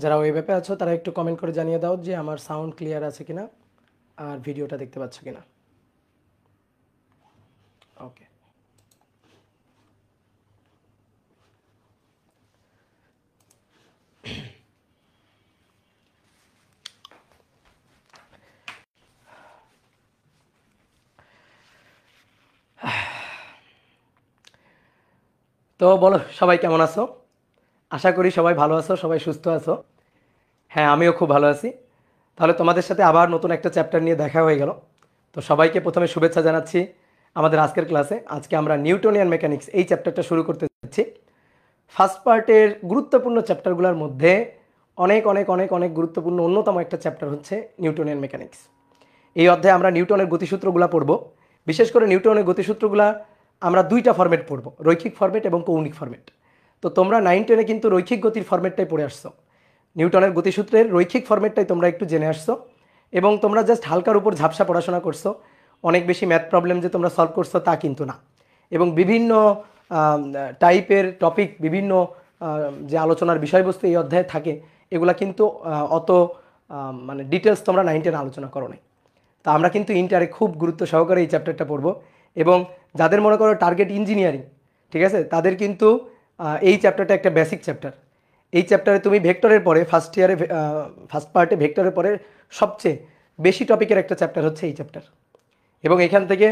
যারা ওয়েব অ্যাপে আছো তারা একটু কমেন্ট করে জানিয়ে দাও যে আমার সাউন্ড ক্লিয়ার আছে কিনা আর ভিডিওটা দেখতে পাচ্ছ কিনা। ওকে। তো বলো সবাই কেমন আছো? আশা করি সবাই ভালো আছো, সবাই সুস্থ আছো। হ্যাঁ, আমিও খুব ভালো আছি। তাহলে তোমাদের সাথে আবার নতুন একটা চ্যাপ্টার নিয়ে দেখা হয়ে গেল। তো সবাইকে প্রথমে শুভেচ্ছা জানাচ্ছি আমাদের আজকের ক্লাসে। আজকে আমরা নিউটনিয়ান মেকানিক্স এই চ্যাপ্টারটা শুরু করতে যাচ্ছি। ফার্স্ট পার্টের গুরুত্বপূর্ণ চ্যাপ্টারগুলোর মধ্যে অনেক অনেক অনেক অনেক গুরুত্বপূর্ণ অন্যতম একটা চ্যাপ্টার হচ্ছে নিউটনিয়ান মেকানিক্স। এই অধ্যায়ে আমরা নিউটনের গতিসূত্রগুলো পড়ব। বিশেষ করে নিউটনের গতিসূত্রগুলো আমরা দুইটা ফরম্যাট পড়ব, রৈখিক ফরম্যাট এবং কৌণিক ফরম্যাট। তো তোমরা 9-10-এ কিন্তু রৈখিক গতির ফরম্যাটটাই পড়ে আসছো। নিউটনের গতিসূত্রের রৈখিক ফরম্যাটটাই তোমরা একটু জেনে আসছো এবং তোমরা জাস্ট হালকার উপর ঝাপসা পড়াশোনা করছো। অনেক বেশি ম্যাথ প্রবলেম যে তোমরা সলভ করছো তা কিন্তু না। এবং বিভিন্ন টাইপের টপিক, বিভিন্ন যে আলোচনার বিষয়বস্তু এই অধ্যায়ে থাকে এগুলা কিন্তু অত মানে ডিটেলস তোমরা 9-10 আলোচনা করো নাই। তা আমরা কিন্তু ইন্টারে খুব গুরুত্ব সহকারে এই চ্যাপ্টারটা পড়বো। এবং যাদের মনে করো টার্গেট ইঞ্জিনিয়ারিং, ঠিক আছে, তাদের কিন্তু এই চ্যাপ্টারটা একটা বেসিক চ্যাপ্টার। এই চ্যাপ্টারে তুমি ভেক্টরের পরে ফার্স্ট ইয়ারে ফার্স্ট পার্টে ভেক্টরের পরে সবচেয়ে বেশি টপিকের একটা চ্যাপ্টার হচ্ছে এই চ্যাপ্টার। এবং এখান থেকে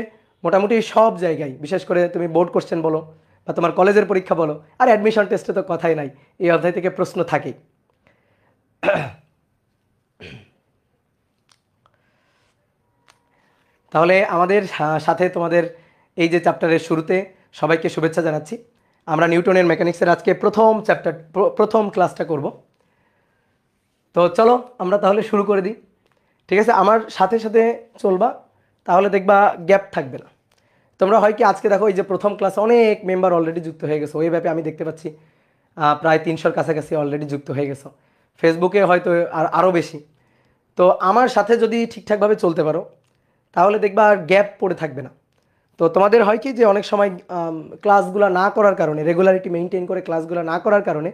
মোটামুটি সব জায়গায়, বিশেষ করে তুমি বোর্ড কোশ্চেন বলো বা তোমার কলেজের পরীক্ষা বলো আর অ্যাডমিশন টেস্টে তো কথাই নাই, এই অধ্যায় থেকে প্রশ্ন থাকেই। তাহলে আমাদের সাথে তোমাদের এই যে চ্যাপ্টারের শুরুতে সবাইকে শুভেচ্ছা জানাচ্ছি। আমরা নিউটনের মেকানিক্সের আজকে প্রথম চ্যাপ্টার, প্রথম ক্লাসটা করব। তো চলো আমরা তাহলে শুরু করে দিই। ঠিক আছে, আমার সাথে সাথে চলবা, তাহলে দেখবা গ্যাপ থাকবে না। তোমরা হয় কি আজকে দেখো এই যে প্রথম ক্লাস অনেক মেম্বার অলরেডি যুক্ত হয়ে গেছো, ওই ব্যাপে আমি দেখতে পাচ্ছি প্রায় 300-র কাছাকাছি অলরেডি যুক্ত হয়ে গেছো। ফেসবুকে হয়তো আরও বেশি। তো আমার সাথে যদি ঠিকঠাকভাবে চলতে পারো তাহলে দেখবা আর গ্যাপ পড়ে থাকবে না। তো তোমাদের হয় কি যে অনেক সময় ক্লাসগুলো না করার কারণে, রেগুলারিটি মেনটেন করে ক্লাসগুলো না করার কারণে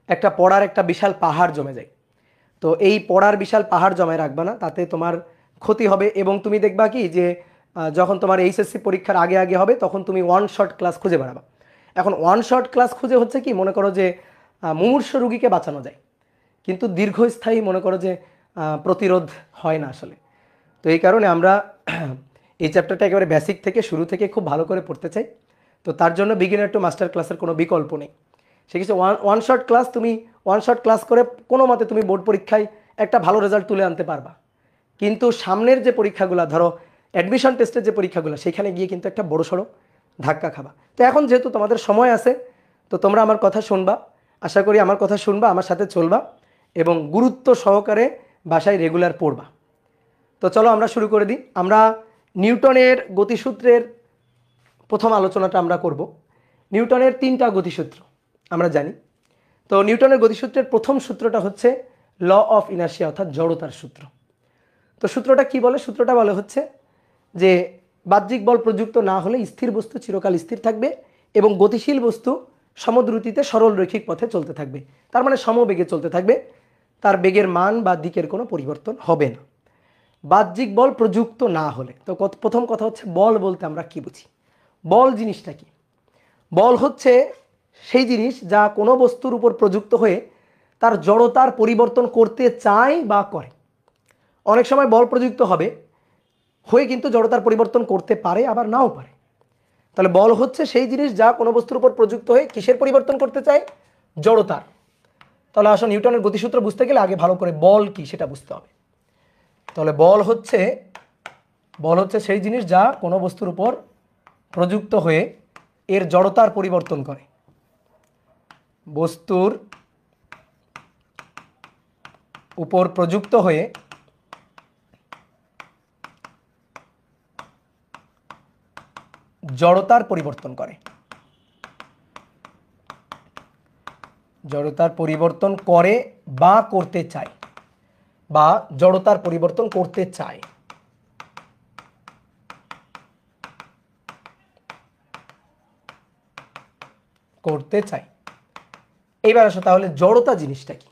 একটা পড়ার একটা বিশাল পাহাড় জমে যায়। তো এই পড়ার বিশাল পাহাড় জমায় রাখবা না, তাতে তোমার ক্ষতি হবে। এবং তুমি দেখবা কি যে যখন তোমার এইচএসসি পরীক্ষার আগে আগে হবে তখন তুমি ওয়ান শট ক্লাস খুঁজে বেড়াবা। এখন ওয়ান শট ক্লাস খুঁজে হচ্ছে কি, মনে করো যে মুমূর্ষ রুগীকে বাঁচানো যায় কিন্তু দীর্ঘস্থায়ী মনে করো যে প্রতিরোধ হয় না আসলে। তো এই কারণে আমরা এই চ্যাপ্টারটা একেবারে বেসিক থেকে শুরু থেকে খুব ভালো করে পড়তে চাই। তো তার জন্য বিগিনার টু মাস্টার ক্লাসের কোনো বিকল্প নেই। সে কিছু ওয়ান শট ক্লাস, তুমি ওয়ান শট ক্লাস করে কোনো মতে তুমি বোর্ড পরীক্ষায় একটা ভালো রেজাল্ট তুলে আনতে পারবা। কিন্তু সামনের যে পরীক্ষাগুলো, ধরো অ্যাডমিশন টেস্টের যে পরীক্ষাগুলো, সেখানে গিয়ে কিন্তু একটা বড়সড় ধাক্কা খাবা। তো এখন যেহেতু তোমাদের সময় আছে, তো তোমরা আমার কথা শুনবা, আশা করি আমার কথা শুনবা, আমার সাথে চলবা এবং গুরুত্ব সহকারে বাসায় রেগুলার পড়বা। তো চলো আমরা শুরু করে দিই। আমরা নিউটনের গতিসূত্রের প্রথম আলোচনাটা আমরা করব। নিউটনের 3টা গতিসূত্র আমরা জানি। তো নিউটনের গতিসূত্রের প্রথম সূত্রটা হচ্ছে ল অফ ইনার্শিয়া, অর্থাৎ জড়তার সূত্র। তো সূত্রটা কি বলে? সূত্রটা বলে হচ্ছে যে বাহ্যিক বল প্রযুক্ত না হলে স্থির বস্তু চিরকাল স্থির থাকবে এবং গতিশীল বস্তু সমদ্রুতিতে সরল রৈখিক পথে চলতে থাকবে। তার মানে সমবেগে চলতে থাকবে, তার বেগের মান বা দিকের কোনো পরিবর্তন হবে না বাহ্যিক বল প্রযুক্ত না হলে। তো প্রথম কথা হচ্ছে বল বলতে আমরা কি বুঝি? বল জিনিসটা কি? বল হচ্ছে সেই জিনিস যা কোনো বস্তুর উপর প্রযুক্ত হয়ে তার জড়তার পরিবর্তন করতে চায় বা করে। অনেক সময় বল প্রযুক্ত হবে হয়ে কিন্তু জড়তার পরিবর্তন করতে পারে, আবার নাও পারে। তাহলে বল হচ্ছে সেই জিনিস যা কোনো বস্তুর উপর প্রযুক্ত হয়ে কিসের পরিবর্তন করতে চায়? জড়তার। তাহলে আসলে নিউটনের গতিসূত্র বুঝতে গেলে আগে ভালো করে বল কি সেটা বুঝতে হবে। তাহলে বল হচ্ছে সেই জিনিস যা কোনো বস্তুর উপর প্রযুক্ত হয়ে এর জড়তার পরিবর্তন করে। বস্তুর উপর প্রযুক্ত হয়ে জড়তার পরিবর্তন করে, জড়তার পরিবর্তন করে বা করতে চায়, বা জড়তার পরিবর্তন করতে চায়। করতে চাই। এইবার আসো তাহলে জড়তা জিনিসটা কি?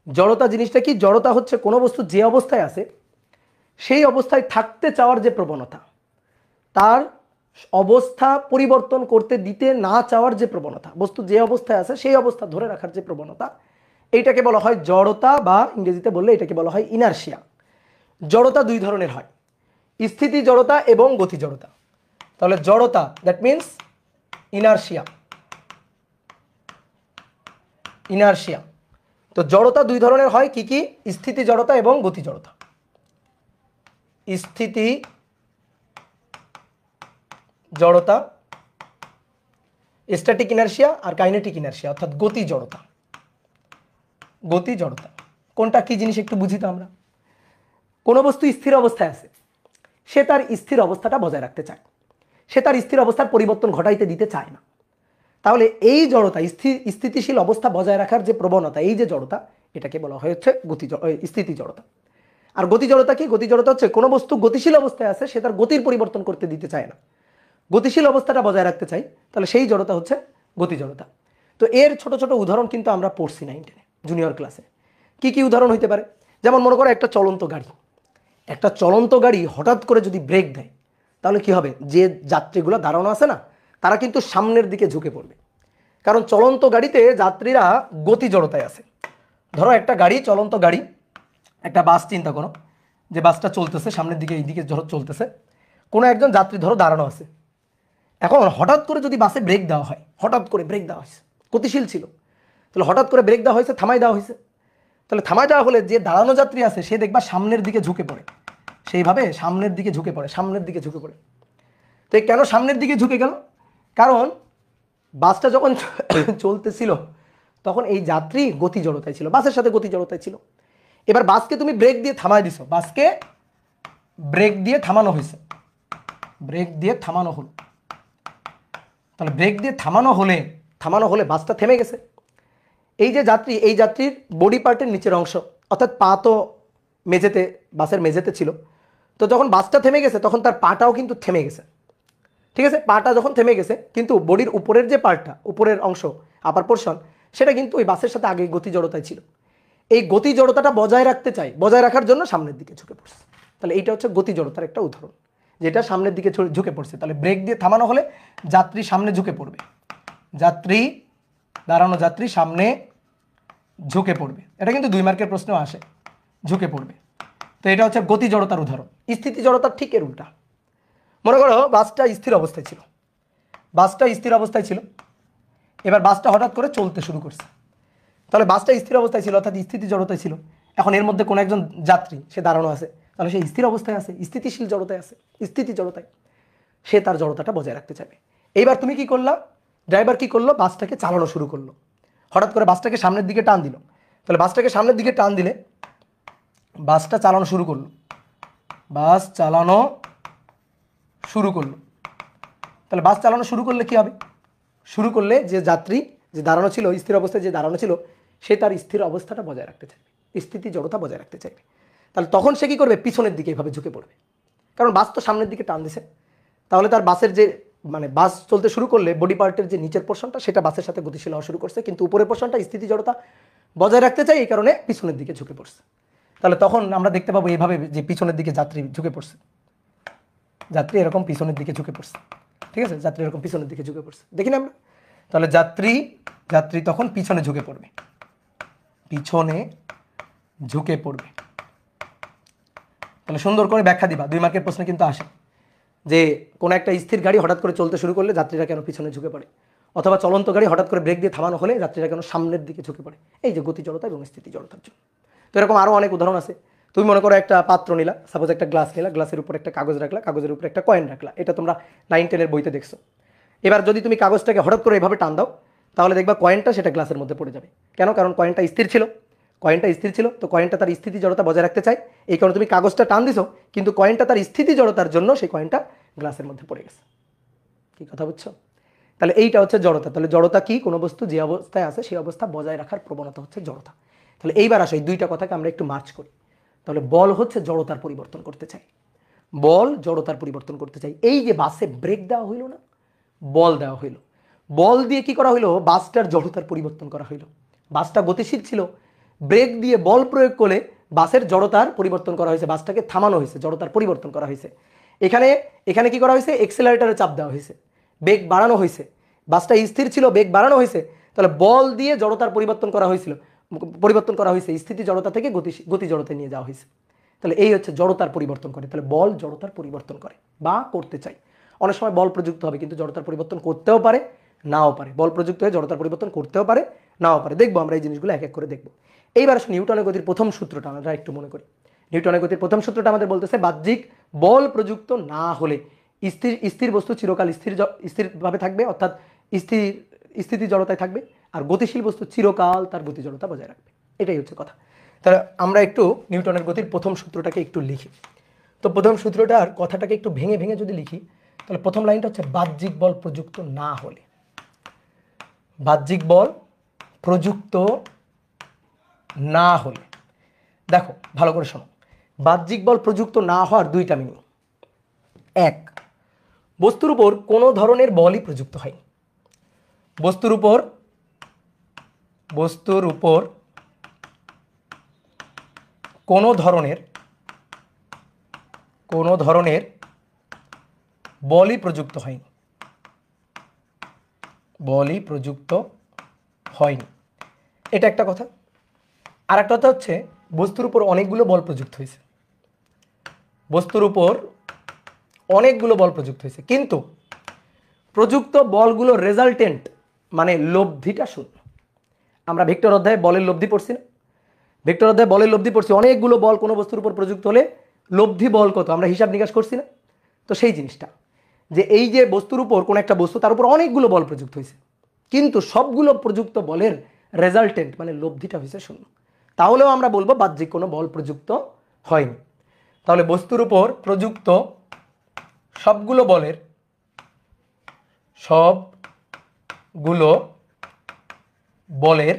জড়তা জিনিসটা কি? জড়তা হচ্ছে কোনো বস্তু যে অবস্থায় আছে সেই অবস্থায় থাকতে চাওয়ার যে প্রবণতা, তার অবস্থা পরিবর্তন করতে দিতে না চাওয়ার যে প্রবণতা, বস্তু যে অবস্থায় আছে সেই অবস্থা ধরে রাখার যে প্রবণতা, এইটাকে বলা হয় জড়তা, বা ইংরেজিতে বললে এটাকে বলা হয় ইনারশিয়া। জড়তা দুই ধরনের হয়, স্থিতি জড়তা এবং গতি জড়তা। তাহলে জড়তা দ্যাট মিনস ইনারশিয়া, ইনারশিয়া। তো জড়তা দুই ধরনের হয়, কি কি? স্থিতি জড়তা এবং গতি জড়তা। স্থিতি জড়তা, স্ট্যাটিক ইনারশিয়া, আর কাইনেটিক ইনারশিয়া অর্থাৎ গতি জড়তা। গতি জড়তা কোনটা কি জিনিস একটু বুঝি তো আমরা। কোনো বস্তু স্থির অবস্থায় আছে, সে তার স্থির অবস্থাটা বজায় রাখতে চায়, সে তার স্থির অবস্থার পরিবর্তন ঘটাইতে দিতে চায় না। তাহলে এই জড়তা, স্থিতিশীল অবস্থা বজায় রাখার যে প্রবণতা, এই যে জড়তা, এটাকে বলা হয় হচ্ছে স্থিতি জড়তা। আর গতি জড়তা কি? গতি জড়তা হচ্ছে কোনো বস্তু গতিশীল অবস্থায় আছে, সে তার গতির পরিবর্তন করতে দিতে চায় না, গতিশীল অবস্থাটা বজায় রাখতে চাই, তাহলে সেই জড়তা হচ্ছে গতি জড়তা। তো এর ছোট ছোট উদাহরণ কিন্তু আমরা পড়ছি 9-10 জুনিয়র ক্লাসে। কি কি উদাহরণ হইতে পারে? যেমন মনে করো একটা চলন্ত গাড়ি, একটা চলন্ত গাড়ি হঠাৎ করে যদি ব্রেক দেয়, তাহলে কি হবে? যে যাত্রীগুলো দাঁড়ানো আছে না, তারা কিন্তু সামনের দিকে ঝুঁকে পড়বে, কারণ চলন্ত গাড়িতে যাত্রীরা গতি জড়তায় আছে। ধরো একটা গাড়ি, চলন্ত গাড়ি, একটা বাস চিন্তা করো, যে বাসটা চলতেছে সামনের দিকে, এইদিকে ধরো চলতেছে, কোনো একজন যাত্রী ধরো দাঁড়ানো আছে। এখন হঠাৎ করে যদি বাসে ব্রেক দেওয়া হয়, হঠাৎ করে ব্রেক দেওয়া হয়েছে, গতিশীল ছিল, তাহলে হঠাৎ করে ব্রেক দেওয়া হয়েছে, থামাই দেওয়া হয়েছে, তাহলে থামাই দেওয়া হলে যে দাঁড়ানো যাত্রী আছে সে দেখবা সামনের দিকে ঝুঁকে পড়ে, সেইভাবে সামনের দিকে ঝুঁকে পড়ে, সামনের দিকে ঝুঁকে পড়ে। তো কেন সামনের দিকে ঝুঁকে গেল? কারণ বাসটা যখন চলতেছিল তখন এই যাত্রী গতি জড়তায় ছিল, বাসের সাথে গতি জড়তায় ছিল। এবার বাসকে তুমি ব্রেক দিয়ে থামাই দিছো, বাসকে ব্রেক দিয়ে থামানো হয়েছে, ব্রেক দিয়ে থামানো হলো, তাহলে ব্রেক দিয়ে থামানো হলে বাসটা থেমে গেছে। এই যে যাত্রী, এই যাত্রীর বডি পার্টের নিচের অংশ অর্থাৎ পা তো মেঝেতে, বাসের মেঝেতে ছিল, তো যখন বাসটা থেমে গেছে তখন তার পাটাও কিন্তু থেমে গেছে। ঠিক আছে, পাটা যখন থেমে গেছে, কিন্তু বডির উপরের যে পার্টটা, উপরের অংশ, আপার পোর্শন, সেটা কিন্তু ওই বাসের সাথে আগে গতি জড়তায় ছিল। এই গতি জড়তাটা বজায় রাখতে চাই, বজায় রাখার জন্য সামনের দিকে ঝুঁকে পড়ছে। তাহলে এইটা হচ্ছে গতি জড়তার একটা উদাহরণ, যেটা সামনের দিকে ঝুঁকে পড়ছে। তাহলে ব্রেক দিয়ে থামানো হলে যাত্রী সামনে ঝুঁকে পড়বে, যাত্রী, দাঁড়ানো যাত্রী সামনে ঝুঁকে পড়বে। এটা কিন্তু 2 মার্কের প্রশ্নেও আসে, ঝুঁকে পড়বে। তো এটা হচ্ছে গতি জড়তার উদাহরণ। স্থিতি জড়তার ঠিক এর উল্টা। মনে করো বাসটা স্থির অবস্থায় ছিল, বাসটা স্থির অবস্থায় ছিল, এবার বাসটা হঠাৎ করে চলতে শুরু করছে, তাহলে বাসটা স্থির অবস্থায় ছিল অর্থাৎ স্থিতি জড়তায় ছিল। এখন এর মধ্যে কোনো একজন যাত্রী সে দাঁড়ানো আছে, তাহলে সে স্থির অবস্থায় আছে, স্থিতিশীল জড়তায় আছে, স্থিতি জড়তায়, সে তার জড়তাটা বজায় রাখতে চাইবে। এইবার তুমি কি করলা? ড্রাইভার কি করলো? বাসটাকে চালানো শুরু করলো, হঠাৎ করে বাসটাকে সামনের দিকে টান দিল। তাহলে বাসটাকে সামনের দিকে টান দিলে বাসটা চালানো শুরু করলো, বাস চালানো শুরু করলো। তাহলে বাস চালানো শুরু করলে কি হবে? শুরু করলে যে যাত্রী যে দাঁড়ানো ছিল, স্থির অবস্থায় যে দাঁড়ানো ছিল, সে তার স্থির অবস্থাটা বজায় রাখতে চাইবে, স্থিতি জড়তা বজায় রাখতে চাইবে। তাহলে তখন সে কি করবে? পিছনের দিকে এভাবে ঝুঁকে পড়বে, কারণ বাস তো সামনের দিকে টান দিছে। তাহলে তার বাসের যে বাস চলতে শুরু করলে বডি পার্টের যে নিচের পোর্শনটা সেটা বাসের সাথে গতিশীল হওয়া শুরু করছে, কিন্তু উপরের পোর্শনটা স্থিতি জড়তা বজায় রাখতে চাই, এই কারণে পিছনের দিকে ঝুঁকে পড়ছে। তাহলে তখন আমরা দেখতে পাবো এইভাবে যে পিছনের দিকে যাত্রী ঝুঁকে পড়ছে, যাত্রী এরকম পিছনের দিকে ঝুঁকে পড়ছে। ঠিক আছে, যাত্রী এরকম পিছনের দিকে ঝুঁকে পড়ছে, দেখি না আমরা? তাহলে যাত্রী তখন পিছনে ঝুঁকে পড়বে, পিছনে ঝুঁকে পড়বে। তাহলে সুন্দর করে ব্যাখ্যা দিবা, 2 মার্কের প্রশ্ন কিন্তু আসে যে কোনো একটা স্থির গাড়ি হঠাৎ করে চলতে শুরু করলে যাত্রীরা কেন পিছনে ঝুঁকে পড়ে, অথবা চলন্ত গাড়ি হঠাৎ করে ব্রেক দিয়ে থামানো হলে যাত্রীরা কেন সামনের দিকে ঝুঁকে পড়ে, এই যে গতি জড়তা এবং স্থিতি জড়তার জন্য। তো এরকম আরও অনেক উদাহরণ আছে। তুমি মনে করো একটা পাত্র নিলা, সাপোজ একটা গ্লাস নিলা, গ্লাসের উপর একটা কাগজ রাখলা, কাগজের উপর একটা কয়েন রাখলা, এটা তোমরা 9-10 বইতে দেখছো। এবার যদি তুমি কাগজটাকে হঠাৎ করে এভাবে টান দাও, তাহলে দেখবা কয়েনটা সেটা গ্লাসের মধ্যে পড়ে যাবে। কেন? কারণ কয়েনটা স্থির ছিল, কয়েনটা স্থির ছিল, তো কয়েনটা তার স্থিতি জড়তা বজায় রাখতে চায়, এই কারণে তুমি কাগজটা টান দিছো, কিন্তু কয়েনটা তার স্থিতি জড়তার জন্য সেই কয়েনটা গ্লাসের মধ্যে পড়ে গেছে। কি কথা বুঝছো? তাহলে এইটা হচ্ছে জড়তা। তাহলে জড়তা কি? কোনো বস্তু যে অবস্থায় আছে সেই অবস্থা বজায় রাখার প্রবণতা হচ্ছে জড়তা। তাহলে এইবার আসো এই 2টা কথাকে আমরা একটু মার্চ করি। তাহলে বল হচ্ছে জড়তার পরিবর্তন করতে চাই, বল জড়তার পরিবর্তন করতে চাই। এই যে বাসে ব্রেক দেওয়া হইল না, বল দেওয়া হইল, বল দিয়ে কি করা হইলো? বাসটার জড়তার পরিবর্তন করা হইলো। বাসটা গতিশীল ছিল, ব্রেক দিয়ে বল প্রয়োগ করে বাসের জড়তার পরিবর্তন করা হয়েছে, বাসটাকে থামানো হয়েছে, জড়তার পরিবর্তন করা হয়েছে। এখানে এখানে কি করা হয়েছে, এক্সেলারেটরে চাপ দেওয়া হয়েছে, বেগ বাড়ানো হয়েছে, বাসটা স্থির ছিল, বেগ বাড়ানো হয়েছে, তাহলে বল দিয়ে জড়তার পরিবর্তন করা হয়েছে, স্থিতি জড়তা থেকে গতি জড়তায় নিয়ে যাওয়া হয়েছে। তাহলে এই হচ্ছে জড়তার পরিবর্তন করে। তাহলে বল জড়তার পরিবর্তন করে বা করতে চাই। অনেক সময় বল প্রযুক্ত হবে কিন্তু জড়তার পরিবর্তন করতেও পারে, নাও পারে। বল প্রযুক্ত হয়ে জড়তার পরিবর্তন করতেও পারে, নাও পারে। দেখবো আমরা এই জিনিসগুলো এক এক করে দেখবো। এইবার আসলে নিউটনের গতির প্রথম সূত্রটা আমরা একটু মনে করি। নিউটনের গতির প্রথম সূত্রটা আমাদের বলতেছে বাহ্যিক বল প্রযুক্ত না হলে স্থির বস্তু চিরকাল স্থিরভাবে থাকবে, অর্থাৎ স্থিতি জড়তায় থাকবে, আর গতিশীল বস্তু চিরকাল তার গতি জড়তা বজায় রাখবে। এটাই হচ্ছে কথা। তাহলে আমরা একটু নিউটনের গতির প্রথম সূত্রটাকে একটু লিখি। তো প্রথম সূত্রটার কথাটাকে একটু ভেঙে ভেঙে যদি লিখি, তাহলে প্রথম লাইনটা হচ্ছে বাহ্যিক বল প্রযুক্ত না হলে। বাহ্যিক বল প্রযুক্ত না হলে, দেখো ভালো করে শোনো, বাহ্যিক বল প্রযুক্ত না হওয়ার দুইটা মিনিং। এক, বস্তুর উপর কোনো ধরনের বলই প্রযুক্ত হয়। বস্তুর উপর কোনো ধরনের বলই প্রযুক্ত হয়নি, এটা একটা কথা। আর একটা কথা হচ্ছে বস্তুর উপর অনেকগুলো বল প্রযুক্ত হয়েছে, কিন্তু প্রযুক্ত বলগুলো রেজাল্টেন্ট মানে লব্ধিটা শূন্য। আমরা ভেক্টর অধ্যায়ে বলের লব্ধি পড়ছি না? অনেকগুলো বল কোনো বস্তুর উপর প্রযুক্ত হলে লব্ধি বল কত আমরা হিসাব নিকাশ করছি না? তো সেই জিনিসটা যে এই যে বস্তুর উপর কোনো একটা বস্তু, তার উপর অনেকগুলো বল প্রযুক্ত হয়েছে, কিন্তু সবগুলো প্রযুক্ত বলের রেজাল্টেন্ট মানে লব্ধিটা হয়েছে শূন্য। তাহলেও আমরা বলবো বাহ্যিক কোনো বল প্রযুক্ত হয়নি। তাহলে বস্তুর উপর প্রযুক্ত সবগুলো বলের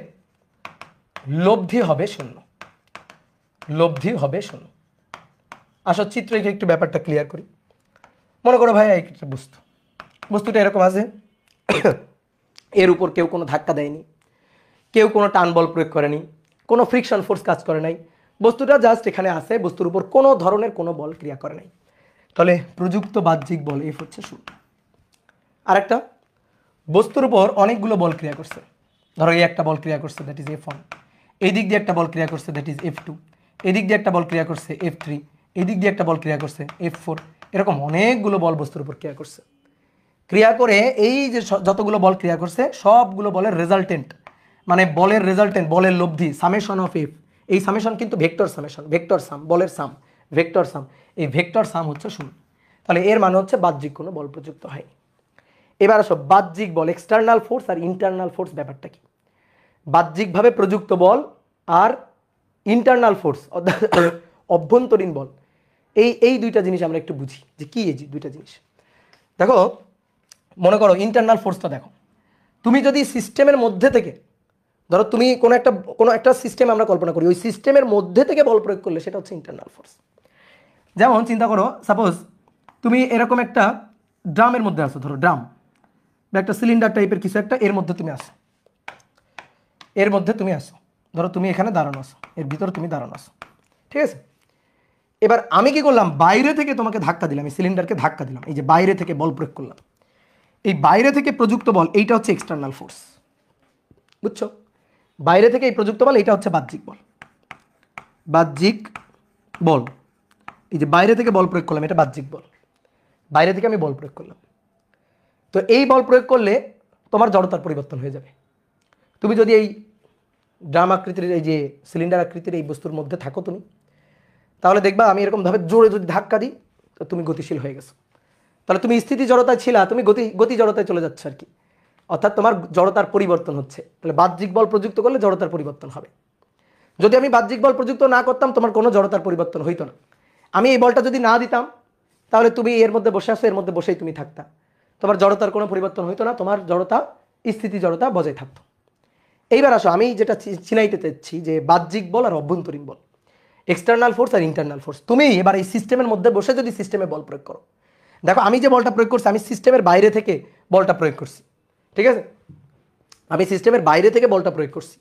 লব্ধি হবে শূন্য। আসো চিত্র একটু ব্যাপারটা ক্লিয়ার করি। মনে করো ভাই একটা বস্তুটা এরকম আছে, এর উপর কেউ কোনো ধাক্কা দেয়নি, কেউ কোনো টান বল প্রয়োগ করেনি, কোনো ফ্রিকশন ফোর্স কাজ করে নাই, বস্তুটা জাস্ট এখানে আছে, বস্তুর উপর কোনো ধরনের কোনো বল ক্রিয়া করে নাই। তাহলে প্রযুক্ত বাহ্যিক বল এফ হচ্ছে শূন্য। আরেকটা, বস্তুর উপর অনেকগুলো বল ক্রিয়া করছে, ধরো এই একটা বল ক্রিয়া করছে, দ্যাট ইজ F1, এই দিক দিয়ে একটা বল ক্রিয়া করছে, দ্যাট ইজ F2, এই দিক দিয়ে একটা বল ক্রিয়া করছে F3, এই দিক দিয়ে একটা বল ক্রিয়া করছে F4, এরকম অনেকগুলো বল বস্তুর উপর ক্রিয়া করছে। ক্রিয়া করে এই যে যতগুলো বল ক্রিয়া করছে সবগুলো বলের রেজাল্টেন্ট মানে বলের লব্ধি সামেশন অফ এফ। এই সামেশন কিন্তু ভেক্টর সাম, বলের সাম, ভেক্টর সাম, এই ভেক্টর সাম হচ্ছে শূন্য। তাহলে এর মানে হচ্ছে বাহ্যিক কোনো বল প্রযুক্ত হয়নি। এবার আসো বাহ্যিক বল, এক্সটার্নাল ফোর্স আর ইন্টারনাল ফোর্স ব্যাপারটা কি? বাহ্যিকভাবে প্রযুক্ত বল আর ইন্টারনাল ফোর্স অভ্যন্তরীণ বল, এই দুইটা জিনিস আমরা একটু বুঝি যে কি এই দুইটা জিনিস। দেখো মনে করো ইন্টারনাল ফোর্সটা দেখো, তুমি যদি সিস্টেমের মধ্যে থেকে, ধরো তুমি কোনো একটা সিস্টেম আমরা কল্পনা করি, ওই সিস্টেমের মধ্যে থেকে বল প্রয়োগ করলে সেটা হচ্ছে ইন্টারনাল ফোর্স। যেমন চিন্তা করো, সাপোজ তুমি এরকম একটা ড্রামের মধ্যে আসো, ধরো ড্রাম বা একটা সিলিন্ডার টাইপের কিছু একটা, এর মধ্যে তুমি আসো, ধরো তুমি এখানে দাঁড়ানো আসো, এর ভিতরে তুমি দাঁড়ানো আসো, ঠিক আছে? এবার আমি কি করলাম, বাইরে থেকে তোমাকে ধাক্কা দিলাম, এই সিলিন্ডারকে ধাক্কা দিলাম, এই যে বাইরে থেকে বল প্রয়োগ করলাম, এই বাইরে থেকে প্রযুক্ত বল, এইটা হচ্ছে এক্সটার্নাল ফোর্স, বুঝছো? বাইরে থেকে এই প্রযুক্ত বল, এইটা হচ্ছে বাহ্যিক বল। এই যে বাইরে থেকে বল প্রয়োগ করলাম, এটা বাহ্যিক বল, বাইরে থেকে আমি বল প্রয়োগ করলাম। তো এই বল প্রয়োগ করলে তোমার জড়তার পরিবর্তন হয়ে যাবে। তুমি যদি এই ড্রাম আকৃতির, এই যে সিলিন্ডার আকৃতির এই বস্তুর মধ্যে থাকো তুমি, তাহলে দেখবা আমি এরকমভাবে জোরে যদি ধাক্কা দিই তো তুমি গতিশীল হয়ে গেছো। তাহলে তুমি স্থিতি জড়তায় ছিলা, তুমি গতি জড়তায় চলে যাচ্ছে আর কি, অর্থাৎ তোমার জড়তার পরিবর্তন হচ্ছে। তাহলে বাহ্যিক বল প্রযুক্ত করলে জড়তার পরিবর্তন হবে। যদি আমি বাহ্যিক বল প্রযুক্ত না করতাম, তোমার কোনো জড়তার পরিবর্তন হইতো না। আমি এই বলটা যদি না দিতাম, তাহলে তুমি এর মধ্যে বসে আসো, এর মধ্যে বসেই তুমি থাকতা, তোমার জড়তার কোনো পরিবর্তন হইতো না, তোমার জড়তা স্থিতি জড়তা বজায় থাকতো। এইবার আসো, আমি যেটা চিনাইতে চাচ্ছি যে বাহ্যিক বল আর অভ্যন্তরীণ বল, এক্সটার্নাল ফোর্স আর ইন্টারনাল ফোর্স। তুমি এবার এই সিস্টেমের মধ্যে বসে যদি সিস্টেমে বল প্রয়োগ করো, দেখো আমি যে বলটা প্রয়োগ করছি, আমি সিস্টেমের বাইরে থেকে বলটা প্রয়োগ করছি, ঠিক আছে? আমি সিস্টেমের বাইরে থেকে বলটা প্রয়োগ করছি,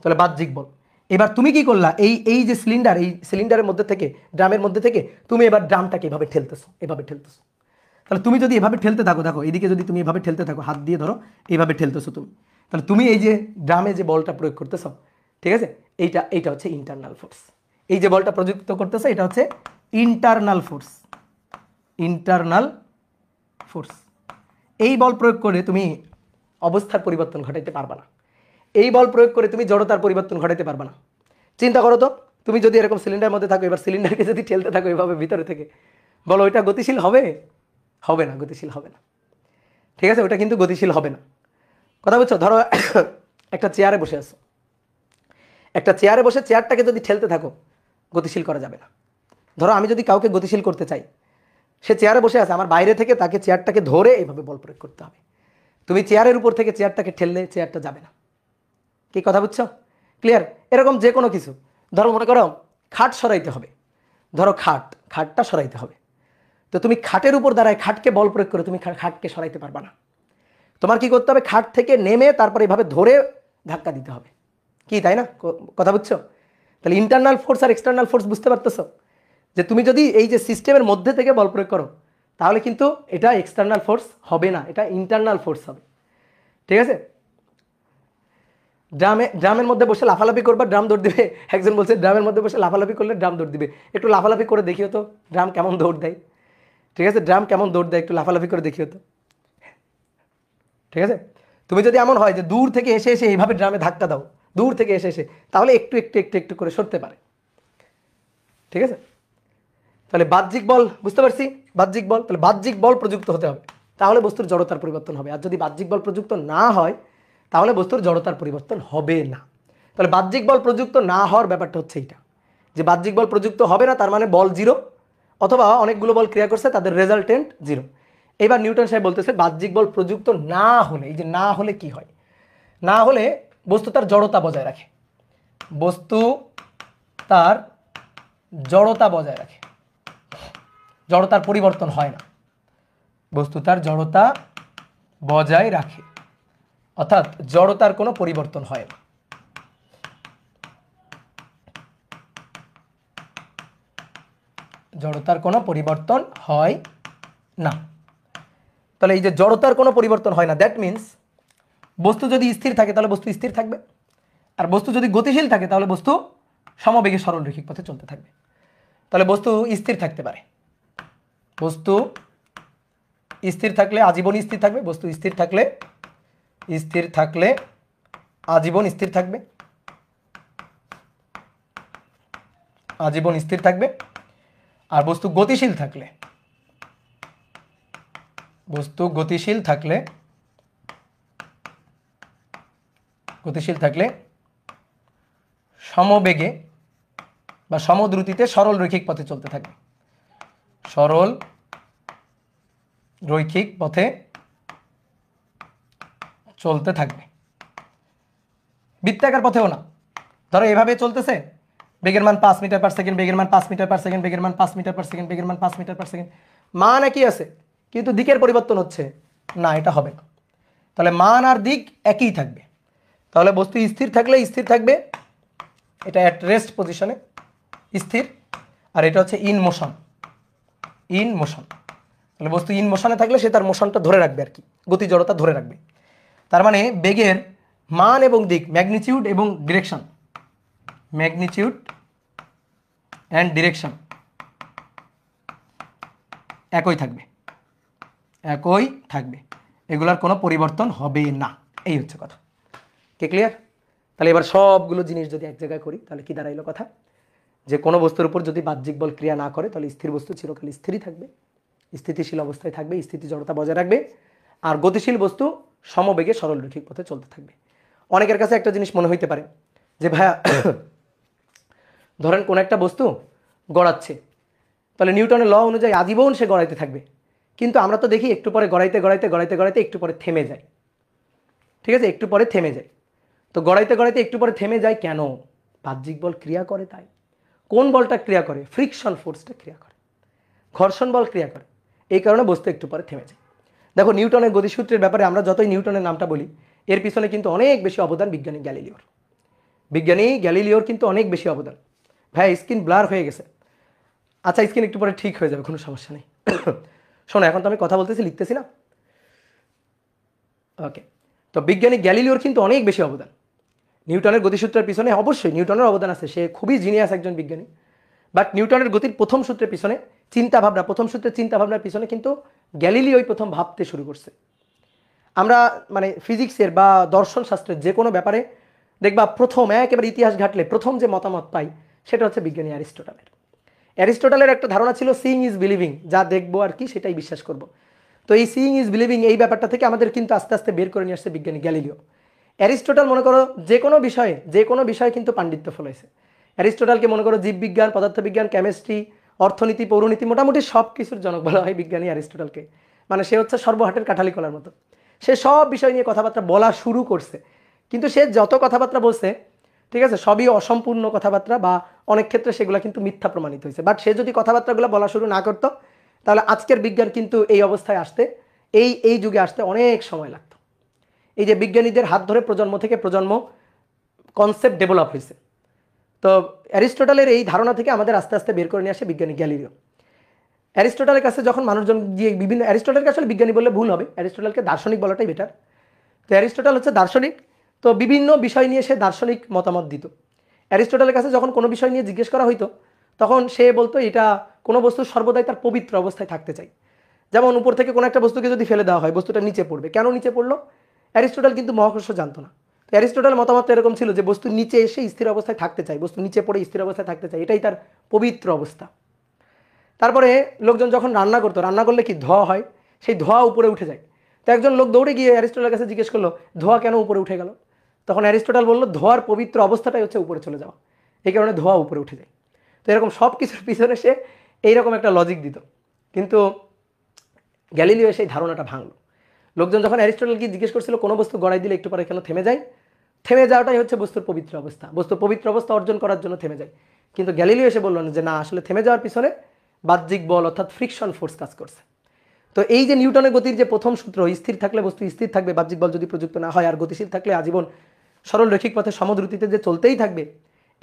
তাহলে বাহ্যিক বল। এবার তুমি কি করলা, এই এই যে সিলিন্ডার, এই সিলিন্ডারের মধ্যে থেকে, ড্রামের মধ্যে থেকে তুমি এবার ড্রামটাকে এভাবে ঠেলতেছো, এভাবে ঠেলতেছো। তাহলে তুমি যদি এভাবে ঠেলতে থাকো, দেখো এইদিকে যদি তুমি এভাবে ঠেলতে থাকো, হাত দিয়ে ধরো, এইভাবে ঠেলতেছো তুমি, তাহলে তুমি এই যে ড্রামে যে বলটা প্রয়োগ করতেছো, ঠিক আছে, এইটা হচ্ছে ইন্টারনাল ফোর্স। এই যে বলটা প্রযুক্ত করতেছে এটা হচ্ছে ইন্টারনাল ফোর্স, ইন্টারনাল ফোর্স। এই বল প্রয়োগ করে তুমি অবস্থার পরিবর্তন ঘটাইতে পারবা না, এই বল প্রয়োগ করে তুমি জড়তার পরিবর্তন ঘটাইতে পারবা না। চিন্তা করো তো, তুমি যদি এরকম সিলিন্ডারের মধ্যে থাকো, এবার সিলিন্ডারকে যদি ঠেলতে থাকো এভাবে ভিতরে থেকে, বলো ওইটা গতিশীল হবে? হবে না, গতিশীল হবে না। ঠিক আছে, ওটা কিন্তু গতিশীল হবে না। কথা বুঝছো? ধরো একটা চেয়ারে বসে আছো, একটা চেয়ারে বসে চেয়ারটাকে যদি ঠেলতে থাকো, গতিশীল করা যাবে না। ধরো আমি যদি কাউকে গতিশীল করতে চাই, সে চেয়ারে বসে আছে, আমার বাইরে থেকে তাকে চেয়ারটাকে ধরে এইভাবে বল প্রয়োগ করতে হবে। তুমি চেয়ারের উপর থেকে চেয়ারটাকে ঠেললে চেয়ারটা যাবে না। কি কথা বুঝছো? ক্লিয়ার? এরকম যে কোনো কিছু, ধরো মনে করো খাট সরাইতে হবে, ধরো খাটটা সরাইতে হবে, তো তুমি খাটের উপর দাঁড়ায় খাটকে বল প্রয়োগ করে তুমি খাটকে সরাইতে পারবা না। তোমার কি করতে হবে? খাট থেকে নেমে তারপর এভাবে ধরে ধাক্কা দিতে হবে। কি, তাই না? কথা বুঝছো? তাহলে ইন্টারনাল ফোর্স আর এক্সটার্নাল ফোর্স বুঝতে পারতেছো? যে তুমি যদি এই যে সিস্টেমের মধ্যে থেকে বল প্রয়োগ করো, তাহলে কিন্তু এটা এক্সটার্নাল ফোর্স হবে না, এটা ইন্টারনাল ফোর্স হবে। ঠিক আছে? ড্রামের মধ্যে বসে লাফালাফি করবা, ড্রাম দৌড় দিবে। একজন বলছে ড্রামের মধ্যে বসে লাফালাফি করলে ড্রাম দৌড় দিবে। একটু লাফালাফি করে দেখিও তো ড্রাম কেমন দৌড় দেয়। ঠিক আছে, ড্রাম কেমন দৌড় দেয় একটু লাফালাফি করে দেখিও তো। ঠিক আছে, তুমি যদি এমন হয় যে দূর থেকে এসে এসে এইভাবে ড্রামে ধাক্কা দাও, দূর থেকে এসে এসে, তাহলে একটু একটু একটু একটু করে সরতে পারে। ঠিক আছে, তাহলে বাহ্যিক বল বুঝতে পারছি, বাহ্যিক বল, তাহলে বাহ্যিক বল প্রযুক্ত হতে হবে, তাহলে বস্তুর জড়তার পরিবর্তন হবে। আর যদি বাহ্যিক বল প্রযুক্ত না হয়, তাহলে বস্তুর জড়তার পরিবর্তন হবে না। তাহলে বাহ্যিক বল প্রযুক্ত না হওয়ার ব্যাপারটা হচ্ছে এইটা, যে বাহ্যিক বল প্রযুক্ত হবে না, তার মানে বল জিরো, অথবা অনেকগুলো বল ক্রিয়া করছে তাদের রেজাল্টেন্ট জিরো। এবার নিউটন সাহেব বলতেছে বাহ্যিক বল প্রযুক্ত না হলে, এই যে না হলে কি হয়, না হলে বস্তু তার জড়তা বজায় রাখে, বস্তু তার জড়তা বজায় রাখে, জড়তার পরিবর্তন হয় না, বস্তু তার জড়তা বজায় রাখে, অর্থাৎ জড়তার কোনো পরিবর্তন হয় না। জড়তার কোনো পরিবর্তন হয় না। তাহলে এই যে জড়তার কোনো পরিবর্তন হয় না, দ্যাট মিন্স বস্তু যদি স্থির থাকে তাহলে বস্তু স্থির থাকবে, আর বস্তু যদি গতিশীল থাকে তাহলে বস্তু সমবেগে সরলরৈখিক পথে চলতে থাকবে। তাহলে বস্তু স্থির থাকতে পারে, বস্তু স্থির থাকলে আজীবন স্থির থাকবে, বস্তু স্থির থাকলে আজীবন স্থির থাকবে, আজীবন স্থির থাকবে। আর বস্তু গতিশীল থাকলে, বস্তু গতিশীল থাকলে সমবেগে বা সমদ্রুতিতে সরল রৈখিক পথে চলতে থাকবে, সরল রৈখিক পথে চলতে থাকবে, বৃত্তাকার পথেও না। ধরো এভাবে চলতেছে, বেগের মান 5 মিটার পার সেকেন্ড, বেগের মান 5 মিটার পার সেকেন্ড, বেগের মান 5 মিটার পার সেকেন্ড, বেগের মান 5 মিটার পার সেকেন্ড, মান একই আছে কিন্তু দিকের পরিবর্তন হচ্ছে না, এটা হবে না। তাহলে মান আর দিক একই থাকবে। তাহলে বস্তু স্থির থাকলে স্থির থাকবে, এটা অ্যাট রেস্ট পজিশনে স্থির, আর এটা হচ্ছে ইন মোশন, ইন মোশন। তাহলে বস্তু ইন মোশনে থাকলে সে তার মোশনটা ধরে রাখবে আর কি, গতি জড়তা ধরে রাখবে। তার মানে বেগের মান এবং দিক, ম্যাগনিটিউড এবং ডিরেকশন, ম্যাগনিটিউড অ্যান্ড ডিরেকশন একই থাকবে, একই থাকবে, এগুলার কোনো পরিবর্তন হবে না। এই হচ্ছে কথা। কে ক্লিয়ার? তাহলে এবার সবগুলো জিনিস যদি এক জায়গায় করি তাহলে কি দাঁড়াইলো কথা, যে কোনো বস্তুর উপর যদি বাহ্যিক বল ক্রিয়া না করে তাহলে স্থির বস্তু চিরকাল স্থিরই থাকবে, স্থিতিশীল অবস্থায় থাকবে, স্থিতি জড়তা বজায় রাখবে, আর গতিশীল বস্তু সমবেগে সরলরৈখিক পথে চলতে থাকবে। অনেকের কাছে একটা জিনিস মনে হইতে পারে যে ভাইয়া ধরেন কোন একটা বস্তু গড়াচ্ছে, তাহলে নিউটনের ল অনুযায়ী আজীবন সে গড়াইতে থাকবে, কিন্তু আমরা তো দেখি একটু পরে গড়াইতে গড়াইতে গড়াইতে গড়াইতে একটু পরে থেমে যায়। ঠিক আছে, একটু পরে থেমে যায়। তো গড়াইতে গড়াইতে একটু পরে থেমে যায় কেন? বাহ্যিক বল ক্রিয়া করে তাই। কোন বলটা ক্রিয়া করে? ফ্রিকশন ফোর্সটা ক্রিয়া করে, ঘর্ষণ বল ক্রিয়া করে, এই কারণে বস্তু একটু পরে থেমে যায়। দেখো নিউটনের গতিসূত্রের ব্যাপারে আমরা যতই নিউটনের নামটা বলি, এর পিছনে কিন্তু অনেক বেশি অবদান বিজ্ঞানী গ্যালিলিওর। বিজ্ঞানী গ্যালিলিওর কিন্তু অনেক বেশি অবদান। ভাই স্ক্রিন ব্লার হয়ে গেছে, আচ্ছা স্ক্রিন একটু পরে ঠিক হয়ে যাবে, কোনো সমস্যা নেই। শোনো, এখন তো আমি কথা বলতেছি, লিখতেছি না। ওকে, তো বিজ্ঞানী গ্যালিলিওর কিন্তু অনেক বেশি অবদান। নিউটনের গতিসূত্রের পিছনে অবশ্যই নিউটনের অবদান আছে, সে খুবই জিনিয়াস একজন বিজ্ঞানী। বাট নিউটনের গতির প্রথম সূত্রের পিছনে চিন্তাভাবনা, প্রথম সূত্রের চিন্তাভাবনার পিছনে কিন্তু গ্যালিলিওই প্রথম ভাবতে শুরু করছে। আমরা মানে ফিজিক্সের বা দর্শন শাস্ত্রের যে কোনো ব্যাপারে দেখবা প্রথম একেবারে ইতিহাস ঘাটলে প্রথম যে মতামত পাই সেটা হচ্ছে বিজ্ঞানী অ্যারিস্টটলের। অ্যারিস্টটলের একটা ধারণা ছিল সিইং ইজ বিলিভিং, যা দেখবো আর কি সেটাই বিশ্বাস করব। তো এই সিইং ইজ বিলিভিং এই ব্যাপারটা থেকে আমাদের কিন্তু আস্তে আস্তে বের করে নিয়ে আসছে বিজ্ঞানী গ্যালিলিও। অ্যারিস্টটল মনে করো যে কোনো বিষয়ে কিন্তু পাণ্ডিত্য ফলাইছে। অ্যারিস্টটলকে মনে করো জীববিজ্ঞান, পদার্থবিজ্ঞান, কেমিস্ট্রি, অর্থনীতি, পৌরনীতি, মোটামুটি সব কিছুর জনক বলা হয় বিজ্ঞানী অ্যারিস্টটলকে। মানে সে হচ্ছে সর্বহাটের কাঠালি কলার মতো, সে সব বিষয় নিয়ে কথাবার্তা বলা শুরু করছে। কিন্তু সে যত কথাবার্তা বলছে, ঠিক আছে, সবই অসম্পূর্ণ কথাবার্তা বা অনেক ক্ষেত্রে সেগুলো কিন্তু মিথ্যা প্রমাণিত হয়েছে। বাট সে যদি কথাবার্তাগুলো বলা শুরু না করতো তাহলে আজকের বিজ্ঞান কিন্তু এই অবস্থায় আসতে, এই যুগে আসতে অনেক সময় লাগতো। এই যে বিজ্ঞানীদের হাত ধরে প্রজন্ম থেকে প্রজন্ম কনসেপ্ট ডেভেলপ হয়েছে। তো অ্যারিস্টটলের এই ধারণা থেকে আমাদের আস্তে আস্তে বের করে নিয়ে আসে বিজ্ঞানী গ্যালিলিও। অ্যারিস্টটলের কাছে যখন মানুষজন গিয়ে বিভিন্ন, অ্যারিস্টটলকে আসলে বিজ্ঞানী বললে ভুল হবে, অ্যারিস্টটলকে দার্শনিক বলাটাই বেটার। তো অ্যারিস্টটল হচ্ছে দার্শনিক, তো বিভিন্ন বিষয় নিয়ে সে দার্শনিক মতামত দিত। অ্যারিস্টটলের কাছে যখন কোনো বিষয় নিয়ে জিজ্ঞেস করা হইতো তখন সে বলতো এটা কোনো বস্তু সর্বদাই তার পবিত্র অবস্থায় থাকতে চাই। যেমন উপর থেকে কোনো একটা বস্তুকে যদি ফেলে দেওয়া হয় বস্তুটা নিচে পড়বে, কেন নিচে পড়লো? অ্যারিস্টটল কিন্তু মহাকর্ষ জানতো না। তো অ্যারিস্টটল মতামত এরকম ছিল যে বস্তু নিচে এসে স্থির অবস্থায় থাকতে চায়, বস্তু নিচে পড়ে স্থির অবস্থায় থাকতে চায়, এটাই তার পবিত্র অবস্থা। তারপরে লোকজন যখন রান্না করতো, রান্না করলে কি ধোঁয়া হয়, সেই ধোঁয়া উপরে উঠে যায়। তো একজন লোক দৌড়ে গিয়ে অ্যারিস্টটলের কাছে জিজ্ঞেস করলো ধোঁয়া কেন উপরে উঠে গেল? তখন অ্যারিস্টটল বলল ধোঁয়ার পবিত্র অবস্থাটাই হচ্ছে উপরে চলে যাওয়া, এই কারণে ধোঁয়া উপরে উঠে যায়। তো এরকম সব কিছুর পিছনে সে এইরকম একটা লজিক দিত। কিন্তু গ্যালিলিও সেই ধারণাটা ভাঙলো। লোকজন যখন অ্যারিস্টটলকে জিজ্ঞেস করছিল কোনো বস্তু গড়াই দিলে একটু পরে কেন থেমে যায়, থেমে যাওয়াটাই হচ্ছে বস্তুর পবিত্র অবস্থা, বস্তুর পবিত্র অবস্থা অর্জন করার জন্য থেমে যায়। কিন্তু গ্যালিলিও এসে বললেন যে না, আসলে থেমে যাওয়ার পিছনে বাহ্যিক বল অর্থাৎ ফ্রিকশন ফোর্স কাজ করছে। তো এই যে নিউটনের গতির যে প্রথম সূত্র, স্থির থাকলে বস্তু স্থির থাকবে, বাহ্যিক বল যদি প্রযুক্ত না হয়, আর গতিশীল থাকলে আজীবন সরল রৈখিক পথে সমদ্রুতিতে যে চলতেই থাকবে,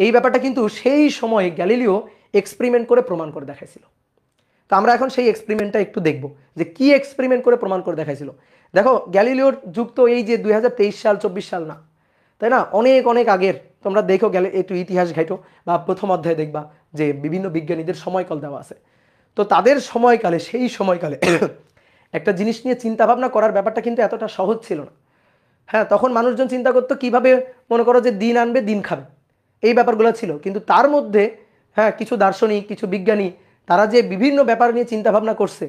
এই ব্যাপারটা কিন্তু সেই সময় গ্যালিলিও এক্সপেরিমেন্ট করে প্রমাণ করে দেখাইছিল। তো আমরা এখন সেই এক্সপেরিমেন্টটা একটু দেখব যে কি এক্সপেরিমেন্ট করে প্রমাণ করে দেখাইছিল। দেখো গ্যালিলিওর যুগ তো এই যে 2023 সাল 24 সাল না, তাই না, অনেক অনেক আগের। তোমরা দেখো গেলে একটু ইতিহাস ঘাইটো বা প্রথম অধ্যায়ে দেখবা যে বিভিন্ন বিজ্ঞানীদের সময়কাল দেওয়া আছে। তো তাদের সময়কালে, সেই সময়কালে একটা জিনিস নিয়ে চিন্তা ভাবনা করার ব্যাপারটা কিন্তু এতটা সহজ ছিল না। হ্যাঁ, তখন মানুষজন চিন্তা করতো কিভাবে মনে করো যে দিন আনবে দিন খাবে, এই ব্যাপারগুলো ছিল। কিন্তু তার মধ্যে হ্যাঁ কিছু দার্শনিক, কিছু বিজ্ঞানী, তারা যে বিভিন্ন ব্যাপার নিয়ে চিন্তাভাবনা করছে,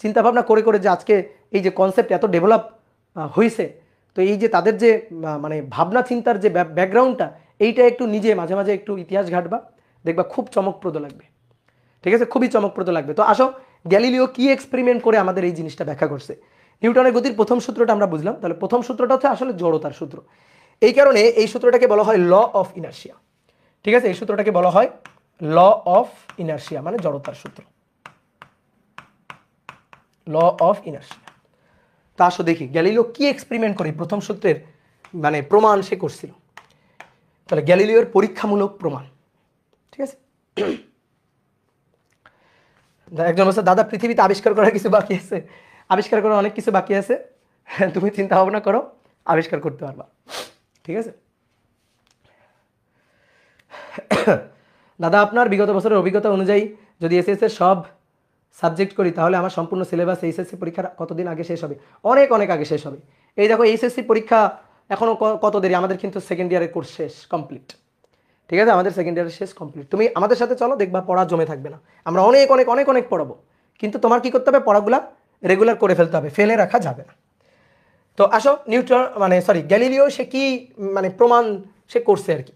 চিন্তাভাবনা করে করে যে আজকে এই যে কনসেপ্ট এত ডেভেলপ হয়েছে, তো এই যে তাদের যে মানে ভাবনা চিন্তার যে ব্যাকগ্রাউন্ডটা, এইটা একটু নিজে মাঝে মাঝে একটু ইতিহাস ঘাটবা, দেখবা খুব চমকপ্রদ লাগবে। ঠিক আছে, খুবই চমকপ্রদ লাগবে। তো আসো গ্যালিলিও কি এক্সপেরিমেন্ট করে আমাদের এই জিনিসটা ব্যাখ্যা করছে। নিউটনের গতির প্রথম সূত্রটা আমরা বুঝলাম, তাহলে প্রথম সূত্রটা হচ্ছে আসলে জড়তার সূত্র। এই কারণে এই সূত্রটাকে বলা হয় ল অফ ইনার্শিয়া। ঠিক আছে, এই সূত্রটাকে বলা হয় ল অফ ইনার্শিয়া, মানে জড়তার সূত্র, ল অফ ইনার্শিয়া। তা আসো দেখি গ্যালিলিও কি এক্সপেরিমেন্ট করে প্রথম সূত্রের মানে প্রমাণ সে করছিল। তাহলে গ্যালিলিওর পরীক্ষামূলক প্রমাণ। ঠিক আছে, একজন বলছে দাদা পৃথিবীতে আবিষ্কার করার কিছু বাকি আছে, আবিষ্কার করার অনেক কিছু বাকি আছে, তুমি চিন্তা ভাবনা করো, আবিষ্কার করতে পারবা। ঠিক আছে দাদা, আপনার বিগত বছরের অভিজ্ঞতা অনুযায়ী যদি এসএসসি এর সব সাবজেক্ট করি তাহলে আমার সম্পূর্ণ সিলেবাস এইচএসসি পরীক্ষার কতদিন আগে শেষ হবে? অনেক অনেক আগে শেষ হবে। এই দেখো এইচএসসি পরীক্ষা এখনো কত দেরি, আমাদের কিন্তু সেকেন্ড ইয়ারের কোর্স শেষ কমপ্লিট। ঠিক আছে, আমাদের সেকেন্ড ইয়ারের শেষ কমপ্লিট। তুমি আমাদের সাথে চলো, দেখবা পড়া জমে থাকবে না। আমরা অনেক অনেক অনেক অনেক পড়াবো, কিন্তু তোমার কি করতে হবে, পড়াগুলা রেগুলার করে ফেলতে হবে, ফেলে রাখা যাবে না। তো আসো নিউটন মানে গ্যালিলিও সে কি মানে প্রমাণ সে করছে আর কি।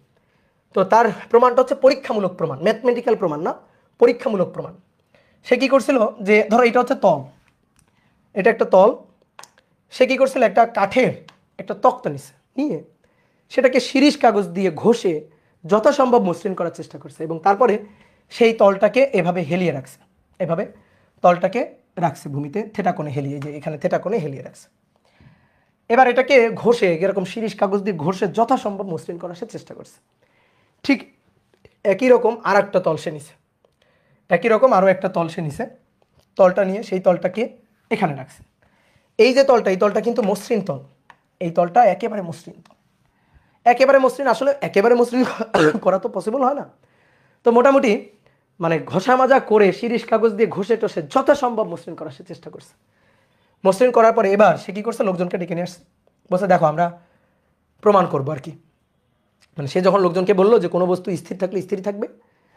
তো তার প্রমাণটা হচ্ছে পরীক্ষামূলক প্রমাণ, ম্যাথমেটিক্যাল প্রমাণ না, পরীক্ষামূলক প্রমাণ। সে কি করছিল যে ধরো এটা হচ্ছে তল, এটা একটা তল, সে কি করছিল একটা কাঠের একটা তক্তা নিয়ে সেটাকে শিরিষ কাগজ দিয়ে ঘষে যথাসম্ভব মসৃণ করার চেষ্টা করছে, এবং তারপরে সেই তলটাকে এভাবে হেলিয়ে রাখছে, এভাবে তলটাকে রাখছে ভূমিতে থেটা কোণে হেলিয়ে, যে এখানে থেটা কোণে হেলিয়ে রাখছে। এবার এটাকে ঘষে এরকম শিরিষ কাগজ দিয়ে ঘষে যথাসম্ভব মসৃণ করার সে চেষ্টা করছে। ঠিক একই রকম আর একটা তল সে নিছে, একই রকম আরও একটা তল সে নিছে। তলটা নিয়ে সেই তলটাকে এখানে রাখছে। এই যে তলটা, এই তলটা কিন্তু মসৃণ তল, এই তলটা একেবারে মসৃণ তল। একেবারে মসৃণ, আসলে একেবারে মসৃণ করা তো পসিবল হয় না। তো মোটামুটি মানে ঘষা মাজা করে শিরিষ কাগজ দিয়ে ঘষে টসে যথাসম্ভব মসৃণ করার সে চেষ্টা করছে। মসৃণ করার পরে এবার সে কী করছে, লোকজনকে ডেকে নিয়ে আসছে, বলছে দেখো আমরা প্রমাণ করবো আর কি। মানে সে যখন লোকজনকে বললো যে কোনো বস্তু স্থির থাকলে স্থির থাকবে,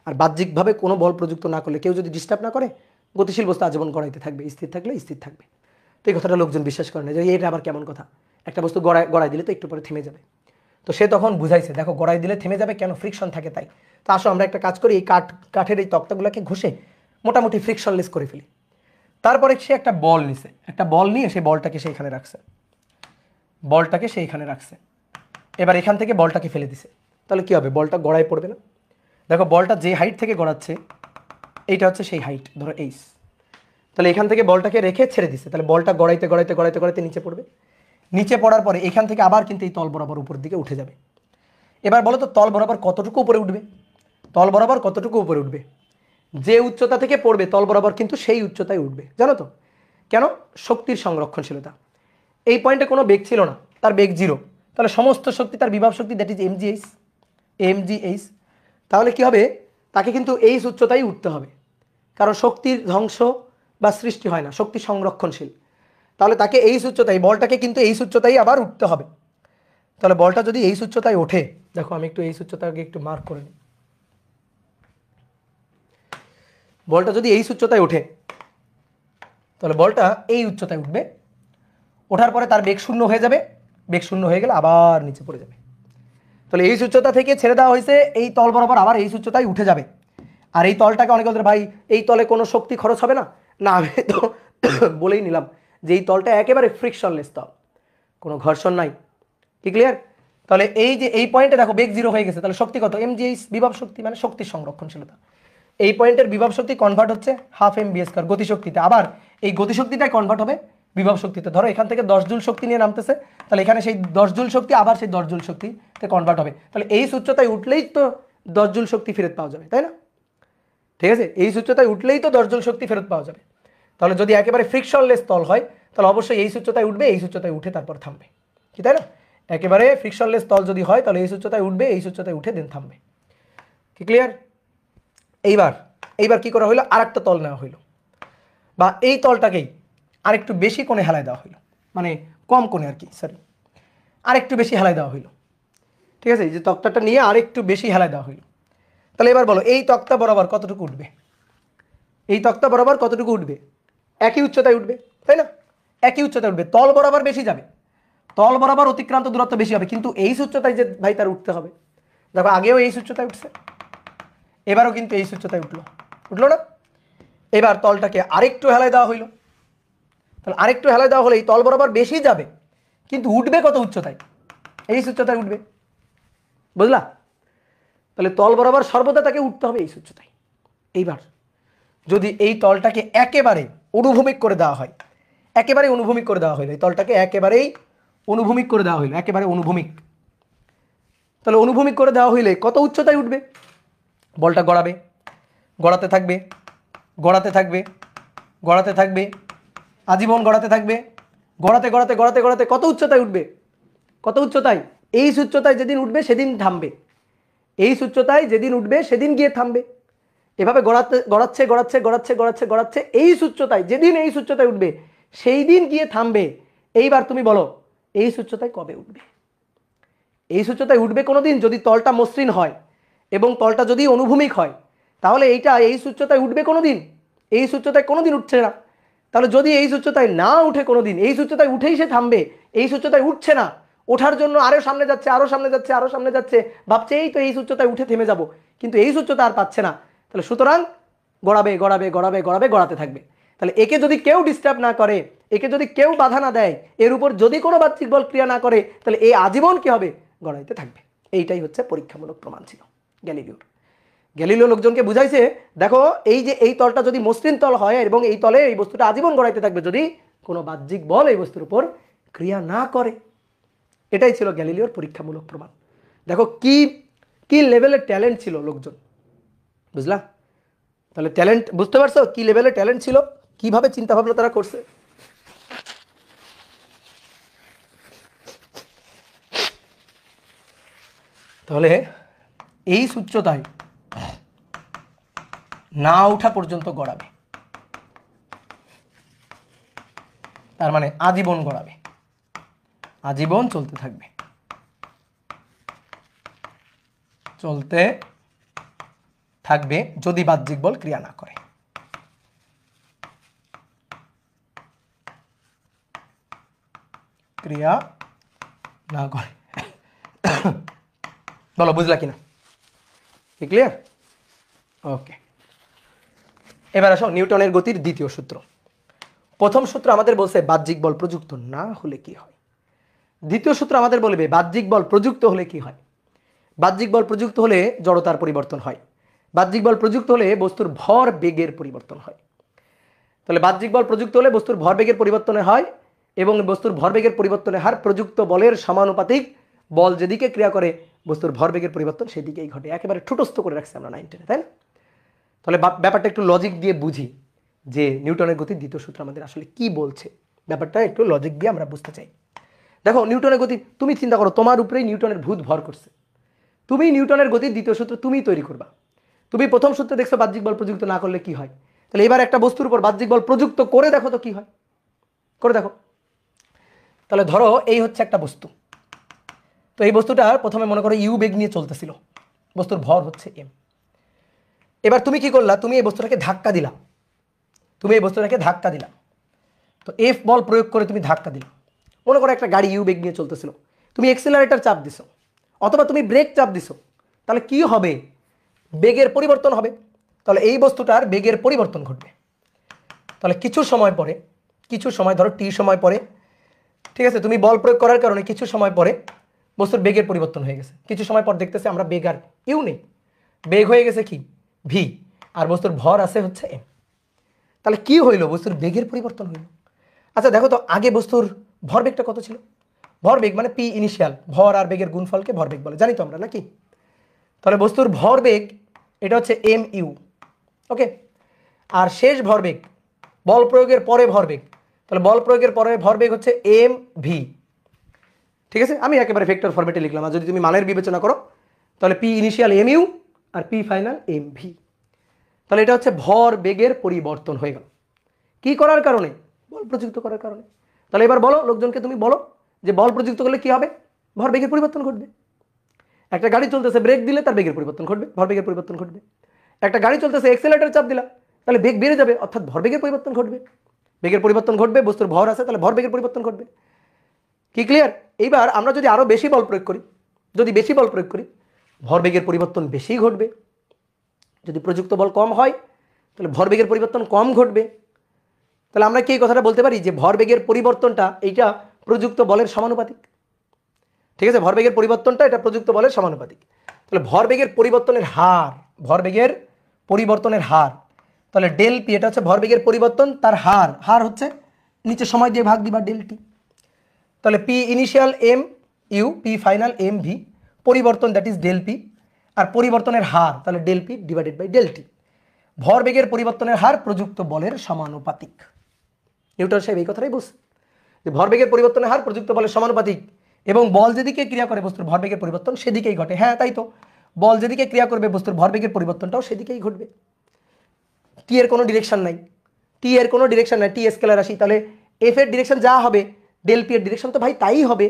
আর বাহ্যিকভাবে কোনো বল প্রযুক্ত না করলে, কেউ যদি ডিস্টার্ব না করে, গতিশীল বস্তু আজীবন গড়াইতে থাকবে, স্থির থাকলে স্থির থাকবে। তো এই কথাটা লোকজন বিশ্বাস করে না, যে এটা আবার কেমন কথা, একটা বস্তু গড়াই দিলে তো একটু পরে থেমে যাবে। তো সে তখন বুঝাইছে, দেখো গড়াই দিলে থেমে যাবে কেন, ফ্রিকশন থাকে তাই। তো আসো আমরা একটা কাজ করি, এই কাঠের এই তক্তাগুলোকে ঘষে মোটামুটি ফ্রিকশনলেস করে ফেলি। তারপরে সে একটা বল নিছে, একটা বল নিয়ে সেই বলটাকে সে এখানে রাখছে, বলটাকে সে এখানে রাখছে। এবার এখান থেকে বলটাকে ফেলে দিছে, তাহলে কি হবে, বলটা গড়ায় পড়বে না? দেখো বলটা যে হাইট থেকে গড়াচ্ছে, এইটা হচ্ছে সেই হাইট, ধরো এইচ। তাহলে এখান থেকে বলটাকে রেখে ছেড়ে দিছে, তাহলে বলটা গড়াইতে গড়াইতে গড়াইতে গড়াইতে নিচে পড়বে। নিচে পড়ার পরে এখান থেকে আবার কিন্তু এই তল বরাবর উপরের দিকে উঠে যাবে। এবার বলো তো তল বরাবর কতটুকু উপরে উঠবে? তল বরাবর কতটুকু উপরে উঠবে? যে উচ্চতা থেকে পড়বে তল বরাবর কিন্তু সেই উচ্চতায় উঠবে, জানো তো কেন? শক্তির সংরক্ষণশীলতা। এই পয়েন্টে কোনো বেগ ছিল না, তার বেগ জিরো, তাহলে সমস্ত শক্তি তার বিভব শক্তি, দ্যাট ইজ এমজিএইচ। তাহলে কি হবে, তাকে কিন্তু এই উচ্চতায় উঠতে হবে, কারণ শক্তির ধ্বংস বা সৃষ্টি হয় না, শক্তি সংরক্ষণশীল। তাহলে তাকে এই উচ্চতায়, বলটাকে কিন্তু এই উচ্চতায় আবার উঠতে হবে। তাহলে বলটা যদি এই উচ্চতায় ওঠে, দেখো আমি একটু এই উচ্চতাকে একটু মার্ক করে নিই, বলটা যদি এই উচ্চতায় ওঠে, তাহলে বলটা এই উচ্চতায় উঠবে, ওঠার পরে তার বেগ শূন্য হয়ে যাবে, বেগ শূন্য হয়ে গেলে আবার নিচে পড়ে যাবে। তাহলে এই উচ্চতা থেকে ছেড়ে দেওয়া হয়েছে, এই তল বরাবর আবার এই উচ্চতায় উঠে যাবে। আর এই তলটাকে অনেকে বলতে, ভাই এই তলে কোনো শক্তি খরচ হবে না, না আমি তো বলেই নিলাম যে এই তলটা একেবারে ফ্রিকশনলেস তল, কোনো ঘর্ষণ নাই। কি ক্লিয়ার? তাহলে এই যে এই পয়েন্টে দেখো বেগ জিরো হয়ে গেছে, তাহলে শক্তি কত, এমজিএইচ, বিভব শক্তি মানে শক্তির সংরক্ষণশীলতা। এই পয়েন্টের বিভব শক্তি কনভার্ট হচ্ছে হাফ mv² গতিশক্তিতে, আবার এই গতিশক্তিটাই কনভার্ট হবে বিভব শক্তিতে। ধরো এখান থেকে 10 জুল শক্তি নিয়ে নামতেছে, তাহলে এখানে সেই 10 জুল শক্তি আবার সেই 10 জুল শক্তিতে কনভার্ট হবে, তাহলে এই উচ্চতায় উঠলেই তো 10 জুল শক্তি ফেরত পাওয়া যাবে, তাই না? ঠিক আছে, এই উচ্চতায় উঠলেই তো 10 জুল শক্তি ফেরত পাওয়া যাবে। তাহলে যদি একেবারে ফ্রিকশনলেস তল হয়, তাহলে অবশ্যই এই উচ্চতায় উঠবে, এই উচ্চতায় উঠে তারপর থামবে, কি তাই না? একেবারে ফ্রিকশনলেস তল যদি হয়, তাহলে এই উচ্চতায় উঠবে, এই উচ্চতায় উঠে দেন থামবে। কি ক্লিয়ার? এইবার কি করা হইলো, আর একটা তল নেওয়া হইলো, বা এই তলটাকেই আরেকটু বেশি কোণে হেলায় দেওয়া হইলো, মানে কম কোণে আর কি, সরি, আরেকটু বেশি হেলায় দেওয়া হইলো। ঠিক আছে, এই যে তক্তাটা নিয়ে আরেকটু বেশি হেলায় দেওয়া হইলো। তাহলে এবার বলো এই তক্তা বরাবর কতটুকু উঠবে, এই তক্তা বরাবর কতটুকু উঠবে? একই উচ্চতায় উঠবে, তাই না? একই উচ্চতায় উঠবে, তল বরাবর বেশি যাবে, তল বরাবর অতিক্রান্ত দূরত্ব বেশি হবে, কিন্তু এই উচ্চতায় যে ভাই তার উঠতে হবে। দেখো আগেও এই উচ্চতায় উঠছে, এবারও কিন্তু এই উচ্চতায় উঠলো না? এবার তলটাকে আরেকটু হেলায় দেওয়া হইলো, তাহলে আরেকটু হেলায় দেওয়া হলে এই তল বরাবর বেশি যাবে, কিন্তু উঠবে কত উচ্চতায়? এই উচ্চতায় উঠবে, বুঝলা? তাহলে তল বরাবর সর্বদা তাকে উঠতে হবে এই উচ্চতায়। এইবার যদি এই তলটাকে একেবারে অনুভূমিক করে দেওয়া হয়, একেবারে অনুভূমিক করে দেওয়া হইলো, এই তলটাকে একেবারেই অনুভূমিক করে দেওয়া হইলো, একেবারে অনুভূমিক, তাহলে অনুভূমিক করে দেওয়া হইলে কত উচ্চতায় উঠবে? বলটা গড়াবে, গড়াতে থাকবে, গড়াতে থাকবে, গড়াতে থাকবে, আজীবন গড়াতে থাকবে, গড়াতে গড়াতে গড়াতে গড়াতে কত উচ্চতায় উঠবে? কত উচ্চতায়? এই উচ্চতায় যেদিন উঠবে সেদিন থামবে, এই উচ্চতায় যেদিন উঠবে সেদিন গিয়ে থামবে। এভাবে গড়াচ্ছে গড়াচ্ছে গড়াচ্ছে গড়াচ্ছে গড়াচ্ছে, এই উচ্চতায় যেদিন এই উচ্চতায় উঠবে সেই দিন গিয়ে থামবে। এইবার তুমি বলো এই উচ্চতায় কবে উঠবে? এই উচ্চতায় উঠবে কোনোদিন যদি তলটা মসৃণ হয় এবং তলটা যদি অনুভূমিক হয়, তাহলে এইটা এই উচ্চতায় উঠবে কোনোদিন? এই উচ্চতায় কোনোদিন উঠছে না। তাহলে যদি এই উচ্চতায় না উঠে কোনোদিন, এই উচ্চতায় উঠেই সে থামবে, এই উচ্চতায় উঠছে না, ওঠার জন্য আরও সামনে যাচ্ছে, আরও সামনে যাচ্ছে, আরও সামনে যাচ্ছে, ভাবছে এই তো এই উচ্চতায় উঠে থেমে যাব, কিন্তু এই উচ্চতা আর পাচ্ছে না, তাহলে সুতরাং গড়াবে গড়াবে গড়াবে গড়াবে গড়াতে থাকবে। তাহলে একে যদি কেউ ডিস্টার্ব না করে, একে যদি কেউ বাধা না দেয়, এর উপর যদি কোনো বাহ্যিক বল ক্রিয়া না করে, তাহলে এই আজীবন কি হবে? গড়াইতে থাকবে। এইটাই হচ্ছে পরীক্ষামূলক প্রমাণ ছিল গ্যালিলিওর। গ্যালিলিও লোকজনকে বুঝাইছে, দেখো এই যে এই তলটা যদি মসৃণ তল হয় এবং এই তলে এই বস্তুটা আজীবন গড়াইতে থাকবে যদি কোনো বাহ্যিক বল এই বস্তুর উপর ক্রিয়া না করে। এটাই ছিল গ্যালিলিওর পরীক্ষামূলক প্রমাণ। দেখো কি কি লেভেলের ট্যালেন্ট ছিল লোকজন, বুঝলা? তাহলে ট্যালেন্ট বুঝতে পারছো কি লেভেলের ট্যালেন্ট ছিল, কিভাবে চিন্তা ভাবনা তারা করছে। তাহলে এই উচ্চতায় না ওঠা পর্যন্ত গড়াবে, তার মানে আজীবন গড়াবে, আজীবন চলতে থাকবে, চলতে থাকবে যদি বাহ্যিক বল ক্রিয়া না করে। ক্রিয়া না করে। বলো বুঝলা কিনা? ক্লিয়ার? ওকে, এবার আসো নিউটনের গতির দ্বিতীয় সূত্র। প্রথম সূত্র আমাদের বলছে বাহ্যিক বল প্রযুক্ত না হলে কি হয়, দ্বিতীয় সূত্র আমাদের বলবে বাহ্যিক বল প্রযুক্ত হলে কি হয়। বাহ্যিক বল প্রযুক্ত হলে জড়তার পরিবর্তন হয়, বাহ্যিক বল প্রযুক্ত হলে বস্তুর ভর বেগের পরিবর্তন হয়। তাহলে বাহ্যিক বল প্রযুক্ত হলে বস্তুর ভরবেগের পরিবর্তনে হয় এবং বস্তুর ভরবেগের পরিবর্তনের হার প্রযুক্ত বলের সমানুপাতিক। বল যেদিকে ক্রিয়া করে বস্তুর ভরবেগের পরিবর্তন সেদিকেই ঘটে। একেবারে ঠুটস্থ করে রাখছি আমরা 9 10, তাই না? তাহলে ব্যাপারটা একটু লজিক দিয়ে বুঝি যে নিউটনের গতির দ্বিতীয় সূত্র আমাদের আসলে কি বলছে, ব্যাপারটা একটু লজিক দিয়ে আমরা বুঝতে চাই। দেখো নিউটনের গতি, তুমি চিন্তা করো তোমার উপরেই নিউটনের ভূত ভর করছে, তুমি নিউটনের গতির দ্বিতীয় সূত্র তুমি তৈরি করবা। তুমি প্রথম সূত্রে দেখছো বাহ্যিক বল প্রযুক্ত না করলে কি হয়, তাহলে এবার একটা বস্তুর উপর বাহ্যিক বল প্রযুক্ত করে দেখো তো কি হয়, করে দেখো। তাহলে ধরো এই হচ্ছে একটা বস্তু, তো এই বস্তুটা প্রথমে মনে করো ইউ বেগ নিয়ে চলতেছিল, বস্তুর ভর হচ্ছে এম। এবার তুমি কি করলা, তুমি এই বস্তুটাকে ধাক্কা দিলা, তুমি এই বস্তুটাকে ধাক্কা দিলা, তো এফ বল প্রয়োগ করে তুমি ধাক্কা দিলা। মনে করো একটা গাড়ি ইউ বেগ নিয়ে চলতেছিল, তুমি এক্সিলারেটর চাপ দিছো অথবা তুমি ব্রেক চাপ দিছো, তাহলে কি হবে, বেগের পরিবর্তন হবে। তাহলে এই বস্তুটার বেগের পরিবর্তন ঘটবে। তাহলে কিছু সময় পরে, কিছু সময় ধরো টি সময় পরে, ঠিক আছে, তুমি বল প্রয়োগ করার কারণে কিছু সময় পরে বস্তুর বেগের পরিবর্তন হয়ে গেছে। কিছু সময় পর দেখতেছে আমরা বেগ আর ইউ নেই, বেগ হয়ে গেছে কি ভি, আর বস্তুর ভর আছে হচ্ছে এম। তাহলে কি হইল, বস্তুর বেগের পরিবর্তন হইল। আচ্ছা দেখো তো আগে বস্তুর ভরবেগটা কত ছিল, ভরবেগ মানে পি ইনিশিয়াল, ভর আর বেগের গুণফলকে ভরবেগ বলে, জানি তো আমরা নাকি? তাহলে বস্তুর ভরবেগ এটা হচ্ছে এম ইউ, ওকে। আর শেষ ভরবেগ বল প্রয়োগের পরে ভরবেগ, তাহলে বল প্রয়োগের পরে ভরবেগ হচ্ছে এম ভি, ঠিক আছে। আমি একেবারে ভেক্টর ফরম্যাটে লিখলাম, আর যদি তুমি মানের বিবেচনা করো তাহলে পি ইনিশিয়াল এম ইউ আর পি ফাইনাল এম ভি। তাহলে এটা হচ্ছে ভর বেগের পরিবর্তন হয়ে গেল, কি করার কারণে, বল প্রযুক্ত করার কারণে। তাহলে এবার বলো লোকজনকে, তুমি বলো যে বল প্রযুক্ত করলে কি হবে, ভর বেগের পরিবর্তন ঘটবে। একটা গাড়ি চলতেছে, ব্রেক দিলে তার বেগের পরিবর্তন ঘটবে, ভরবেগের পরিবর্তন ঘটবে। একটা গাড়ি চলতেছে, এক্সেলারেটর চাপ দিলা, তাহলে বেগ বেড়ে যাবে, অর্থাৎ ভরবেগের পরিবর্তন ঘটবে। বেগের পরিবর্তন ঘটবে, বস্তুর ভর আছে তাহলে ভরবেগের পরিবর্তন ঘটবে। কি ক্লিয়ার? এইবার আমরা যদি আরো বেশি বল প্রয়োগ করি, যদি বেশি বল প্রয়োগ করি ভরবেগের পরিবর্তন বেশি ঘটবে। যদি প্রযুক্ত বল কম হয় তাহলে ভরবেগের পরিবর্তন কম ঘটবে। তাহলে আমরা কি এই কথাটা বলতে পারি যে ভরবেগের পরিবর্তনটা এইটা প্রযুক্ত বলের সমানুপাতিক, ঠিক আছে? ভরবেগের পরিবর্তনটা এটা প্রযুক্ত বলের সমানুপাতিক। তাহলে ভরবেগের পরিবর্তনের হার, ভরবেগের পরিবর্তনের হার, তাহলে ডেল পি এটা হচ্ছে ভরবেগের পরিবর্তন, তার হার, হার হচ্ছে নিচে সময় দিয়ে ভাগ দিবা ডেল টি। তাহলে P initial M U P final M V, পরিবর্তন দ্যাট ইজ ডেল পি, আর পরিবর্তনের হার তাহলে del P divided by del T. ভরবেগের পরিবর্তনের হার প্রযুক্ত বলের সমানুপাতিক। নিউটন সাহেব এই কথাটাই বলছে যে ভরবেগের পরিবর্তনের হার প্রযুক্ত বলের সমানুপাতিক, এবং বল যেদিকে ক্রিয়া করে বস্তুর ভরবেগের পরিবর্তন সেদিকেই ঘটে। হ্যাঁ তাই তো, বল যেদিকে ক্রিয়া করবে বস্তুর ভরবেগের পরিবর্তনটাও সেদিকেই ঘটবে। টি এর কোনো ডিরেকশন নাই, টি এর কোনো ডিরেকশন নাই, টি স্কেলার রাশি, তাহলে এফ এর ডিরেকশন যা হবে ডেল পি এর ডিরেকশন তো ভাই তাই হবে,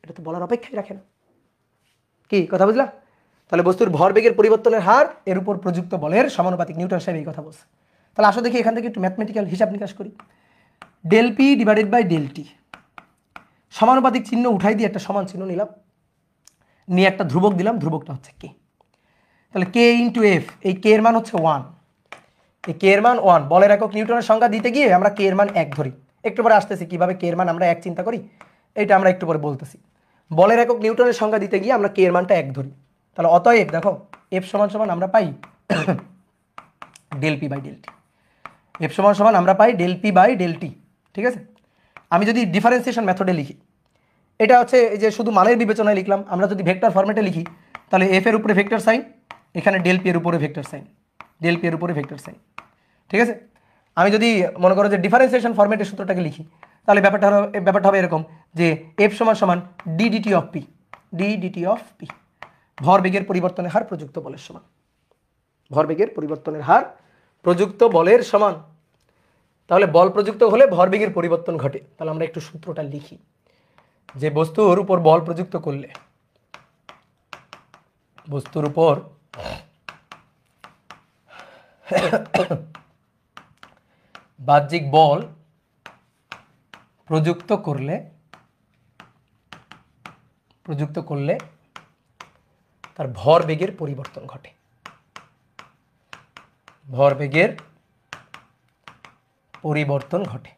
এটা তো বলার অপেক্ষাই রাখে না। কি কথা বুঝলা? তাহলে বস্তুর ভরবেগের পরিবর্তনের হার এর উপর প্রযুক্ত বলের সমানুপাতিক, নিউটন সাহেব এই কথা বলছে। তাহলে আসো দেখি এখান থেকে একটু ম্যাথমেটিক্যাল হিসাব নিকাশ করি। Del P divided by del T, সমানুপাতিক চিহ্ন উঠাই দিয়ে একটা সমান চিহ্ন নিলাম, নিয়ে একটা ধ্রুবক দিলাম, ধ্রুবকটা হচ্ছে কে। তাহলে কে ইন্টু এফ, এই কে এর মান হচ্ছে 1, এই কে এর মান 1। বলের একক নিউটনের সংখ্যা দিতে গিয়ে আমরা কে এর মান 1 ধরি, একটু পরে আসতেছি কিভাবে কে এর মান আমরা 1 চিন্তা করি, এইটা আমরা একটু পরে বলতেছি। বলের একক নিউটনের সংখ্যা দিতে গিয়ে আমরা কে এর মানটা 1 ধরি। তাহলে অতএব দেখো এফ সমান সমান আমরা পাই del P by del T, F সমান সমান আমরা পাই del P by del T, ঠিক আছে। আমি যদি ডিফারেন্সিয়েশন মেথডে লিখি, এটা হচ্ছে এই যে শুধু মানের বিবেচনায় লিখলাম, আমরা যদি ভেক্টর ফরম্যাটে লিখি তাহলে এফ এর উপরে ভেক্টর সাইন, এখানে ডেল পি এর উপরে ভেক্টর সাইন, ডেল পি এর উপরে ভেক্টর সাইন। ঠিক আছে, আমি যদি মনে করো যে ডিফারেন্সিয়েশন ফরম্যাটের সূত্রটাকে লিখি, তাহলে ব্যাপারটা হবে এরকম যে এফ সমান সমান D DT of P, D DT of P, ভরবেগের পরিবর্তনের হার প্রযুক্ত বলের সমান, ভরবেগের পরিবর্তনের হার প্রযুক্ত বলের সমান। তাহলে বল প্রযুক্ত হলে ভরবেগের পরিবর্তন ঘটে। তাহলে আমরা একটু সূত্রটা লিখি যে বস্তুর উপর বল প্রযুক্ত করলে, বস্তুর উপর বাহ্যিক বল প্রযুক্ত করলে তার ভরবেগের পরিবর্তন ঘটে, ভরবেগের পরিবর্তন ঘটে,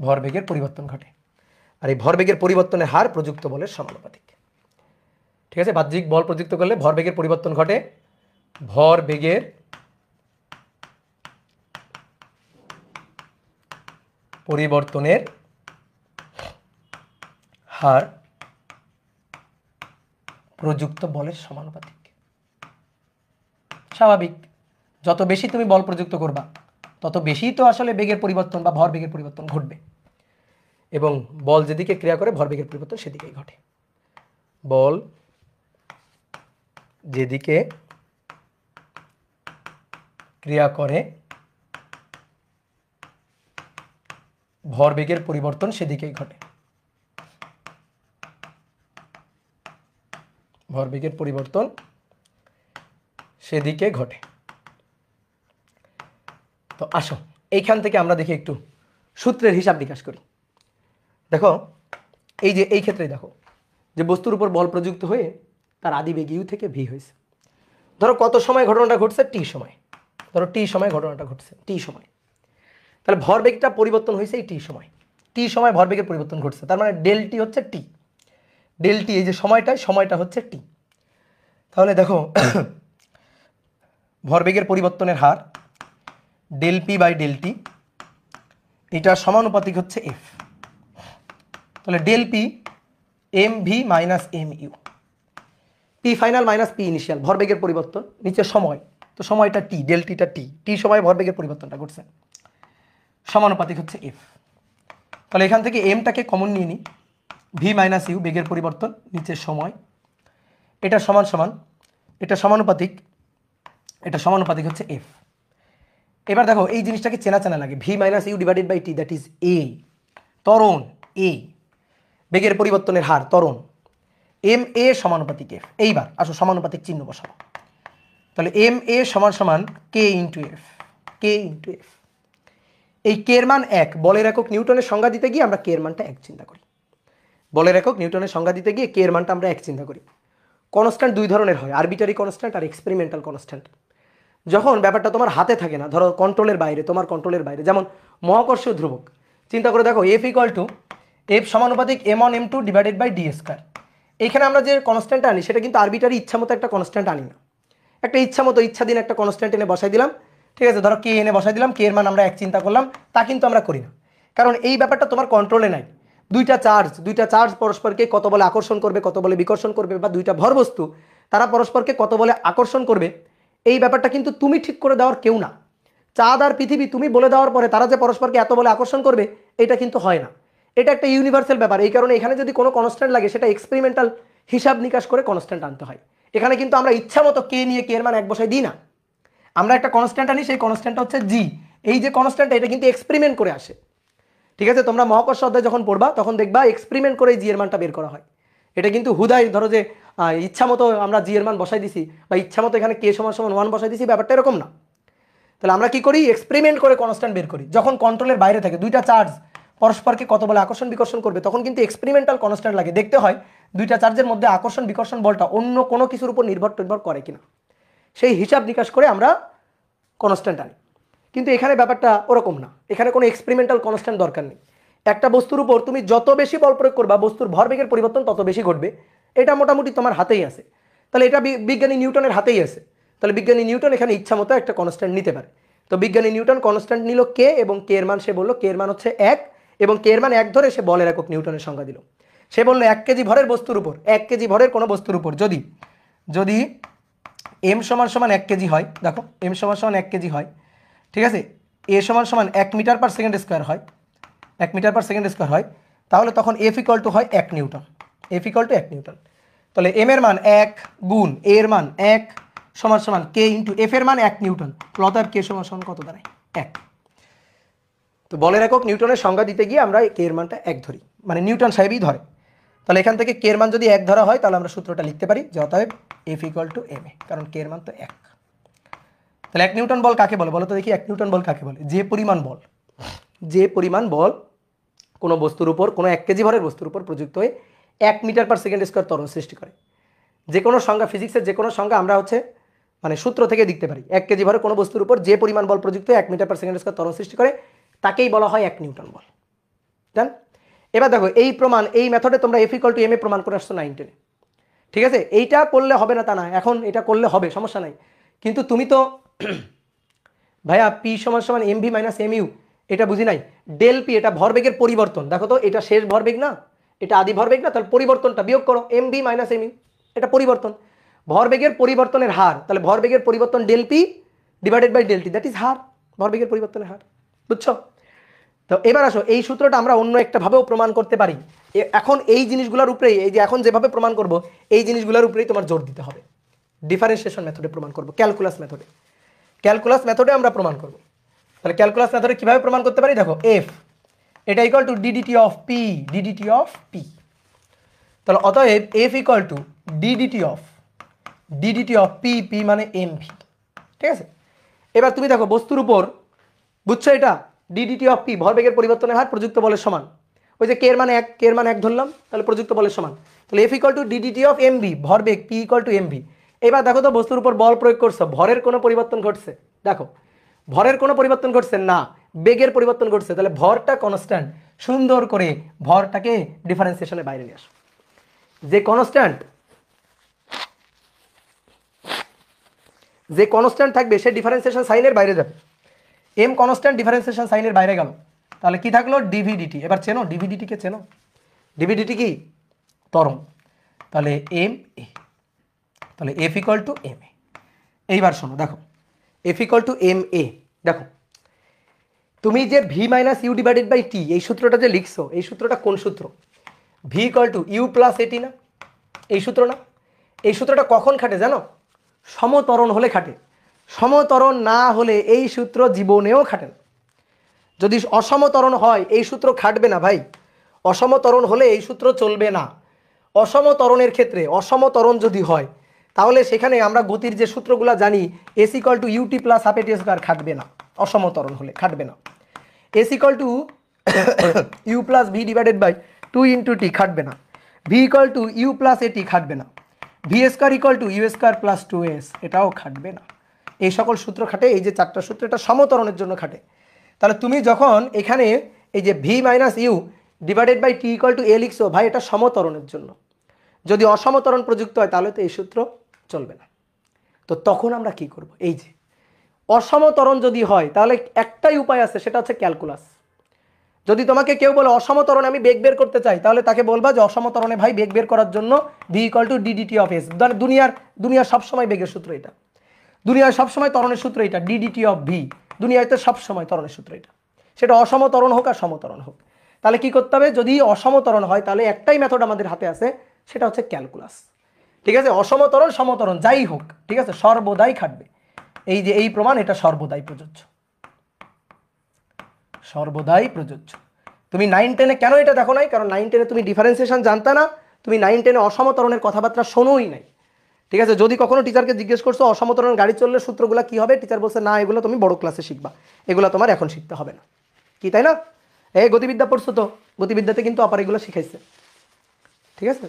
ভরবেগের পরিবর্তন ঘটে। আর এই ভরবেগের পরিবর্তনের হার প্রযুক্ত বলের সমানুপাতিক। ঠিক আছে, বাহ্যিক বল প্রযুক্ত করলে ভরবেগের পরিবর্তন ঘটে, ভরবেগের পরিবর্তনের হার প্রযুক্ত বলের সমানুপাতিক। স্বাভাবিক, যত বেশি তুমি বল প্রযুক্ত করবা তত বেশি তো আসলে বেগের পরিবর্তন বা ভরবেগের পরিবর্তন ঘটবে, এবং বল যেদিকে ক্রিয়া করে ভরবেগের পরিবর্তন সেদিকেই ঘটে। বল যেদিকে ক্রিয়া করে ভরবেগের পরিবর্তন সেদিকেই ঘটে, ভরবেগের পরিবর্তন সেদিকে ঘটে। তো আসো এইখান থেকে আমরা দেখি একটু সূত্রের হিসাব নিকাশ করি। দেখো এই যে এই ক্ষেত্রে দেখো যে বস্তুর উপর বল প্রযুক্ত হয়ে তার আদি বেগ ইউ থেকে ভি হয়েছে। ধরো কত সময় ঘটনাটা ঘটছে, টি সময়, ধরো টি সময় ঘটনাটা ঘটছে, টি সময়। তাহলে ভরবেগটা পরিবর্তন হয়েছে এই টি সময়, টি সময় ভরবেগের পরিবর্তন ঘটছে, তার মানে ডেল টি হচ্ছে টি, ডেল টি এই যে সময়টা হচ্ছে টি। তাহলে দেখো ভরবেগের পরিবর্তনের হার del P by del T, এটা সমানুপাতিক হচ্ছে এফ। তাহলে del P M V minus M U, P final minus P initial, ভরবেগের পরিবর্তন, নিচে সময়, তো সময়টা টি, ডেল টিটা টি, টি সময় ভরবেগের পরিবর্তনটা ঘটছে, সমানুপাতিক হচ্ছে এফ। তাহলে এখান থেকে এমটাকে কমন নিয়ে নিই, ভি মাইনাস ইউ বেগের পরিবর্তন, নিচে সময়, এটা সমান সমান, এটা সমানুপাতিক, এটা সমানুপাতিক হচ্ছে এফ। এবার দেখো এই জিনিসটাকে চেনা চেনা লাগে, V minus U divided by T, that is A, ত্বরণ এ, বেগের পরিবর্তনের হার ত্বরণ, এম এ সমানুপাতিক এফ। এইবার আসো সমানুপাতিক চিহ্ন বসাবো, তাহলে এম এ সমান সমান কে ইন্টু এফ, কে ইন্টু এফ। এই কে এর মান এক, বলের একক নিউটনের সংজ্ঞা দিতে গিয়ে আমরা কে এর মানটা এক চিন্তা করি, বলের একক নিউটনের সংজ্ঞা দিতে গিয়ে কে এর মানটা আমরা এক চিন্তা করি। কনস্ট্যান্ট দুই ধরনের হয়, আরবিটারি কনস্ট্যান্ট আর এক্সপেরিমেন্টাল কনস্ট্যান্ট। যখন ব্যাপারটা তোমার হাতে থাকে না, ধরো কন্ট্রোলের বাইরে, তোমার কন্ট্রোলের বাইরে, যেমন মহাকর্ষীয় ধ্রুবক, চিন্তা করে দেখো এফ ইকুয়াল টু এফ সমানুপাতিক M one M two divided by D square. এইখানে আমরা যে কনস্ট্যান্টটা আনি সেটা কিন্তু আরবিটারি ইচ্ছা মতো একটা কনস্ট্যান্ট আনি না, একটা ইচ্ছা মতো ইচ্ছাধীন একটা কনস্ট্যান্ট এনে বসাই দিলাম। ঠিক আছে, ধরো কে এনে বসাই দিলাম, কে এর মান আমরা এক চিন্তা করলাম, তা কিন্তু আমরা করি না, কারণ এই ব্যাপারটা তোমার কন্ট্রোলে নাই। দুইটা চার্জ পরস্পরকে কত বলে আকর্ষণ করবে, কত বলে বিকর্ষণ করবে, বা দুইটা ভরবস্তু তারা পরস্পরকে কত বলে আকর্ষণ করবে, এই ব্যাপারটা কিন্তু তুমি ঠিক করে দেওয়ার কেউ না। চাঁদ আর পৃথিবী তুমি বলে দেওয়ার পরে তারা যে পরস্পরকে এত বলে আকর্ষণ করবে এটা কিন্তু হয় না, এটা একটা ইউনিভার্সাল ব্যাপার। এই কারণে এখানে যদি কোনো কনস্ট্যান্ট লাগে সেটা এক্সপেরিমেন্টাল হিসাব নিকাশ করে কনস্ট্যান্ট আনতে হয়। এখানে কিন্তু আমরা ইচ্ছা মতো কে নিয়ে কে এর মান এক বসাই দিই না, আমরা একটা কনস্ট্যান্ট আনি, সেই কনস্ট্যান্টটা হচ্ছে জি। এই যে কনস্ট্যান্ট এটা কিন্তু এক্সপেরিমেন্ট করে আসে। ঠিক আছে, তোমরা মহাকর্ষ অধ্যায় যখন পড়বা তখন দেখবা এক্সপেরিমেন্ট করে জি এর মানটা বের করা হয়। এটা কিন্তু হুদাই ধরো যে ইচ্ছা মতো আমরা জি এর মান বসাই দিছি বা ইচ্ছা মতো এখানে কে সমান সমান ওয়ান বসাই দিছি, ব্যাপারটা এরকম না। তাহলে আমরা কি করি, এক্সপেরিমেন্ট করে কনস্ট্যান্ট বের করি। যখন কন্ট্রোলের বাইরে থাকে, দুইটা চার্জ পরস্পরকে কত বলে আকর্ষণ বিকর্ষণ করবে, তখন কিন্তু এক্সপেরিমেন্টাল কনস্ট্যান্ট লাগে, দেখতে হয় দুইটা চার্জের মধ্যে আকর্ষণ বিকর্ষণ বলটা অন্য কোনো কিছুর উপর নির্ভর করে কিনা, সেই হিসাব নিকাশ করে আমরা কনস্ট্যান্ট আনি। কিন্তু এখানে ব্যাপারটা ওরকম না, এখানে কোনো এক্সপেরিমেন্টাল কনস্ট্যান্ট দরকার নেই। একটা বস্তুর উপর তুমি যত বেশি বল প্রয়োগ করবা বস্তুর ভরবেগের পরিবর্তন তত বেশি ঘটবে, এটা মোটামুটি তোমার হাতেই আছে। তাহলে এটা বিজ্ঞানী নিউটনের হাতেই আছে। তাহলে বিজ্ঞানী নিউটন এখানে ইচ্ছা মতো একটা কনস্ট্যান্ট নিতে পারে। তো বিজ্ঞানী নিউটন কনস্ট্যান্ট নিল কে, এবং কে এর মান সে বললো কে এর মান হচ্ছে এক, এবং কে এর মান এক ধরে সে বলের একক নিউটনের সংজ্ঞা দিল। সে বললো 1 কেজি ভরের বস্তুর উপর, 1 কেজি ভরের কোনো বস্তুর উপর যদি যদি এম সমান সমান 1 কেজি হয়, দেখো এম সমান সমান 1 কেজি হয়, ঠিক আছে, এ সমান সমান 1 মিটার পার সেকেন্ড স্কোয়ার হয়, 1 মিটার পার সেকেন্ড স্কোয়ার হয়, তাহলে তখন এফ ইকুয়াল টু হয় 1 Newton, F equal two 1 Newton. তাহলে এম এর মান 1 গুণ এ এর মান 1 সমান সমান কে ইন্টু এফ এর মান 1 নিউটন, অতএব কে সমান সমান কত দাঁড়ায় 1। তো বলের একক নিউটনের সংজ্ঞা দিতে গিয়ে আমরা কে এর মানটা 1 ধরি, মানে নিউটন সাহেবই ধরে। তাহলে এখান থেকে কে এর মান যদি 1 ধরা হয় তাহলে আমরা সূত্রটা লিখতে পারি যে অতএব F equal to M A, কারণ কে এর মান তো 1। তাহলে 1 নিউটন বল কাকে বলে বলো তো দেখি? 1 নিউটন বল কাকে বলে? যে পরিমাণ বল কোনো বস্তুর উপর, কোনো 1 কেজি ভরের বস্তুর উপর প্রযুক্ত হয়ে 1 মিটার পার সেকেন্ড স্কোয়ার ত্বরণ সৃষ্টি করে। যে কোনো সংজ্ঞা, ফিজিক্সের যে কোনো সংজ্ঞা আমরা মানে সূত্র থেকে দিতে পারি। 1 কেজি ভরের কোনো বস্তুর উপর যে পরিমাণ বল প্রযুক্ত হয়ে 1 মিটার পার সেকেন্ড স্কোয়ার ত্বরণ সৃষ্টি করে তাকেই বলা হয় 1 নিউটন বল। জান? এবার দেখো এই প্রমাণ, এই মেথডে তোমরা F equal to M A প্রমাণ করে আসছো 9 10-এ, ঠিক আছে? এইটা করলে হবে না তা না, এখন এটা করলে হবে, সমস্যা নাই। কিন্তু তুমি তো ভাইয়া পি সমান সমান M V minus M U এটা বুঝি নাই। ডেল পি এটা ভরবেগের পরিবর্তন, দেখো তো এটা শেষ ভরবেগ না, এটা আদি ভরবেগ না, তাহলে পরিবর্তনটা বিয়োগ করো, M V minus M U এটা পরিবর্তন, ভরবেগের পরিবর্তনের হার, তাহলে ভরবেগের পরিবর্তন del P divided by del T, that is হার, ভরবেগের পরিবর্তনের হার। বুঝছো? তো এবার আসো, এই সূত্রটা আমরা অন্য একটা ভাবেও প্রমাণ করতে পারি। এখন এই জিনিসগুলোর উপরেই, এই যে এখন যেভাবে প্রমাণ করব এই জিনিসগুলোর উপরেই তোমার জোর দিতে হবে। ডিফারেন্সিয়েশন মেথডে প্রমাণ করব, ক্যালকুলাস মেথডে আমরা প্রমাণ করব। তাহলে ক্যালকুলাস মেথডে কিভাবে প্রমাণ করতে পারি? দেখো এফ এটা equal to D DT of P, তাহলে অতএব F equal to D DT of P মানে এম ভি, ঠিক আছে? এবার তুমি দেখো বস্তুর উপর, বুঝছো এটা ডিডিটি অফ পি ভরবেগের পরিবর্তনের হার প্রযুক্ত বলের সমান, ওই যে কে এর মান 1 ধরলাম, তাহলে প্রযুক্ত বলের সমান, তাহলে F equal to D DT of M V ভরবেগ P equal to M V. এবার দেখো তো বস্তুর উপর বল প্রয়োগ করছো, ভরের কোনো পরিবর্তন ঘটছে? দেখো ভরের কোনো পরিবর্তন ঘটছে না, বেগের পরিবর্তন ঘটছে, তাহলে ভরটা কনস্ট্যান্ট। সুন্দর করে ভরটাকে ডিফারেন্সিয়েশনের বাইরে নিয়ে আসো। যে কনস্ট্যান্ট থাকবে সে ডিফারেন্সিয়েশন সাইনের বাইরে যাবে। এম কনস্ট্যান্ট ডিফারেন্সিয়েশন সাইনের বাইরে গেল, তাহলে কি থাকলো? ডিভিডিটি। এবার চেনো ডিভিডিটি কে? চেনো ডিভিডিটি কি? ত্বরণ। তাহলে এম এ, তাহলে F equal to M A. এইবার শোনো, দেখো F equal to M A, দেখো তুমি যে V minus U divided by T এই সূত্রটা যে লিখছো, এই সূত্রটা কোন সূত্র? V equal to U plus A T না, এই সূত্র না? এই সূত্রটা কখন খাটে জানো? সমত্বরণ হলে খাটে, সমত্বরণ না হলে এই সূত্র জীবনেও খাটে না। যদি অসমত্বরণ হয় এই সূত্র খাটবে না ভাই, অসমত্বরণ হলে এই সূত্র চলবে না। অসমত্বরণের ক্ষেত্রে, অসমত্বরণ যদি হয় তাহলে সেখানে আমরা গতির যে সূত্রগুলো জানি, S equal to U T plus half A T square খাটবে না, অসমত্বরণ হলে খাটবে না। S equal to U plus V divided by 2 into T খাটবে না। V equal to U plus A T খাটবে না। V square equal to you square plus 2s এটাও খাটবে না। এই সকল সূত্র খাটে, এই যে 4টা সূত্র এটা সমত্বরণের জন্য খাটে। তাহলে তুমি যখন এখানে এই যে V minus U divided by T equal to A লিখছো, ভাই এটা সমত্বরণের জন্য। যদি অসমত্বরণ প্রযুক্ত হয় তাহলে তো এই সূত্র চলবে না। তো তখন আমরা কি করব? এই যে অসমত্বরণ যদি হয় তাহলে একটাই উপায় আছে, সেটা হচ্ছে ক্যালকুলাস। যদি তোমাকে কেউ বলে অসমত্বরণে আমি বেগ বের করতে চাই, তাহলে তাকে বলবা যে অসমত্বরণে ভাই বেগ বের করার জন্য V equal to D DT of S. দুনিয়ার সবসময় বেগের সূত্র এটা, দুনিয়ায় সবসময় ত্বরণের সূত্র এটা, ডিডিটি অফ ভি। দুনিয়াতে সবসময় ত্বরণের সূত্র এটা, সেটা অসমত্বরণ হোক আর সমত্বরণ হোক। তাহলে কি করতে হবে? যদি অসমত্বরণ হয় তাহলে একটাই মেথড আমাদের হাতে আছে, সেটা হচ্ছে ক্যালকুলাস। ঠিক আছে? অসমত্বরণ সমত্বরণ যাই হোক, ঠিক আছে, সর্বদাই খাটবে। এই যে এই প্রমাণ, এটা সর্বদাই প্রযোজ্য, সর্বদাই প্রযোজ্য। তুমি 9 10-এ কেন এটা দেখো নাই? কারণ 9 10-এ তুমি ডিফারেন্সিয়েশন জানতা না, তুমি 9 10-এ অসমত্বরণের কথাবার্তা শোনোই নাই। ঠিক আছে? যদি কখনো টিচারকে জিজ্ঞেস করছো অসমত্বরণ গাড়ি চললে সূত্রগুলো কি হবে, টিচার বলছে না এগুলো তুমি বড় ক্লাসে শিখবা, এগুলো তোমার এখন শিখতে হবে না। কি তাই না? এই গতিবিদ্যা পড়ছো তো, গতিবিদ্যাতে কিন্তু আপার এগুলো শিখাইছে। ঠিক আছে?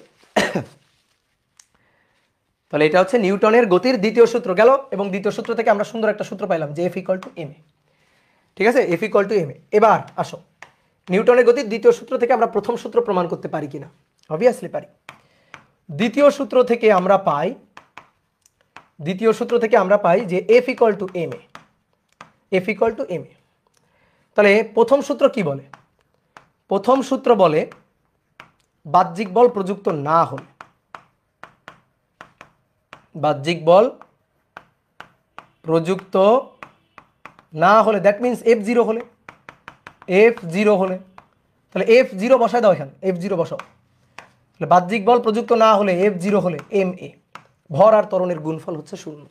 তাহলে এটা হচ্ছে নিউটনের গতির দ্বিতীয় সূত্র গেল, এবং দ্বিতীয় সূত্র থেকে আমরা সুন্দর একটা সূত্র পাইলাম যে F equal to M A. ঠিক আছে? F equal to M A. এবার আসো নিউটনের গতির দ্বিতীয় সূত্র থেকে আমরা প্রথম সূত্র প্রমাণ করতে পারি কিনা? অবভিয়াসলি পারি। দ্বিতীয় সূত্র থেকে আমরা পাই যে F equal to M A, F equal to M A. তাহলে প্রথম সূত্র কি বলে? প্রথম সূত্র বলে বাহ্যিক বল প্রযুক্ত না হলে, বাহ্যিক বল প্রযুক্ত না হলে, দ্যাট মিনস F0 হলে, F0 হলে, তাহলে F0 বসায় দাও এখানে, F0 বসাও। তাহলে বাহ্যিক বল প্রযুক্ত না হলে F0 হলে ma, ভর আর ত্বরণের গুণফল হচ্ছে 0।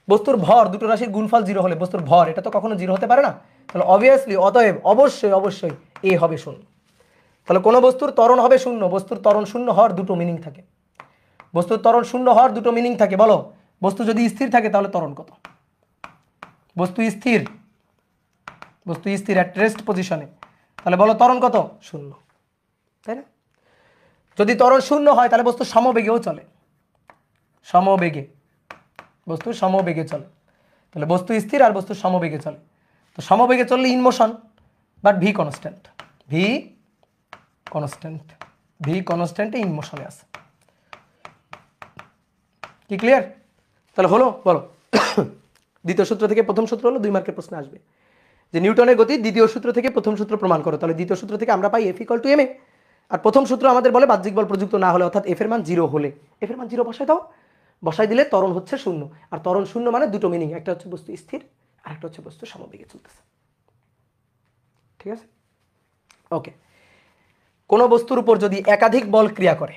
বস্তুর ভর দুটো রাশির গুণফল 0 হলে বস্তুর ভর এটা তো কখনো 0 হতে পারে না, তাহলে অবভিয়াসলি অতএব অবশ্যই অবশ্যই a হবে 0। তাহলে কোনো বস্তুর ত্বরণ হবে 0, বস্তুর ত্বরণ 0 হওয়ার দুটো মিনিং থাকে, বস্তুর ত্বরণ 0 হওয়ার দুটো মিনিং থাকে। বলো, বস্তু যদি স্থির থাকে তাহলে ত্বরণ কত? বস্তু স্থির, বস্তু স্থির অ্যাট রেস্ট পজিশনে, তাহলে বলো ত্বরণ কত? 0, তাই না? যদি ত্বরণ 0 হয় তাহলে বস্তু সমবেগেও চলে, সমবেগে, বস্তু সমবেগে চলে। তাহলে বস্তু স্থির আর বস্তু সমবেগে চলে, তো সমবেগে চললে in motion, but V constant, V constant, V কনস্ট্যান্টে ইন মোশনে আছে। কি ক্লিয়ার? তাহলে হলো, বলো। দ্বিতীয় সূত্র থেকে প্রথম সূত্র হলো 2 মার্কের প্রশ্ন আসবে যে নিউটনের গতি দ্বিতীয় সূত্র থেকে প্রথম সূত্র প্রমাণ করো। তাহলে দ্বিতীয় সূত্র থেকে আমরা পাই F = ma, আর প্রথম সূত্র আমাদের বলে বাহ্যিক বল প্রযুক্ত না হলে, অর্থাৎ F এর মান 0 হলে, F এর মান 0 বসাই দাও, বসাই দিলে ত্বরণ হচ্ছে 0, আর ত্বরণ 0 মানে দুটো মিনিং, একটা হচ্ছে বস্তু স্থির আর একটা হচ্ছে বস্তু সমবেগে চলতেছে। ঠিক আছে, ওকে। কোনো বস্তুর উপর যদি একাধিক বল ক্রিয়া করে,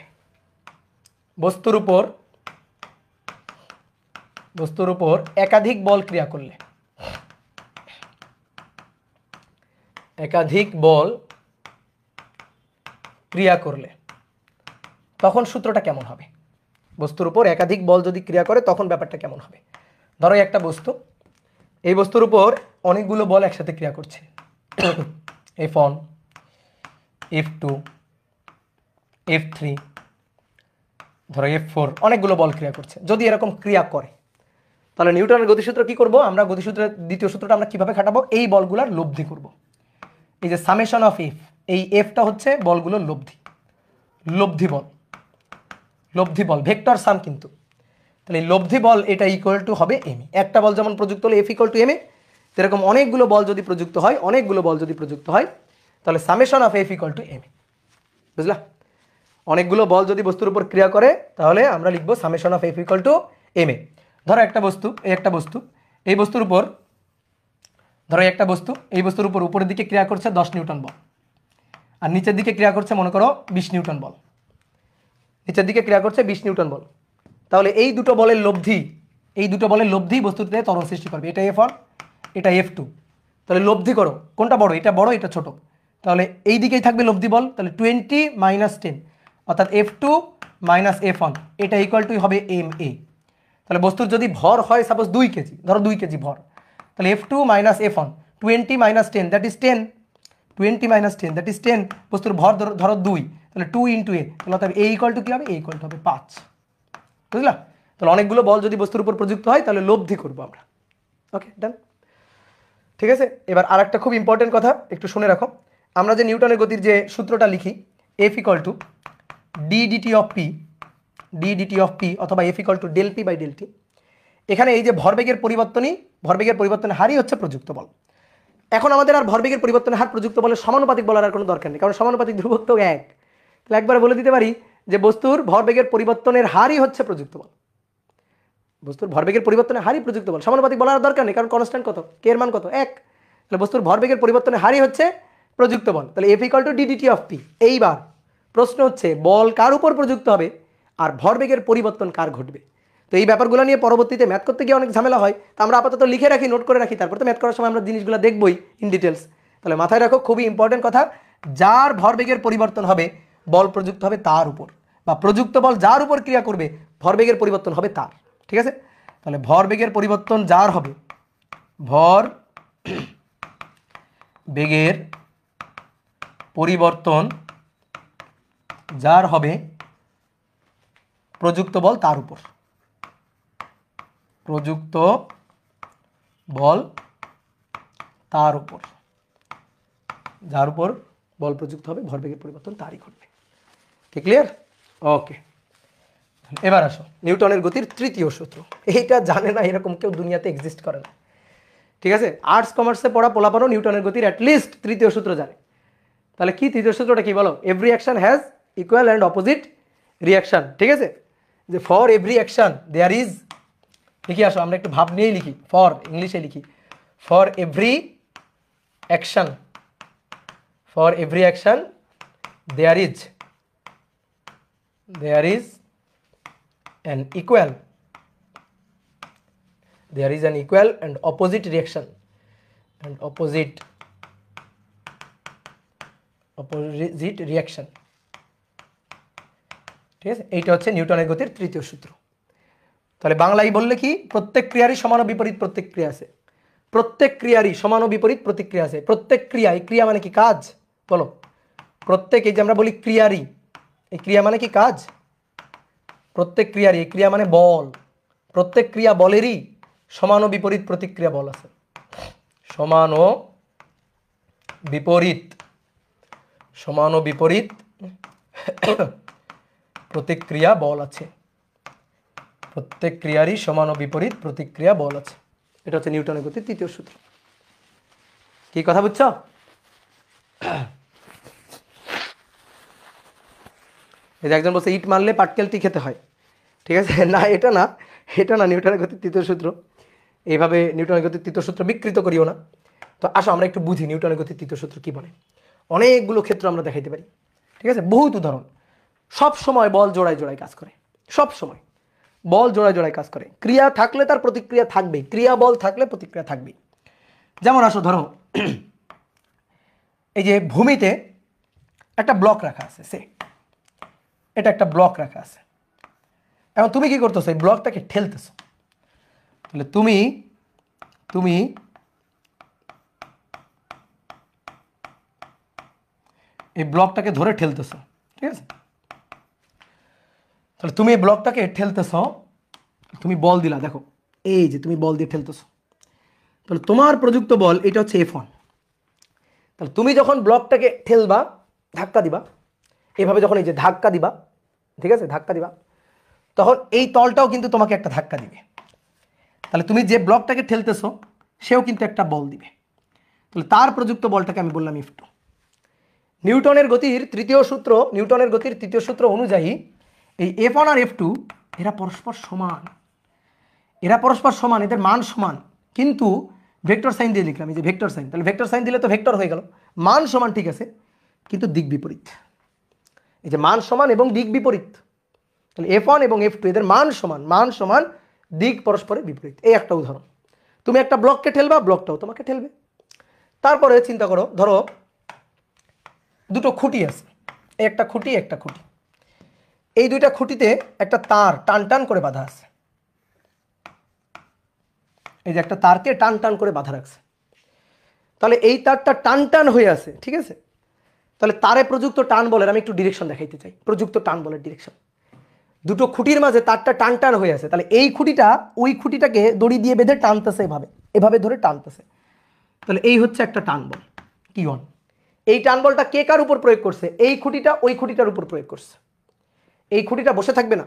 বস্তুর উপর একাধিক বল ক্রিয়া করলে, একাধিক বল ক্রিয়া করলে তখন সূত্রটা কেমন হবে? বস্তুর উপর একাধিক বল যদি ক্রিয়া করে তখন ব্যাপারটা কেমন হবে? ধরো একটা বস্তু, এই বস্তুর উপর অনেকগুলো বল একসাথে ক্রিয়া করছে, F1, F2, F3, ধরো F4, অনেকগুলো বল ক্রিয়া করছে। যদি এরকম ক্রিয়া করে তাহলে নিউটনের গতিসূত্র কি করব আমরা? গতিসূত্রের দ্বিতীয় সূত্রটা আমরা কিভাবে খাটাবো? এই বলগুলোর লব্ধি করব। এই যে সামেশন অফ এফ, এই এফটা হচ্ছে বলগুলোর লব্ধি, লব্ধি বল, লব্ধি বল ভেক্টর সাম কিন্তু। তাহলে এই লব্ধি বল এটা ইকুয়াল টু হবে এমএ। একটা বল যেমন প্রযুক্ত হলে F = ma, এরকম অনেকগুলো বল যদি প্রযুক্ত হয়, অনেকগুলো বল যদি প্রযুক্ত হয় তাহলে সামেশন অফ F = ma। বুঝলা? অনেকগুলো বল যদি বস্তুর উপর ক্রিয়া করে তাহলে আমরা লিখবো সামেশন অফ F = ma। ধরো একটা বস্তু, এই একটা বস্তু, এই বস্তুর উপর, ধরো একটা বস্তু, এই বস্তুর উপর উপরের দিকে ক্রিয়া করছে 10 নিউটন বল, আর নিচের দিকে ক্রিয়া করছে মনে করো 20 নিউটন বল, নিচের দিকে ক্রিয়া করছে 20 নিউটন বল। তাহলে এই দুটো বলের লব্ধি, এই দুটো বলের লব্ধি বস্তুতে ত্বরণ সৃষ্টি করবে। এটা F1, এটা F2। তাহলে লব্ধি করো, কোনটা বড়? এটা বড়, এটা ছোট। তাহলে এই দিকেই থাকবে লব্ধি বল, তাহলে 20 - 10, অর্থাৎ F2 - F1, এটা ইকুয়াল টু হবে ma। তাহলে বস্তুর যদি ভর হয় সাপোজ 2 কেজি, ধরো 2 কেজি ভর, তাহলে F2 - F1, 20 - 10 that is 10, 20 - 10 that is 10। বস্তুর ভর ধরো 2, তাহলে 2 × a, তাহলে অর্থাৎ a = কি হবে? a = হবে 5। বুঝলা? তাহলে অনেকগুলো বল যদি বস্তুর উপর প্রযুক্ত হয় তাহলে লব্ধি করবো আমরা। ওকে, ডান। ঠিক আছে, এবার আর একটা খুব ইম্পর্টেন্ট কথা একটু শুনে রাখো। আমরা যে নিউটনের গতির যে সূত্রটা লিখি F = d/dt of p, d/dt of p, অথবা F = del p/ del t, এখানে এই যে ভরবেগের পরিবর্তনই, ভরবেগের পরিবর্তনের হারই হচ্ছে প্রযুক্ত বল। এখন আমাদের আর ভরবেগের পরিবর্তনের হার প্রযুক্ত বলের সমানুপাতিক বলার আর কোনো দরকার নেই, কারণ সমানুপাতিক ধ্রুবক তো এক। তাহলে একবার বলে দিতে পারি যে বস্তুর ভরবেগের পরিবর্তনের হারই হচ্ছে প্রযুক্ত বল, বস্তুর ভরবেগের পরিবর্তনের হারই প্রযুক্ত বল। সমানুপাতিক বলার দরকার নেই, কারণ কনস্ট্যান্ট কত? কে এর মান কত? 1। তাহলে বস্তুর ভরবেগের পরিবর্তনের হারই হচ্ছে প্রযুক্ত বল। তাহলে F = d/dt of p। এইবার প্রশ্ন হচ্ছে বল কার উপর প্রযুক্ত হবে আর ভরবেগের পরিবর্তন কার ঘটবে। তো এই ব্যাপারগুলো নিয়ে পরবর্তীতে ম্যাথ করতে গিয়ে অনেক ঝামেলা হয়, তো আমরা আপাতত লিখে রাখি, নোট করে রাখি, তারপর তো ম্যাথ করার সময় আমরা জিনিসগুলো দেখবই ইন ডিটেলস। তাহলে মাথায় রাখো, খুবই ইম্পর্টেন্ট কথা, যার ভরবেগের পরিবর্তন হবে বল প্রযুক্ত হবে তার উপর, বা প্রযুক্ত বল যার উপর ক্রিয়া করবে ভরবেগের পরিবর্তন হবে তার। ঠিক আছে, তাহলে ভরবেগের পরিবর্তন যার হবে, ভর বেগের পরিবর্তন যার হবে প্রযুক্ত বল তার উপর, প্রযুক্ত বল তার উপর, যার উপর বল প্রযুক্ত হবে ভরবেগের পরিবর্তন তারই ঘটবে। কি ক্লিয়ার? ওকে, এবার আসো নিউটনের গতির তৃতীয় সূত্র। এইটা জানে না এরকম কেউ দুনিয়াতে এক্সিস্ট করে না। ঠিক আছে, আর্টস কমার্সে পড়া পোলাপানও নিউটনের গতির অ্যাটলিস্ট তৃতীয় সূত্র জানে। তাহলে কি তৃতীয় সূত্রটা কি বলো? Every action has equal and opposite reaction, ঠিক আছে? যে for every action there is, লিখি আসো আমরা একটু ভাব নিয়েই লিখি, ফর ইংলিশে লিখি, for every action, for every action there is an equal, there is an equal and opposite reaction, and opposite reaction, ঠিক আছে? এইটা হচ্ছে নিউটনের গতির তৃতীয় সূত্র। তাহলে বাংলায় বললে কি, প্রত্যেক ক্রিয়ারই সমান ও বিপরীত প্রতিক্রিয়া আছে, প্রত্যেক ক্রিয়ারই সমান ও বিপরীত প্রতিক্রিয়া আছে। প্রত্যেক ক্রিয়া, এই ক্রিয়া মানে কি কাজ, বলো? প্রত্যেক, এই যে আমরা বলি ক্রিয়ারই, এই ক্রিয়া মানে কি কাজ, প্রত্যেক ক্রিয়ারই, এই ক্রিয়া মানে বল, প্রত্যেক ক্রিয়া বলেরই সমান ও বিপরীত প্রতিক্রিয়া বল আছে, সমান ও বিপরীত প্রতিক্রিয়া বল আছে, প্রত্যেক ক্রিয়ারই সমান ও বিপরীত প্রতিক্রিয়া বল আছে। এটা হচ্ছে নিউটনের গতির তৃতীয় সূত্র। কি কথা বুঝছো? এই যে একজন বলছে ইট মারলে পাটকেলটি খেতে হয়, ঠিক আছে? না, এটা না, এটা না নিউটনের গতির তৃতীয় সূত্র। এইভাবে নিউটনের গতির তৃতীয় সূত্র বিকৃত করিও না। তো আসো আমরা একটু বুঝি নিউটনের গতির তৃতীয় সূত্র কি বলে। অনেকগুলো ক্ষেত্র আমরা দেখাইতে পারি, ঠিক আছে? বহুত উদাহরণ। সব সময় বল জোড়ায় জোড়ায় কাজ করে, সব সময় বল জোড়ায় জোড়ায় কাজ করে। ক্রিয়া থাকলে তার প্রতিক্রিয়া থাকবেই, ক্রিয়া বল থাকলে প্রতিক্রিয়া থাকবেই। যেমন আসো ধরো এই যে ভূমিতে একটা ব্লক রাখা আছে, এটা একটা ব্লক রাখা আছে। এখন তুমি কি করতেছো, এই ব্লকটাকে ঠেলতেছো। তাহলে তুমি এই ব্লকটাকে ধরে ঠেলতেছো, ঠিক আছে? তাহলে তুমি এই ব্লকটাকে ঠেলতেছো, তুমি বল দিলা, দেখো এই যে তুমি বল দিয়ে ঠেলতেছো। তাহলে তোমার প্রযুক্ত বল এটা হচ্ছে F1। তাহলে তুমি যখন ব্লকটাকে ঠেলবা, ধাক্কা দিবা, এভাবে যখন এই যে ধাক্কা দিবা, ঠিক আছে, ধাক্কা দিবা, তখন এই তলটাও কিন্তু তোমাকে একটা ধাক্কা দিবে। তাহলে তুমি যে ব্লকটাকে ঠেলতেছো সেও কিন্তু একটা বল দিবে। তাহলে তার প্রযুক্ত বলটাকে আমি বললাম F2। নিউটনের গতির তৃতীয় সূত্র অনুযায়ী এই F1 আর F2 এরা পরস্পর সমান, এদের মান সমান, কিন্তু ভেক্টর সাইন দিয়ে লিখলাম, এই যে ভেক্টর সাইন। তাহলে ভেক্টর সাইন দিলে তো ভেক্টর হয়ে গেল, মান সমান, ঠিক আছে, কিন্তু দিক বিপরীত। এই যে মান সমান এবং দিক বিপরীত, তাহলে F1 এবং F2 এদের মান সমান, দিক পরস্পরের বিপরীত। এই একটা উদাহরণ। তুমি একটা ব্লককে ঠেলবা, ব্লকটাও তোমাকে ঠেলবে। তারপরে চিন্তা করো, ধরো দুটো খুঁটি আছে, একটা খুঁটি, এই দুইটা খুঁটিতে একটা তার টান করে বাঁধা আছে। এই যে একটা তারকে টান করে বাঁধা রাখছে। তাহলে এই তারটা টান হয়ে আছে, ঠিক আছে? তাহলে তারে প্রযুক্ত টান বলের আমি একটু ডিরেকশন দেখাইতে চাই, প্রযুক্ত টান বলের ডিরেকশন। দুটো খুঁটির মাঝে তারটা টান হয়ে আছে, তাহলে এই খুঁটিটা ওই খুঁটিটাকে দড়ি দিয়ে বেঁধে টানতেছে, এভাবে ধরে টানতেছে। তাহলে এই হচ্ছে একটা টান বল T1। এই টান বলটা কে কার উপর প্রয়োগ করছে? এই খুঁটিটা ওই খুঁটিটার উপর প্রয়োগ করছে। এই খুঁটিটা বসে থাকবে না,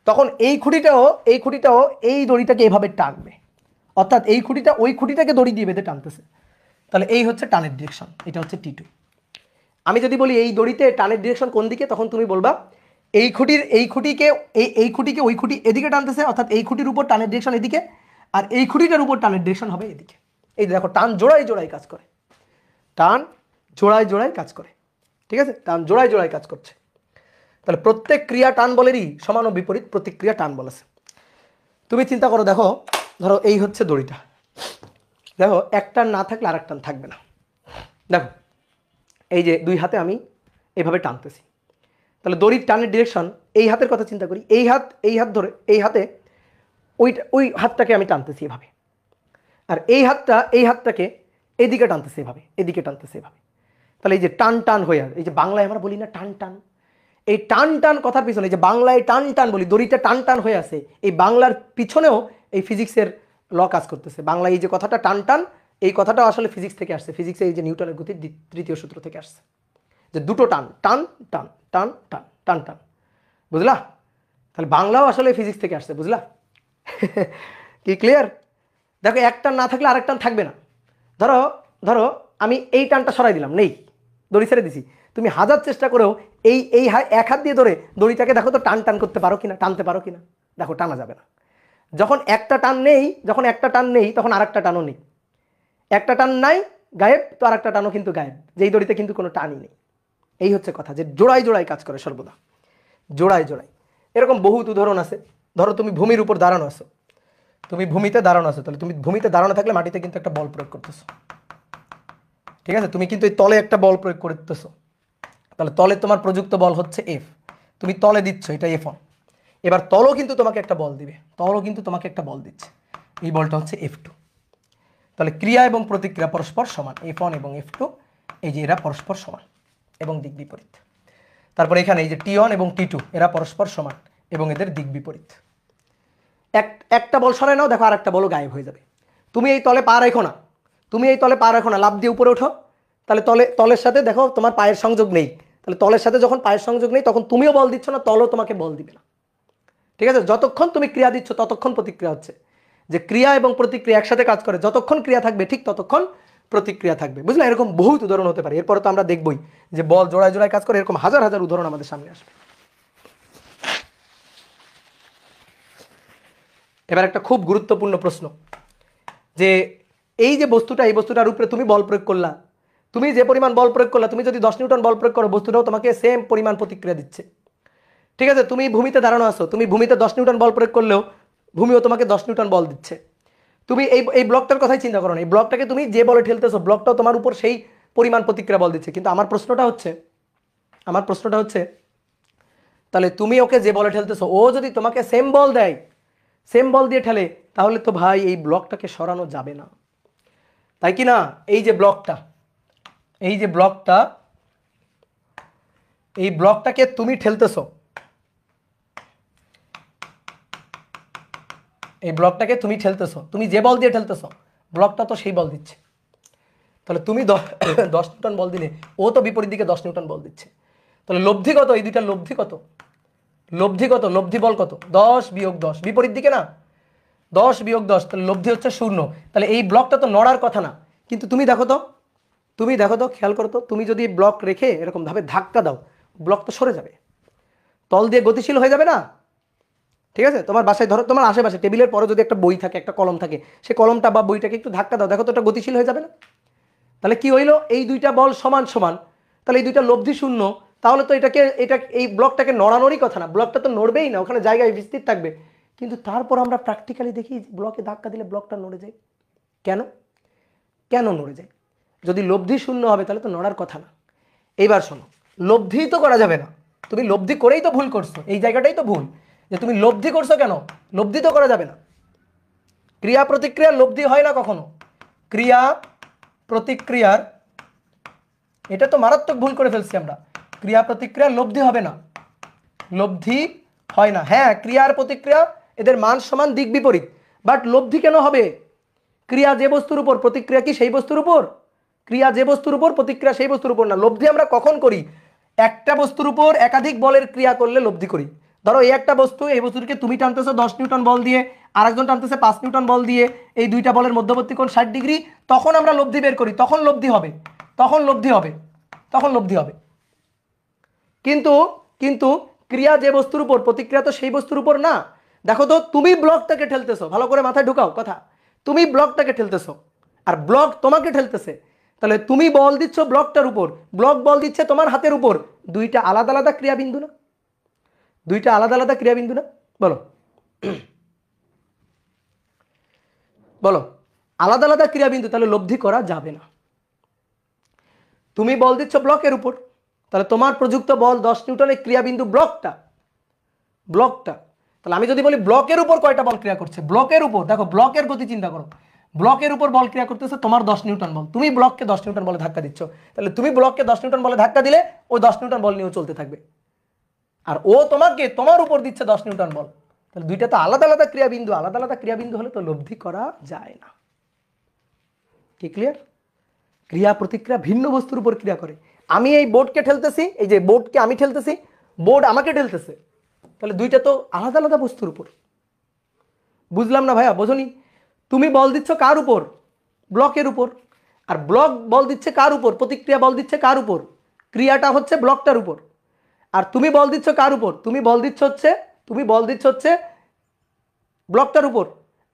তখন এই খুঁটিটাও এই দড়িটাকে এভাবে টানবে, অর্থাৎ এই খুঁটিটা ওই খুঁটিটাকে দড়ি দিয়ে বেঁধে টানতেছে। তাহলে এই হচ্ছে টানের ডিরেকশন, এটা হচ্ছে T2। আমি যদি বলি এই দড়িতে টানের ডিরেকশন কোন দিকে, তখন তুমি বলবা এই খুঁটিকে ওই খুঁটি এদিকে টানতেছে, অর্থাৎ এই খুঁটির উপর টানের ডিরেকশন এদিকে, আর এই খুঁটিটার উপর টানের ডিরেকশন হবে এদিকে। এই দেখো টান জোড়ায় জোড়ায় কাজ করে, ঠিক আছে? টান জোড়ায় কাজ করছে। তাহলে প্রত্যেক ক্রিয়া টান বলেরই সমান ও বিপরীত প্রতিক্রিয়া টান বল আছে। তুমি চিন্তা করো, দেখো ধরো এই হচ্ছে দড়িটা, দেখো এক টান না থাকলে আর এক টান থাকবে না। দেখো এই যে দুই হাতে আমি এভাবে টানতেছি, তাহলে দড়ির টানের ডিরেকশন, এই হাতের কথা চিন্তা করি, এই হাত ধরে এই হাতে ওই হাতটাকে আমি টানতেছি এভাবে, আর এই হাতটাকে এদিকে টানতেছে এভাবে, তাহলে এই যে টান হয়ে আর এই যে বাংলায় আমরা বলি না টান, এই টান কথার পিছনে, এই যে বাংলায় টান বলি, দড়িটা টান হয়ে আছে, এই বাংলার পিছনেও এই ফিজিক্সের ল কাজ করতেছে। বাংলায় এই যে কথাটা টান, এই কথাটাও আসলে ফিজিক্স থেকে আসছে, ফিজিক্সে এই যে নিউটনের গতির তৃতীয় সূত্র থেকে আসছে, যে দুটো টান, বুঝলা? তাহলে বাংলাও আসলে ফিজিক্স থেকে আসছে, বুঝলা? কি ক্লিয়ার? দেখো এক টান না থাকলে আরেক টান থাকবে না। ধরো আমি এই টানটা সরাই দিলাম, নেই, দড়ি ছেড়ে দিছি, তুমি হাজার চেষ্টা করেও এই এই এক হাত দিয়ে ধরে দড়িটাকে দেখো তো টান টান করতে পারো কিনা, টানতে পারো কিনা, দেখো টানা যাবে না। যখন একটা টান নেই তখন আরেকটা টানও নেই, একটা টান নাই গায়েব তো আরেকটা টানও কিন্তু গায়েব, যেই দড়িতে কিন্তু কোনো টানই নেই। এই হচ্ছে কথা, যে জোড়ায় জোড়ায় কাজ করে সর্বদা, জোড়ায় জোড়ায়। এরকম বহুত উদাহরণ আছে। ধরো তুমি ভূমির উপর দাঁড়ানো আছো, তুমি ভূমিতে দাঁড়ানো আছো, তাহলে তুমি ভূমিতে দাঁড়ানো থাকলে মাটিতে কিন্তু একটা বল প্রয়োগ করতেছো, ঠিক আছে? তুমি কিন্তু এই তলে একটা বল প্রয়োগ করতেছো, তাহলে তলে তোমার প্রযুক্ত বল হচ্ছে এফ, তুমি তলে দিচ্ছ, এটা F1। এবার তলও কিন্তু তোমাকে একটা বল দিবে, তলও কিন্তু তোমাকে একটা বল দিচ্ছে, এই বলটা হচ্ছে F2। তাহলে ক্রিয়া এবং প্রতিক্রিয়া পরস্পর সমান, F1 এবং F2, এই যে এরা পরস্পর সমান এবং দিক বিপরীত। তারপরে এখানে এই যে T1 এবং T2 এরা পরস্পর সমান এবং এদের দিক বিপরীত। একটা বল সরায় নাও, দেখো আর একটা বলও গায়েব হয়ে যাবে। তুমি এই তলে পা রেখো না, তুমি এই তলে পা রাখো না, লাফ দিয়ে উপরে ওঠো, তাহলে তলের সাথে দেখো তোমার পায়ের সংযোগ নেই, তাহলে তলের সাথে যখন পায়ের সংযোগ নেই তখন তুমিও বল দিচ্ছ না, তলও তোমাকে বল দিবে না, ঠিক আছে? যতক্ষণ তুমি ক্রিয়া দিচ্ছ ততক্ষণ প্রতিক্রিয়া হচ্ছে, যে ক্রিয়া এবং প্রতিক্রিয়া একসাথে কাজ করে, যতক্ষণ ক্রিয়া থাকবে ঠিক ততক্ষণ প্রতিক্রিয়া থাকবে, বুঝলে? এরকম বহুত উদাহরণ হতে পারে, এরপরে তো আমরা দেখবই যে বল জোড়ায় জোড়ায় কাজ করে, এরকম হাজার হাজার উদাহরণ আমাদের সামনে আসবে। এবার একটা খুব গুরুত্বপূর্ণ প্রশ্ন, যে এই যে বস্তুটা, এই বস্তুটার উপরে তুমি বল প্রয়োগ করলা, তুমি যে পরিমাণ বল প্রয়োগ করলা, তুমি যদি 10 নিউটন বল প্রয়োগ করো, বস্তুটাও তোমাকে সেম পরিমাণ প্রতিক্রিয়া দিচ্ছে, ঠিক আছে? তুমি ভূমিতে দাঁড়ানো আছো, তুমি ভূমিতে 10 নিউটন বল প্রয়োগ করলেও ভূমিও তোমাকে 10 নিউটন বল দিচ্ছে। তুমি এই ব্লকটার কথাই চিন্তা করো না, এই ব্লকটাকে তুমি যে বলে ঠেলতেছো, ব্লকটাও তোমার উপর সেই পরিমাণ প্রতিক্রিয়া বল দিচ্ছে। কিন্তু আমার প্রশ্নটা হচ্ছে তাহলে তুমি ওকে যে বলে ঠেলতেছো, ও যদি তোমাকে সেম বল দেয়, সেম বল দিয়ে ঠেলে, তাহলে তো ভাই এই ব্লকটাকে সরানো যাবে না, তাই কি না? এই যে ব্লকটা, এই ব্লকটাকে তুমি ঠেলতেছো, এই ব্লকটাকে তুমি ঠেলতেছো, তুমি যে বল দিয়ে ঠেলতেছো, ব্লকটা তো সেই বল দিচ্ছে। তাহলে তুমি 10 নিউটন বল দিলে, ও তো বিপরীত দিকে 10 নিউটন বল দিচ্ছে। তাহলে লব্ধি কত? এই দুইটার লব্ধি কত? লব্ধি বল কত? 10 বিয়োগ 10, বিপরীত দিকে না, 10 বিয়োগ 10, তাহলে লব্ধি হচ্ছে 0। তাহলে এই ব্লকটা তো নড়ার কথা না, কিন্তু তুমি দেখো তো খেয়াল করো তো, তুমি যদি ব্লক রেখে এরকম ভাবে ধাক্কা দাও, ব্লক তো সরে যাবে, তল দিয়ে গতিশীল হয়ে যাবে না, ঠিক আছে? তোমার বাসায় ধরো, তোমার আশেপাশে টেবিলের পরে যদি একটা বই থাকে, একটা কলম থাকে, সে কলমটা বা বইটাকে একটু ধাক্কা দাও, দেখো তো এটা গতিশীল হয়ে যাবে না? তাহলে কি হইলো? এই দুইটা বল সমান সমান, তাহলে এই দুইটা লব্ধি 0, তাহলে তো এই ব্লকটাকে নড়ানোরই কথা না, ব্লকটা তো নড়বেই না, ওখানে জায়গায় স্থির থাকবে। কিন্তু তারপর আমরা প্র্যাকটিক্যালি দেখি ব্লকে ধাক্কা দিলে ব্লকটা নড়ে যায়। কেন নড়ে যায়? যদি লব্ধি 0 হবে তাহলে তো নড়ার কথা না। এইবার শোনো, লব্ধি তো করা যাবে না, তুমি লব্ধি করেই তো ভুল করছো, এই জায়গাটাই তো ভুল, যে তুমি লব্ধি করছো কেন? লব্ধি তো করা যাবে না, ক্রিয়া প্রতিক্রিয়ার লব্ধি হয় না কখনো, ক্রিয়া প্রতিক্রিয়ার, এটা তো মারাত্মক ভুল করে ফেলছি আমরা, ক্রিয়া প্রতিক্রিয়ার লব্ধি হবে না, লব্ধি হয় না। হ্যাঁ, ক্রিয়া আর প্রতিক্রিয়া এদের মান সমান, দিক বিপরীত, বাট লব্ধি কেন হবে? ক্রিয়া যে বস্তুর উপর, প্রতিক্রিয়া কি সেই বস্তুর উপর? ক্রিয়া যে বস্তুর উপর, প্রতিক্রিয়া সেই বস্তুর উপর না। লব্ধি আমরা কখন করি? একটা বস্তুর উপর একাধিক বলের ক্রিয়া করলে লব্ধি করি। ধরো এই একটা বস্তু, এই বস্তুটিকে তুমি টানতেছো 10 নিউটন বল দিয়ে, আরেকজন টানতেছে 5 নিউটন বল দিয়ে, এই দুইটা বলের মধ্যবর্তী কোণ 60 ডিগ্রি, তখন আমরা লব্ধি বের করি, তখন লব্ধি হবে। কিন্তু ক্রিয়া যে বস্তুর উপর, প্রতিক্রিয়া তো সেই বস্তুর উপর না। দেখো তো, তুমি ব্লকটাকে ঠেলতেছো, ভালো করে মাথায় ঢুকাও কথা, তুমি ব্লকটাকে ঠেলতেছো আর ব্লক তোমাকে ঠেলতেছে, তাহলে তুমি বল দিচ্ছ ব্লকটার উপর, ব্লক বল দিচ্ছে তোমার হাতের উপর, দুইটা আলাদা আলাদা ক্রিয়াবিন্দু না? বলো আলাদা আলাদা ক্রিয়াবিন্দু, তাহলে লব্ধি করা যাবে না। তুমি বল দিচ্ছ ব্লকের উপর, তাহলে তোমার প্রযুক্ত বল 10 নিউটনের ক্রিয়াবিন্দু ব্লকটা, তাহলে আমি যদি বলি ব্লকের উপর কয়টা বল ক্রিয়া করছে, ব্লকের উপর, দেখো ব্লকের গতি চিন্তা করো, ব্লকের উপর বল ক্রিয়া করতেছে তোমার 10 নিউটন বল, তুমি ব্লককে 10 নিউটন বলে ধাক্কা দিচ্ছ, তাহলে তুমি ব্লককে 10 নিউটন বলে ধাক্কা দিলে ওই 10 নিউটন বল নিয়েও চলতে থাকবে, আর ও তোমার উপর দিচ্ছে 10 নিউটন বল, তাহলে দুইটা তো আলাদা আলাদা ক্রিয়াবিন্দু হলে তো লব্ধি করা যায় না। কি ক্লিয়ার? ক্রিয়া প্রতিক্রিয়া ভিন্ন বস্তুর উপর ক্রিয়া করে। আমি এই বোর্ডকে ঠেলতেছি, এই যে বোর্ডকে আমি ঠেলতেছি, বোর্ড আমাকে ঠেলতেছে, তাহলে দুইটা তো আলাদা আলাদা বস্তুর উপর। বুঝলাম না ভাইয়া, বোঝনি? তুমি বল দিচ্ছ কার উপর? ব্লকের উপর। আর ব্লক বল দিচ্ছে কার উপর? প্রতিক্রিয়া বল দিচ্ছে কার উপর? ক্রিয়াটা হচ্ছে ব্লকটার উপর, আর তুমি বল দিচ্ছ কার উপর? তুমি বল দিচ্ছ হচ্ছে ব্লকটার উপর,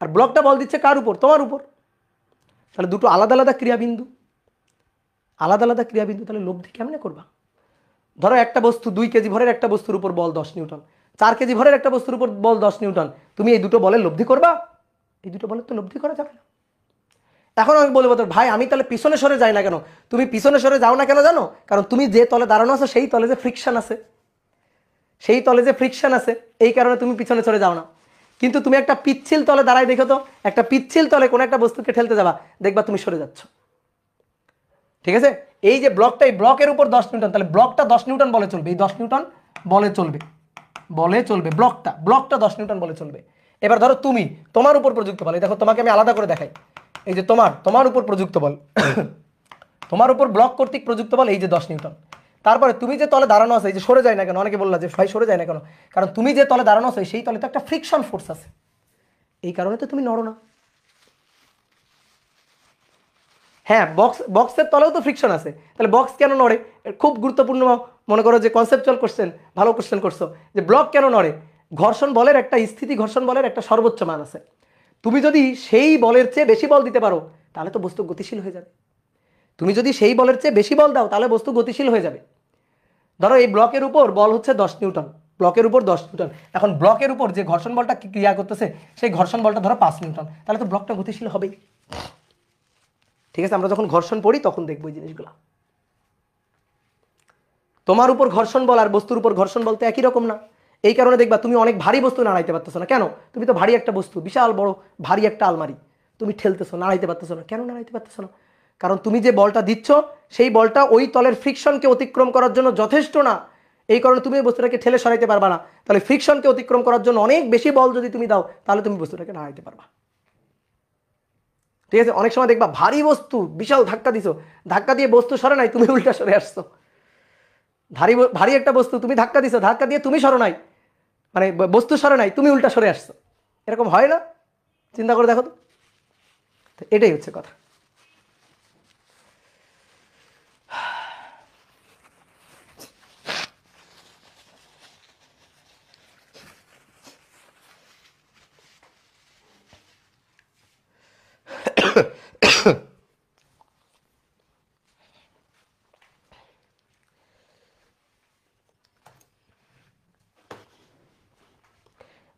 আর ব্লকটা বল দিচ্ছে কার উপর? তোমার উপর। তাহলে দুটো আলাদা আলাদা ক্রিয়াবিন্দু, তাহলে লব্ধি কেমনে করবা? ধরো একটা বস্তু 2 কেজি ভরের একটা বস্তুর উপর বল 10 নিউটন, 4 কেজি ভরের একটা বস্তুর উপর বল 10 নিউটন, তুমি এই দুটো বলের লব্ধি করবা? এই দুটো বলের তো লব্ধি করা যাবে না। এখন আমি বলবো তো ভাই আমি তাহলে পিছনে সরে যাই না কেন? তুমি পিছনে সরে যাও না কেন জানো? কারণ তুমি যে তলে দাঁড়ানো আছো সেই তলে যে ফ্রিকশন আছে, এই কারণে তুমি পিছনে সরে যাও না। কিন্তু তুমি একটা পিচ্ছিল তলে দাঁড়াই দেখো তো, একটা পিচ্ছিল তলে কোনো একটা বস্তুকে ঠেলতে যাবা, দেখবা তুমি সরে যাচ্ছ। ঠিক আছে, এই যে ব্লকটা, এই ব্লকের উপর 10 নিউটন, তাহলে ব্লকটা 10 নিউটন বলে চলবে, এই 10 নিউটন বলে চলবে, ব্লকটা 10 নিউটন বলে চলবে। এবার ধরো তুমি, তোমার উপর প্রযুক্ত বল, দেখো তোমাকে আমি আলাদা করে দেখাই, এই যে তোমার উপর প্রযুক্ত বল তোমার উপর ব্লক কর্তৃক প্রযুক্ত বল এই যে 10 নিউটন। তারপরে তুমি যে তলে দাঁড়ানো আছে, এই যে সরে যায় না কেন? অনেকে বললা যে ভাই সরে যায় না কেন? কারণ তুমি যে তলে দাঁড়ানো আছে সেই তলে তো একটা ফ্রিকশন ফোর্স আছে, এই কারণে তো তুমি নড়ো না। হ্যাঁ, বক্সের তলেও তো ফ্রিকশন আছে, তাহলে বক্স কেন নড়ে? খুব গুরুত্বপূর্ণ মনে করো যে কনসেপচুয়াল কোশ্চেন, ভালো কোশ্চেন করছো, যে ব্লক কেন নড়ে? ঘর্ষণ বলের একটা স্থিতি ঘর্ষণ বলের একটা সর্বোচ্চ মান আছে, তুমি যদি সেই বলের চেয়ে বেশি বল দিতে পারো তাহলে তো বস্তু গতিশীল হয়ে যাবে। তুমি যদি সেই বলের চেয়ে বেশি বল দাও তাহলে বস্তু গতিশীল হয়ে যাবে। ধরো এই ব্লকের উপর বল হচ্ছে 10 নিউটন, এখন ব্লকের উপর যে ঘর্ষণ বলটা ক্রিয়া করতেছে সেই ঘর্ষণ বলটা ধরো 5 নিউটন, তাহলে তো ব্লকটা গতিশীল হবেই। ঠিক আছে, আমরা যখন ঘর্ষণ পড়ি তখন দেখবো এই জিনিসগুলো। তোমার উপর ঘর্ষণ বল আর বস্তুর উপর ঘর্ষণ বল তো একই রকম না, এই কারণে দেখবা তুমি অনেক ভারী বস্তু নাড়াইতে পারতেছো না। কেন? তুমি তো ভারী একটা বস্তু, বিশাল বড় ভারী একটা আলমারি তুমি ঠেলতেছো, নাড়াইতে পারতেছো না। কেন নাড়াইতে পারতেছো না? কারণ তুমি যে বলটা দিচ্ছ সেই বলটা ওই তলের ফ্রিকশনকে অতিক্রম করার জন্য যথেষ্ট না, এই কারণে তুমি বস্তুটাকে ঠেলে সরাইতে পারবা না। তাহলে ফ্রিকশনকে অতিক্রম করার জন্য অনেক বেশি বল যদি তুমি দাও তাহলে তুমি বস্তুটাকে নাড়াইতে পারবা। ঠিক আছে, অনেক সময় দেখবা ভারী বস্তু বিশাল ধাক্কা দিছো, ধাক্কা দিয়ে বস্তু সরে নাই, তুমি উল্টা সরে আসছো। ভারী ভারী একটা বস্তু তুমি ধাক্কা দিছো, ধাক্কা দিয়ে তুমি সরো নাই, মানে বস্তু সরে নাই, তুমি উল্টা সরে আসছো। এরকম হয় না? চিন্তা করে দেখো তো। এটাই হচ্ছে কথা।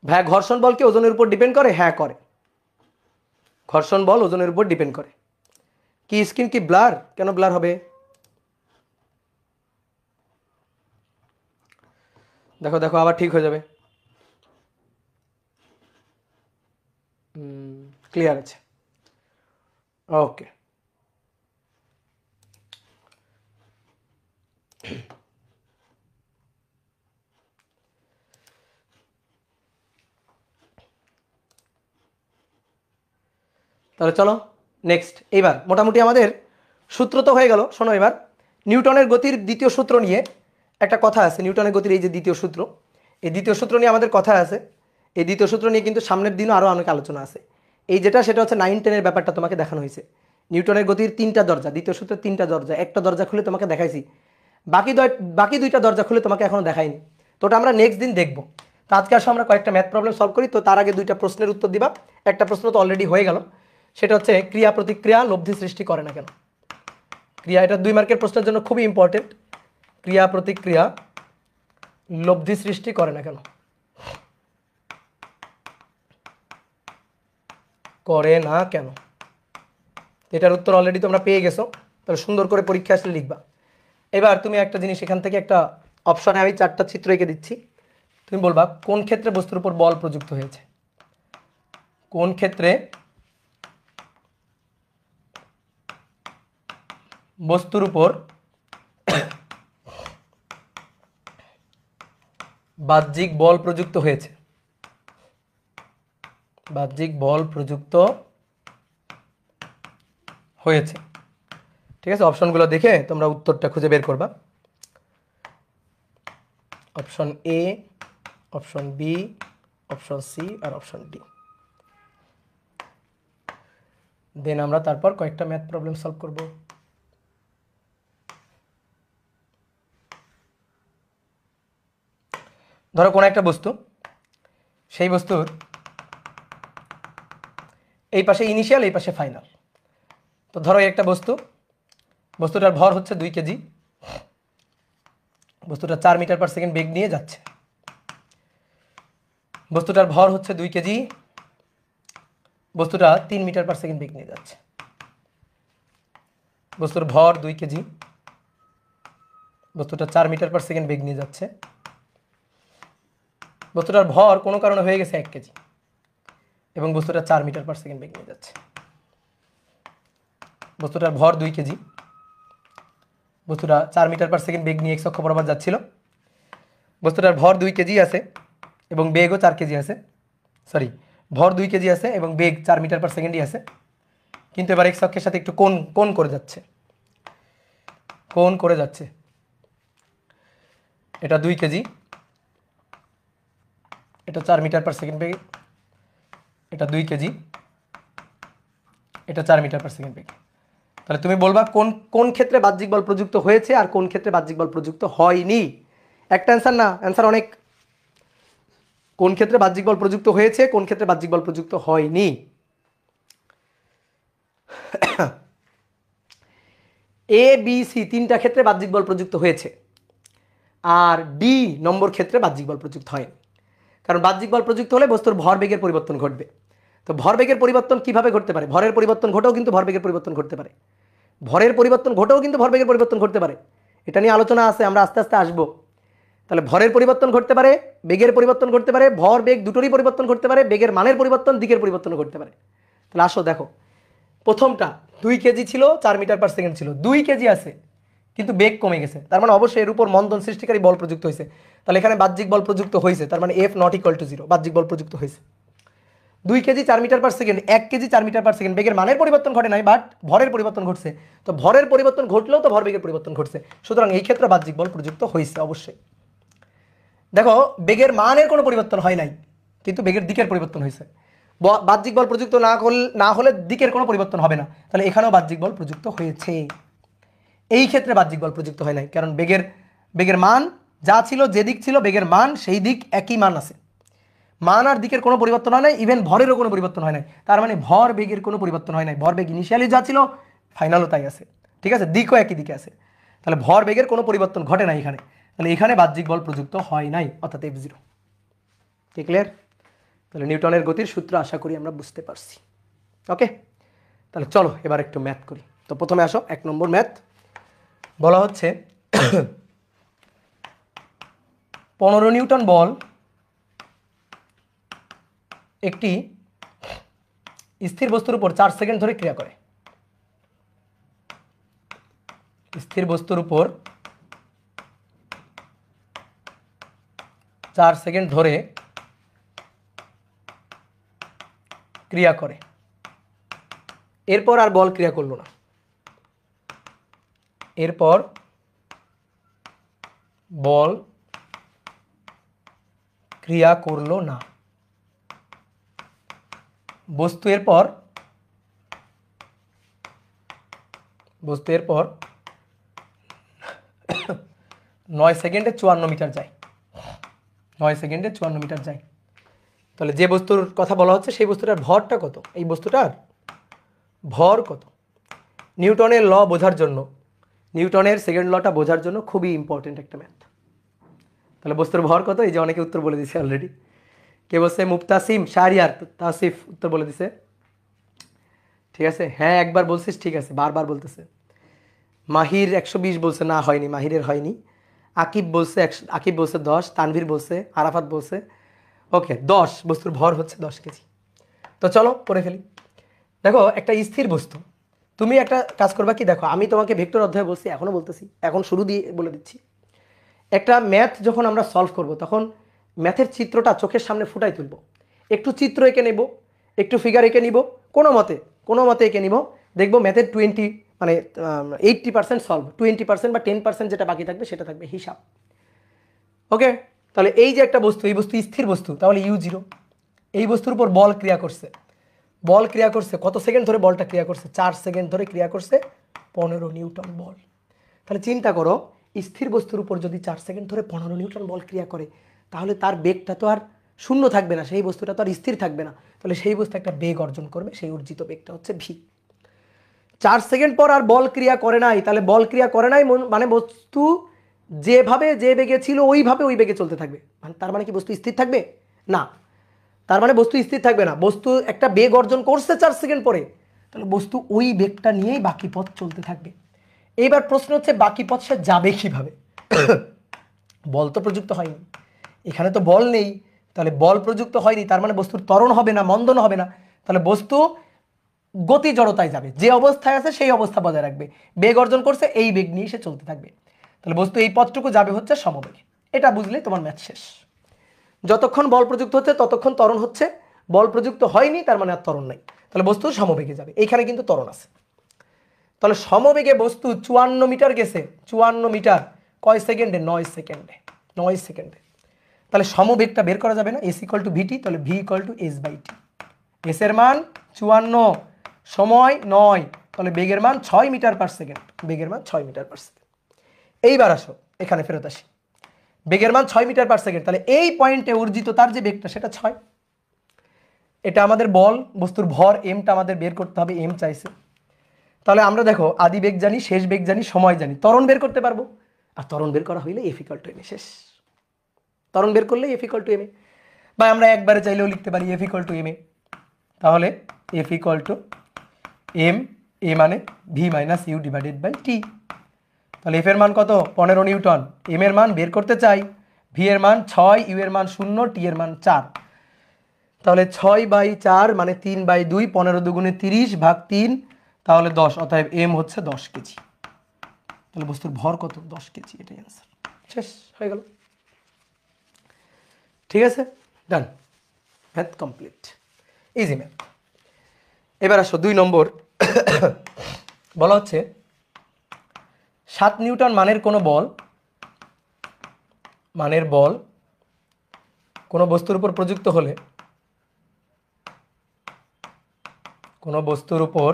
ভাই ঘর্ষণ বল কি ওজনের উপর ডিপেন্ড করে? হ্যাঁ করে, ঘর্ষণ বল ওজনের উপর ডিপেন্ড করে। কি স্ক্রিন কি ব্লার? কেন ব্লার হবে? দেখো দেখো আবার ঠিক হয়ে যাবে, ক্লিয়ার আছে, ওকে। তাহলে চলো নেক্সট। এবার মোটামুটি আমাদের সূত্র তো হয়ে গেল। শোনো এবার নিউটনের গতির দ্বিতীয় সূত্র নিয়ে একটা কথা আছে। নিউটনের গতির এই যে দ্বিতীয় সূত্র, এই দ্বিতীয় সূত্র নিয়ে আমাদের কথা আছে। এই দ্বিতীয় সূত্র নিয়ে কিন্তু সামনের দিনও আরও অনেক আলোচনা আছে। এই যেটা সেটা হচ্ছে 9-10-এর ব্যাপারটা তোমাকে দেখানো হয়েছে। নিউটনের গতির 3টা দরজা, দ্বিতীয় সূত্রের 3টা দরজা, একটা দরজা খুলে তোমাকে দেখাইছি, বাকি 2টা দরজা খুলে তোমাকে এখনো দেখাইনি। তো ওটা আমরা নেক্সট দিন দেখবো। তো আজকে আসলে আমরা কয়েকটা ম্যাথ প্রবলেম সলভ করি। তো তার আগে 2টা প্রশ্নের উত্তর দিবা। একটা প্রশ্ন তো অলরেডি হয়ে গেল, সেটা হচ্ছে ক্রিয়া প্রতিক্রিয়া লব্ধি সৃষ্টি করে না কেন? ক্রিয়া, এটা 2 মার্কের প্রশ্নের জন্য খুবই ইম্পর্টেন্ট। ক্রিয়া প্রতিক্রিয়া লব্ধি সৃষ্টি করে না কেন? করে না কেন? এটার উত্তর অলরেডি তোমরা পেয়ে গেছো, তাহলে সুন্দর করে পরীক্ষা আসলে লিখবা। এবার তুমি একটা জিনিস এখান থেকে একটা অপশনে আমি 4টা চিত্র এঁকে দিচ্ছি, তুমি বলবা কোন ক্ষেত্রে বস্তুর উপর বল প্রযুক্ত হয়েছে, কোন ক্ষেত্রে বস্তুর উপর বাহ্যিক বল প্রযুক্ত হয়েছে, বাহ্যিক বল প্রযুক্ত হয়েছে। ঠিক আছে, অপশনগুলো দেখে তোমরা উত্তরটা খুঁজে বের করবা। Option A, option B, option C আর অপশন ডি। দেন আমরা তারপর কয়েকটা ম্যাথ প্রবলেম সলভ করব। ধরো কোনো একটা বস্তু, সেই বস্তুর এই পাশে ইনিশিয়াল, এই পাশে ফাইনাল। তো ধরো একটা বস্তু, বস্তুটার ভর হচ্ছে 2 কেজি, বস্তুটা 4 মিটার পার সেকেন্ড বেগ নিয়ে যাচ্ছে। বস্তুটার ভর হচ্ছে 2 কেজি, বস্তুটা 3 মিটার পার সেকেন্ড বেগ নিয়ে যাচ্ছে। বস্তুর ভর 2 কেজি, বস্তুটা 4 মিটার পার সেকেন্ড বেগ নিয়ে যাচ্ছে। বস্তুটার ভর কোনো কারণে হয়ে গেছে 1 কেজি এবং বস্তুটা 4 মিটার পার সেকেন্ড বেগ নিয়ে যাচ্ছে। বস্তুটার ভর 2 কেজি, বস্তুটা 4 মিটার পার সেকেন্ড বেগ নিয়ে x অক্ষ বরাবর যাচ্ছিল। বস্তুটার ভর 2 কেজি আছে এবং বেগও 4 কেজি আছে, সরি, ভর 2 কেজি আছে এবং বেগ 4 মিটার পার সেকেন্ডই আছে, কিন্তু এবার x অক্ষের সাথে একটু কোণ করে যাচ্ছে, কোণ করে যাচ্ছে। এটা 2 কেজি, এটা 4 মিটার পার সেকেন্ড বেগে, এটা 2 কেজি, এটা 4 মিটার পার সেকেন্ড বেগে। তাহলে তুমি বলবা কোন ক্ষেত্রে বাহ্যিক বল প্রযুক্ত হয়েছে আর কোন ক্ষেত্রে বাহ্যিক বল প্রযুক্ত হয়নি। একটা অ্যান্সার না, অ্যান্সার অনেক। কোন ক্ষেত্রে বাহ্যিক বল প্রযুক্ত হয়েছে, কোন ক্ষেত্রে বাহ্যিক বল প্রযুক্ত হয়নি। এ বি সি 3টা ক্ষেত্রে বাহ্যিক বল প্রযুক্ত হয়েছে, আর ডি নম্বর ক্ষেত্রে বাহ্যিক বল প্রযুক্ত হয়নি। কারণ বাহ্যিক বল প্রযুক্ত হলে বস্তুর ভরবেগের পরিবর্তন ঘটবে। তো ভরবেগের পরিবর্তন কিভাবে ঘটতে পারে? ভরের পরিবর্তন ঘটেও কিন্তু ভরবেগের পরিবর্তন ঘটতে পারে, ভরের পরিবর্তন ঘটেও কিন্তু ভরবেগের পরিবর্তন ঘটতে পারে। এটা নিয়ে আলোচনা আছে, আমরা আস্তে আস্তে আসবো। তাহলে ভরের পরিবর্তন ঘটতে পারে, বেগের পরিবর্তন ঘটতে পারে, ভর বেগ দুটোরই পরিবর্তন ঘটতে পারে, বেগের মানের পরিবর্তন, দিকের পরিবর্তন ঘটতে পারে। তাহলে আসো দেখো, প্রথমটা 2 কেজি ছিল, 4 মিটার পার সেকেন্ড ছিল, 2 কেজি আছে কিন্তু বেগ কমে গেছে, তার মানে অবশ্যই এর উপর মন্দন সৃষ্টিকারী বল প্রযুক্ত হয়েছে। তাহলে এখানে বাহ্যিক বল প্রযুক্ত হয়েছে, তার মানে F ≠ = 0, বাহ্যিক বল প্রযুক্ত হয়েছে। 2 KG 4 metre per second, 1 KG 4 metre per second, বেগের মানের পরিবর্তন ঘটে নাই, বাট ভরের পরিবর্তন ঘটছে। তো ভরের পরিবর্তন ঘটলেও তো ভরবেগের পরিবর্তন ঘটছে, সুতরাং এই ক্ষেত্রে বাহ্যিক বল প্রযুক্ত হয়েছে অবশ্যই। দেখো, বেগের মানের কোনো পরিবর্তন হয় নাই, কিন্তু বেগের দিকের পরিবর্তন হয়েছে। বাহ্যিক বল প্রযুক্ত না হলে দিকের কোনো পরিবর্তন হবে না, তাহলে এখানেও বাহ্যিক বল প্রযুক্ত হয়েছে। এই ক্ষেত্রে বাহ্যিক বল প্রযুক্ত হয় নাই, কারণ বেগের মান যা ছিল, যে দিক ছিল বেগের মান, সেই দিক একই মান আছে, মান আর দিকের কোনো পরিবর্তন হয় নাই, ইভেন ভরেরও কোনো পরিবর্তন হয় নাই। তার মানে ভর বেগের কোনো পরিবর্তন হয় নাই, ভর বেগ ইনিশিয়ালি যা ছিল ফাইনালও তাই আছে, ঠিক আছে, দিকও একই দিকে আছে। তাহলে ভর বেগের কোনো পরিবর্তন ঘটে নাই এখানে, তাহলে এখানে বাহ্যিক বল প্রযুক্ত হয় নাই, অর্থাৎ F0। ঠিক ক্লিয়ার? তাহলে নিউটনের গতির সূত্র আশা করি আমরা বুঝতে পারছি। ওকে, তাহলে চলো এবার একটু ম্যাথ করি। তো প্রথমে আসো 1 নম্বর ম্যাথ। বলা হচ্ছে 15 নিউটন বল একটি স্থির বস্তুর উপর 4 সেকেন্ড ধরে ক্রিয়া করে। স্থির বস্তুর উপর 4 সেকেন্ড ধরে ক্রিয়া করে, এরপর আর বল ক্রিয়া করলো না, এরপর বল ক্রিয়া করলো না। বস্তু এরপর 9 সেকেন্ডে 54 মিটার যায়, 9 সেকেন্ডে 54 মিটার যায়। তাহলে যে বস্তুর কথা বলা হচ্ছে সেই বস্তুটার ভরটা কত, এই বস্তুটার ভর কত। নিউটনের ল বোঝার জন্য, নিউটনের সেকেন্ড লটা বোঝার জন্য খুবই ইম্পর্টেন্ট একটা ম্যাথ। তাহলে বস্তুর ভর কত, এই যে অনেকে উত্তর বলে দিছে অলরেডি। কে বলছে? মুফতাসিম শাহরিয়ার তাসিফ উত্তর বলে দিছে। ঠিক আছে, হ্যাঁ একবার বলছিস, ঠিক আছে, বারবার বলতেছে। মাহির 120 বলছে, না হয়নি, মাহিরের হয়নি। আকিব বলছে আকিব বলছে 10, তানভীর বলছে, আরাফাত বলছে ওকে 10, বস্তুর ভর হচ্ছে 10 কেজি। তো চলো করে ফেলি। দেখো, একটা স্থির বস্তু, তুমি একটা কাজ করবা কি, দেখো আমি তোমাকে ভেক্টর অধ্যায় বলছি, এখনও বলতেছি, এখন শুরু দিয়ে বলে দিচ্ছি। একটা ম্যাথ যখন আমরা সলভ করব, তখন ম্যাথের চিত্রটা চোখের সামনে ফুটাই তুলব, একটু চিত্র এঁকে নেব, একটু ফিগার এঁকে নিব, কোনো মতে এঁকে নিব, দেখবো ম্যাথের 80% সলভ, 20% বা 10% যেটা বাকি থাকবে সেটা থাকবে হিসাব। ওকে, তাহলে এই যে একটা বস্তু, এই বস্তু স্থির বস্তু, তাহলে U0। এই বস্তুর উপর বল ক্রিয়া করছে, কত সেকেন্ড ধরে বলটা ক্রিয়া করছে? 4 সেকেন্ড ধরে ক্রিয়া করছে, 15 নিউটন বল। তাহলে চিন্তা করো, স্থির বস্তুর উপর যদি 4 সেকেন্ড ধরে 15 নিউটন বল ক্রিয়া করে, তাহলে তার বেগটা তো আর শূন্য থাকবে না, সেই বস্তুটা তো আর স্থির থাকবে না, তাহলে সেই বস্তু একটা বেগ অর্জন করবে, সেই অর্জিত বেগটা হচ্ছে ভি। 4 সেকেন্ড পর আর বল ক্রিয়া করে নাই, তাহলে বল ক্রিয়া করে নাই মানে বস্তু যেভাবে যে বেগে ছিল ওইভাবে ওই বেগে চলতে থাকবে, তার মানে কি বস্তু স্থির থাকবে না, তার মানে বস্তু স্থির থাকবে না, বস্তু একটা বেগ অর্জন করছে 4 সেকেন্ড পরে, তাহলে বস্তু ওই বেগটা নিয়েই বাকি পথ চলতে থাকবে। এইবার প্রশ্ন হচ্ছে বাকি পথ সে যাবে কিভাবে? বল তো প্রযুক্ত হয়নি, এখানে তো বল নেই, তাহলে বল প্রযুক্ত হয়নি, তার মানে বস্তুর ত্বরণ হবে না, মন্দন হবে না, তাহলে বস্তু গতি জড়তায় যাবে, যে অবস্থায় আছে সেই অবস্থা বজায় রাখবে, বেগ অর্জন করছে এই বেগ নিয়ে সে চলতে থাকবে, তাহলে বস্তু এই পথটুকু যাবে হচ্ছে সমবেগে। এটা বুঝলে তোমার ম্যাথ শেষ। যতক্ষণ বল প্রযুক্ত হচ্ছে ততক্ষণ ত্বরণ হচ্ছে, বল প্রযুক্ত হয়নি তার মানে আর ত্বরণ নাই, তাহলে বস্তু সমবেগে যাবে, এইখানে কিন্তু ত্বরণ আছে। তাহলে সমবেগে বস্তু 54 মিটার গেছে, 54 মিটার কয় সেকেন্ডে? 9 সেকেন্ডে, 9 সেকেন্ডে। তাহলে সমবেগটা বের করা যাবে না, এস ইকুয়াল টু ভিটি, তাহলে V equal to S by T. S এর মান 54, সময় 9, তাহলে বেগের মান 6 মিটার পার সেকেন্ড, বেগের মান 6 মিটার পার সেকেন্ড। এইবার আসো এখানে ফেরত আসি, বেগের মান 6 মিটার পার সেকেন্ড, তাহলে এই পয়েন্টে অর্জিত তার যে বেগটা সেটা 6। এটা আমাদের বল, বস্তুর ভর এমটা আমাদের বের করতে হবে, এম চাইছে। তাহলে আমরা দেখো আদি বেগ জানি, শেষ বেগ জানি, সময় জানি, ত্বরণ বের করতে পারবো, আর ত্বরণ বের করা হইলে এফ ইকুয়াল টু এম, শেষ। ত্বরণ বের করলে এফ ইকুয়াল টু এম, বা আমরা একবারে চাইলেও লিখতে পারি F equal to M A. তাহলে F equal to M, A মানে V minus U divided by T. তাহলে এফ এর মান কত? 15 নিউটন। এম এর মান বের করতে চাই, ভি এর মান 6, ইউ এর মান 0, টি এর মান 4। তাহলে 6/4 মানে 3/2, 15 দুগুণে 30 ভাগ 3, তাহলে 10, অতএব এম হচ্ছে 10 কেজি। তাহলে বস্তুর ভর কত? 10 কেজি, এটাই অ্যান্সার, শেষ হয়ে গেল। ঠিক আছে, ডান, ম্যাথ কমপ্লিট, ইজি ম্যাথ। এবার আসো 2 নম্বর। বলা হচ্ছে 7 নিউটন মানের কোনো বল, কোনো বস্তুর উপর প্রযুক্ত হলে, কোনো বস্তুর উপর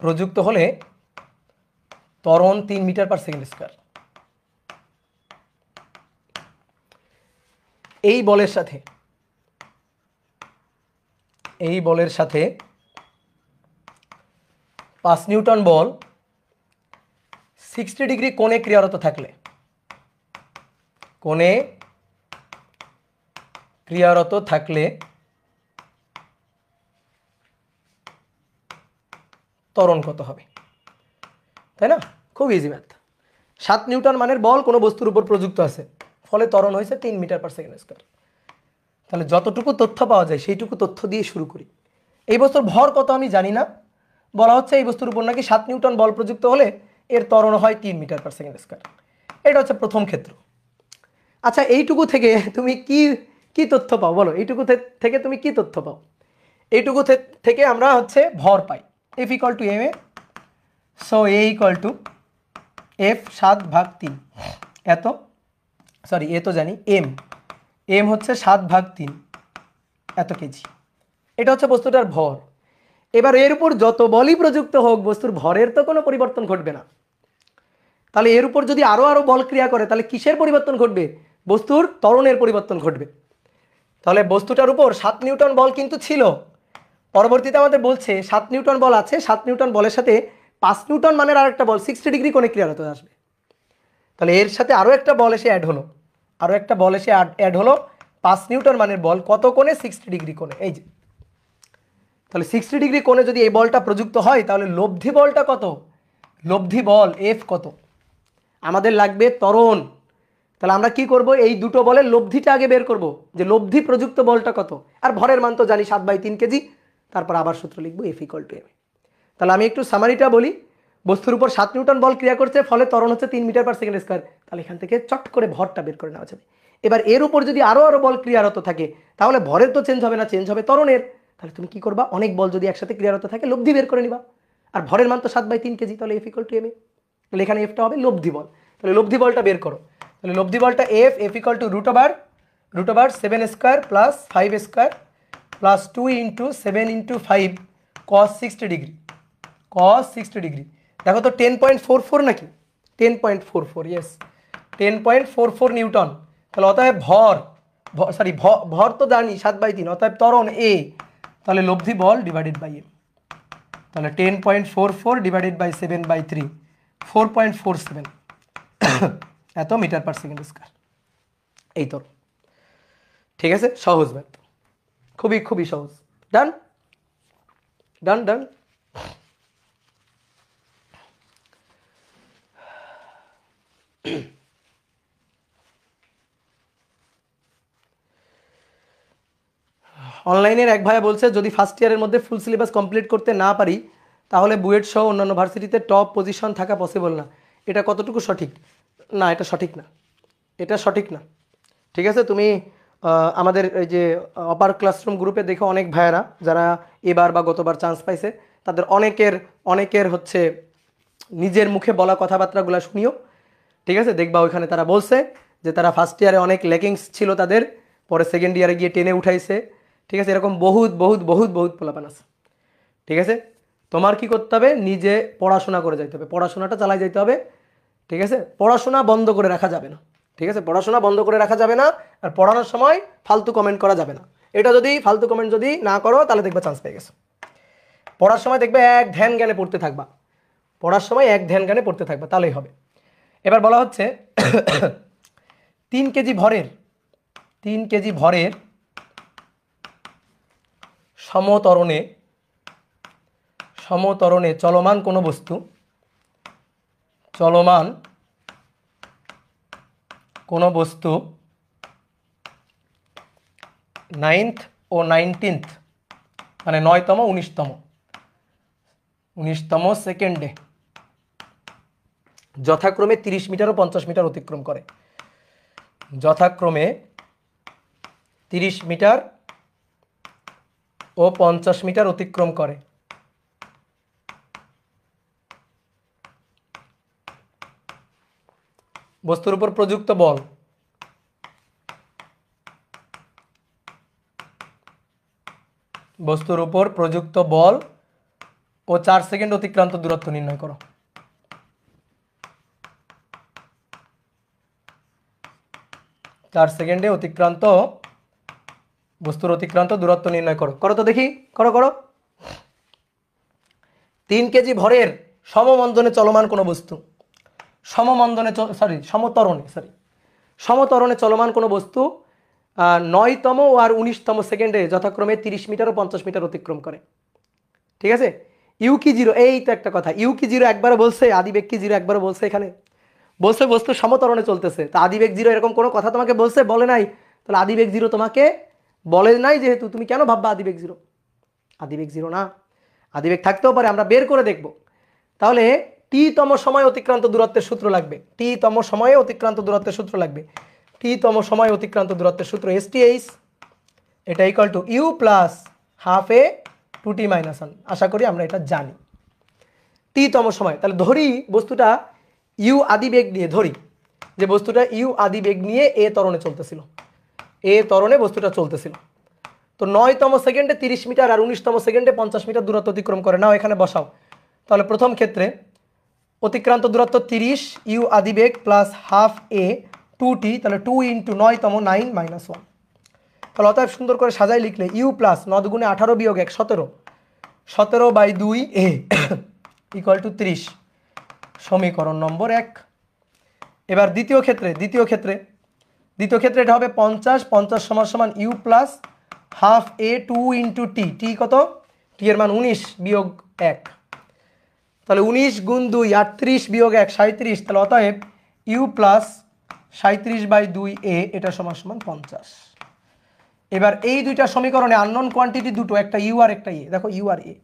প্রযুক্ত হলে ত্বরণ 3 মিটার পার সেকেন্ড স্কয়ার। এই বলের সাথে 5 নিউটন বল 60 ডিগ্রি কোণে ক্রিয়ারত থাকলে, ত্বরণ কত হবে? তাই না? খুব ইজি ম্যাথ। 7 নিউটন মানের বল কোনো বস্তুর উপর প্রযুক্ত আছে, ফলে ত্বরণ হয়েছে 3 মিটার পার সেকেন্ড স্কয়ার। তাহলে যতটুকু তথ্য পাওয়া যায় সেইটুকু তথ্য দিয়ে শুরু করি। এই বস্তুর ভর কত আমি জানি না, বলা হচ্ছে এই বস্তুর উপর নাকি 7 নিউটন বল প্রযুক্ত হলে এর ত্বরণ হয় 3 মিটার পার সেকেন্ড স্কয়ার। এটা হচ্ছে প্রথম ক্ষেত্র। আচ্ছা, এইটুকু থেকে তুমি কি তথ্য পাও বলো? এইটুকু থেকে তুমি কি তথ্য পাও? এইটুকু থেকে আমরা হচ্ছে ভর পাই, F equal to M A, so A equal to F 7/3 এত, সরি এ তো জানি, এম হচ্ছে 7/3 এত কেজি। এটা হচ্ছে বস্তুটার ভর। এবার এর উপর যত বলই প্রযুক্ত হোক বস্তুর ভরের তো কোনো পরিবর্তন ঘটবে না। তাহলে এর উপর যদি আরো বল ক্রিয়া করে তাহলে কিসের পরিবর্তন ঘটবে? বস্তুর ত্বরণের পরিবর্তন ঘটবে। তাহলে বস্তুটার উপর 7 নিউটন বল কিন্তু ছিল, পরবর্তীতে আমাদের বলছে 7 নিউটন বল আছে, 7 নিউটন বলের সাথে 5 নিউটন মানের আরেকটা বল 60 ডিগ্রি কোণে ক্রিয়ারত আসবে। তাহলে এর সাথে আরও একটা বল এসে অ্যাড হলো, 5 নিউটন মানের বল কত কোণে? 60 ডিগ্রি কোণে। এই যে, তাহলে 60 ডিগ্রি কোণে যদি এই বলটা প্রযুক্ত হয় তাহলে লব্ধি বলটা কত? লব্ধি বল এফ কত? আমাদের লাগবে ত্বরণ। তাহলে আমরা কি করব? এই দুটো বলের লব্ধিটা আগে বের করব, যে লব্ধি প্রযুক্ত বলটা কত, আর ভরের মান তো জানি 7/3 কেজি। তারপর আবার সূত্র লিখবো এফ ইকুয়াল টু এম। তাহলে আমি একটু সামারিটা বলি। বস্তুর উপর 7 নিউটন বল ক্রিয়া করছে, ফলে ত্বরণ হচ্ছে 3 মিটার পার সেকেন্ড স্কয়ার। তাহলে এখান থেকে চট করে ভরটা বের করে নেওয়া যাবে। এবার এর উপর যদি আরো বল ক্রিয়ারত থাকে তাহলে ভরের তো চেঞ্জ হবে না, চেঞ্জ হবে ত্বরণের। তাহলে তুমি কি করবা? অনেক বল যদি একসাথে ক্রিয়ারত থাকে লব্ধি বের করে নিবা, আর ভরের মান তো 7/3 কেজি, তাহলে F equal to M A. তাহলে এখানে এফটা হবে লব্ধি বল। তাহলে লব্ধি বলটা বের করো। তাহলে লব্ধি বলটা F equal to root over 7 square plus 5 square plus 2 into 7 into 5 cos 60 degree. দেখো তো 10.44 নাকি? 10.44, ইয়েস 10.44 নিউটন। তাহলে অতএব ভর তো জানি 7/3, অতএব ত্বরণ এ, তাহলে লব্ধি বল ডিভাইডেড বাই এম, তাহলে 10.44 ডিভাইডেড বাই 7/3, 4.47 এত মিটার পার সেকেন্ড স্কয়ার। এই তো, ঠিক আছে, সহজ ম্যাথ, খুবই খুবই সহজ। ডান ডান ডান। অনলাইনের এক ভাইয়া বলছে যদি ফার্স্ট ইয়ারের মধ্যে ফুল সিলেবাস কমপ্লিট করতে না পারি তাহলে বুয়েট সহ অন্যান্য ভার্সিটিতে টপ পজিশন থাকা পসিবল না, এটা কতটুকু সঠিক? না, এটা সঠিক না, এটা সঠিক না। ঠিক আছে, তুমি আমাদের এই যে অপার ক্লাসরুম গ্রুপে দেখো অনেক ভাইয়ারা যারা এবার বা গতবার চান্স পাইছে, তাদের অনেকের হচ্ছে নিজের মুখে বলা কথাবার্তাগুলো শুনিও। ঠিক আছে, দেখবা ওইখানে তারা বলছে যে তারা ফার্স্ট ইয়ারে অনেক ল্যাকিংস ছিল তাদের, পরে সেকেন্ড ইয়ারে গিয়ে টেনে উঠাইছে। ঠিক আছে, এরকম বহুত বহুত বহুত বহুত পোলাপান আছে। ঠিক আছে, তোমার কি করতে হবে? নিজে পড়াশোনা করে যাইতে হবে, পড়াশোনাটা চালাই যাইতে হবে। ঠিক আছে, পড়াশোনা বন্ধ করে রাখা যাবে না। ঠিক আছে, পড়াশোনা বন্ধ করে রাখা যাবে না, আর পড়ানোর সময় ফালতু কমেন্ট করা যাবে না। এটা যদি ফালতু কমেন্ট যদি না করো তাহলে দেখবা চান্স পেয়ে গেছো। পড়ার সময় দেখবে এক ধ্যান জ্ঞানে পড়তে থাকবা, পড়ার সময় এক ধ্যান জ্ঞানে পড়তে থাকবা, তাহলেই হবে। এবার বলা হচ্ছে 3 কেজি ভরের সমতরণে চলমান কোনো বস্তু, নাইনথ ও 19th মানে 9তম 19তম সেকেন্ডে যথাক্রমে 30 মিটার ও 50 মিটার অতিক্রম করে, যথাক্রমে 30 মিটার ও 50 মিটার অতিক্রম করে। বস্তুর উপর প্রযুক্ত বল ও 4 সেকেন্ড অতিক্রান্ত দূরত্ব নির্ণয় করো। সেকেন্ডে বস্তুর অতিক্রান্ত দূরত্ব নির্ণয় করো। করো তো দেখি, করো। 3 কেজি ভরের সমতরণে চলমান কোনো বস্তু, সমতরণে চলমান কোনো বস্তু 9তম আর 19তম সেকেন্ডে যথাক্রমে 30 মিটার ও 50 মিটার অতিক্রম করে। ঠিক আছে, ইউকি জিরো, এই তো একটা কথা, ইউকি জিরো একবারও বলছে, আদিবেগ কি জিরো একবারও বলছে? এখানে বলছে বস্তু সমতরণে চলতেছে, তা আদিবেগ জিরো এরকম কোনো কথা তোমাকে বলছে? বলে নাই। তাহলে আদিবেগ জিরো তোমাকে বলে নাই, যেহেতু তুমি কেন ভাববা আদিবেগ জিরো? আদিবেগ জিরো না, আদিবেগ থাকতেও পারে, আমরা বের করে দেখব। তাহলে টি-তম সময় অতিক্রান্ত দূরত্বের সূত্র লাগবে, টি-তম সময়ে অতিক্রান্ত দূরত্বের সূত্র লাগবে। টি-তম সময় অতিক্রান্ত দূরত্বের সূত্র STH, এটা equal to U plus half A 2t minus 1। আশা করি আমরা এটা জানি। টি-তম সময়, তাহলে ধরি বস্তুটা ইউ আদিবেগ নিয়ে, ধরি যে বস্তুটা ইউ আদিবেগ নিয়ে এ ত্বরণে চলতেছিল, এ ত্বরণে বস্তুটা চলতেছিল। তো 9তম সেকেন্ডে 30 মিটার আর 19তম সেকেন্ডে 50 মিটার দূরত্ব অতিক্রম করে। নাও এখানে বসাও। তাহলে প্রথম ক্ষেত্রে অতিক্রান্ত দূরত্ব 30, ইউ আদিবেগ প্লাস হাফ এ 2t, তাহলে 2 × 9তম 9 মাইনাস 1। তাহলে অতএব সুন্দর করে সাজাই লিখলে ইউ প্লাস 9 × 18 বিয়োগ 1 17, 17/2 এ ইকুয়াল টু 30, সমীকরণ নম্বর 1। এবার দ্বিতীয় ক্ষেত্রে এটা হবে 50 সমান U plus half A 2 × t, T কত? টি এর মান 19 বিয়োগ 1, তাহলে 19 গুণ 2 38 বিয়োগ 1 37, তাহলে অতএব ইউ প্লাস 37/2 এ এটা সমান 50। এবার এই দুইটা সমীকরণে আননোন কোয়ান্টিটি দুটো, একটা ইউ আর একটা এ। দেখো ইউ আর এ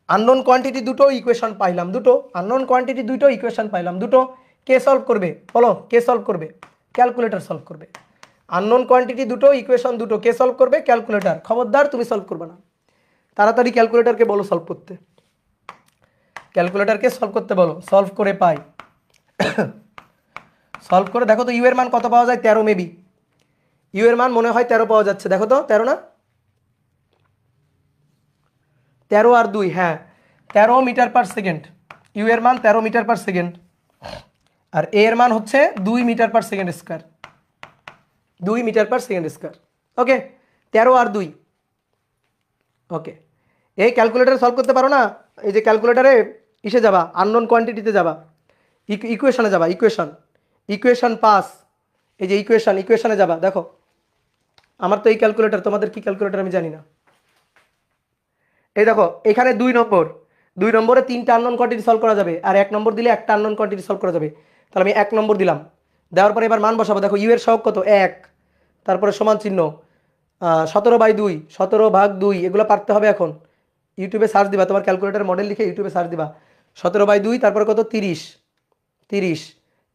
আননোন কোয়ান্টিটি দুটো, ইকুয়েশন পাইলাম দুটো, আননোন কোয়ান্টিটি দুটো, ইকুয়েশন পাইলাম দুটো। কে সলভ করবে বলো? কে সলভ করবে? ক্যালকুলেটর সলভ করবে। আননোন কোয়ান্টিটি দুটো, ইকুয়েশন দুটো, কে সলভ করবে? ক্যালকুলেটর। খবরদার তুমি সলভ করবে না, তাড়াতাড়ি ক্যালকুলেটরকে বলো সলভ করতে, ক্যালকুলেটরকে সলভ করতে বলো। সলভ করে পাই, সলভ করে দেখো তো ইউ এর মান কত পাওয়া যায়? 13 মেবি, ইউ এর মান মনে হয় 13 পাওয়া যাচ্ছে। দেখো তো 13 না, 13 আর 2, হ্যাঁ 13 মিটার পার সেকেন্ড, ইউ এর মান 13 মিটার পার সেকেন্ড। আর এ এর মান হচ্ছে 2 meter per second square, 2 meter per second square. Okay, 13 আর 2। ওকে, এই ক্যালকুলেটারে সলভ করতে পারো না, এই যে ক্যালকুলেটারে ইসে যাবা, আননোন কোয়ান্টিটিতে যাবা, ইকুয়েশনে যাবা, ইকুয়েশন পাস, এই যে ইকুয়েশনে যাবা। দেখো আমার তো এই ক্যালকুলেটার, তোমাদের কি ক্যালকুলেটার আমি জানি না। এই দেখো এখানে 2 নম্বরে 3টা আননোন কোয়ান্টিটি সলভ করা যাবে, আর 1 নম্বর দিলে একটা আননোন কোয়ান্টিটি সলভ করা যাবে। তাহলে আমি 1 নম্বর দিলাম, দেওয়ার পরে এবার মান বসাবো। দেখো ইউ এর সহগ কত? 1, তারপরে সমান চিহ্ন 17/2, 17/2, এগুলো পারতে হবে। এখন ইউটিউবে সার্চ দিবা, তোমার ক্যালকুলেটার মডেল লিখে ইউটিউবে সার্চ দিবা 17/2, তারপরে কত? 30,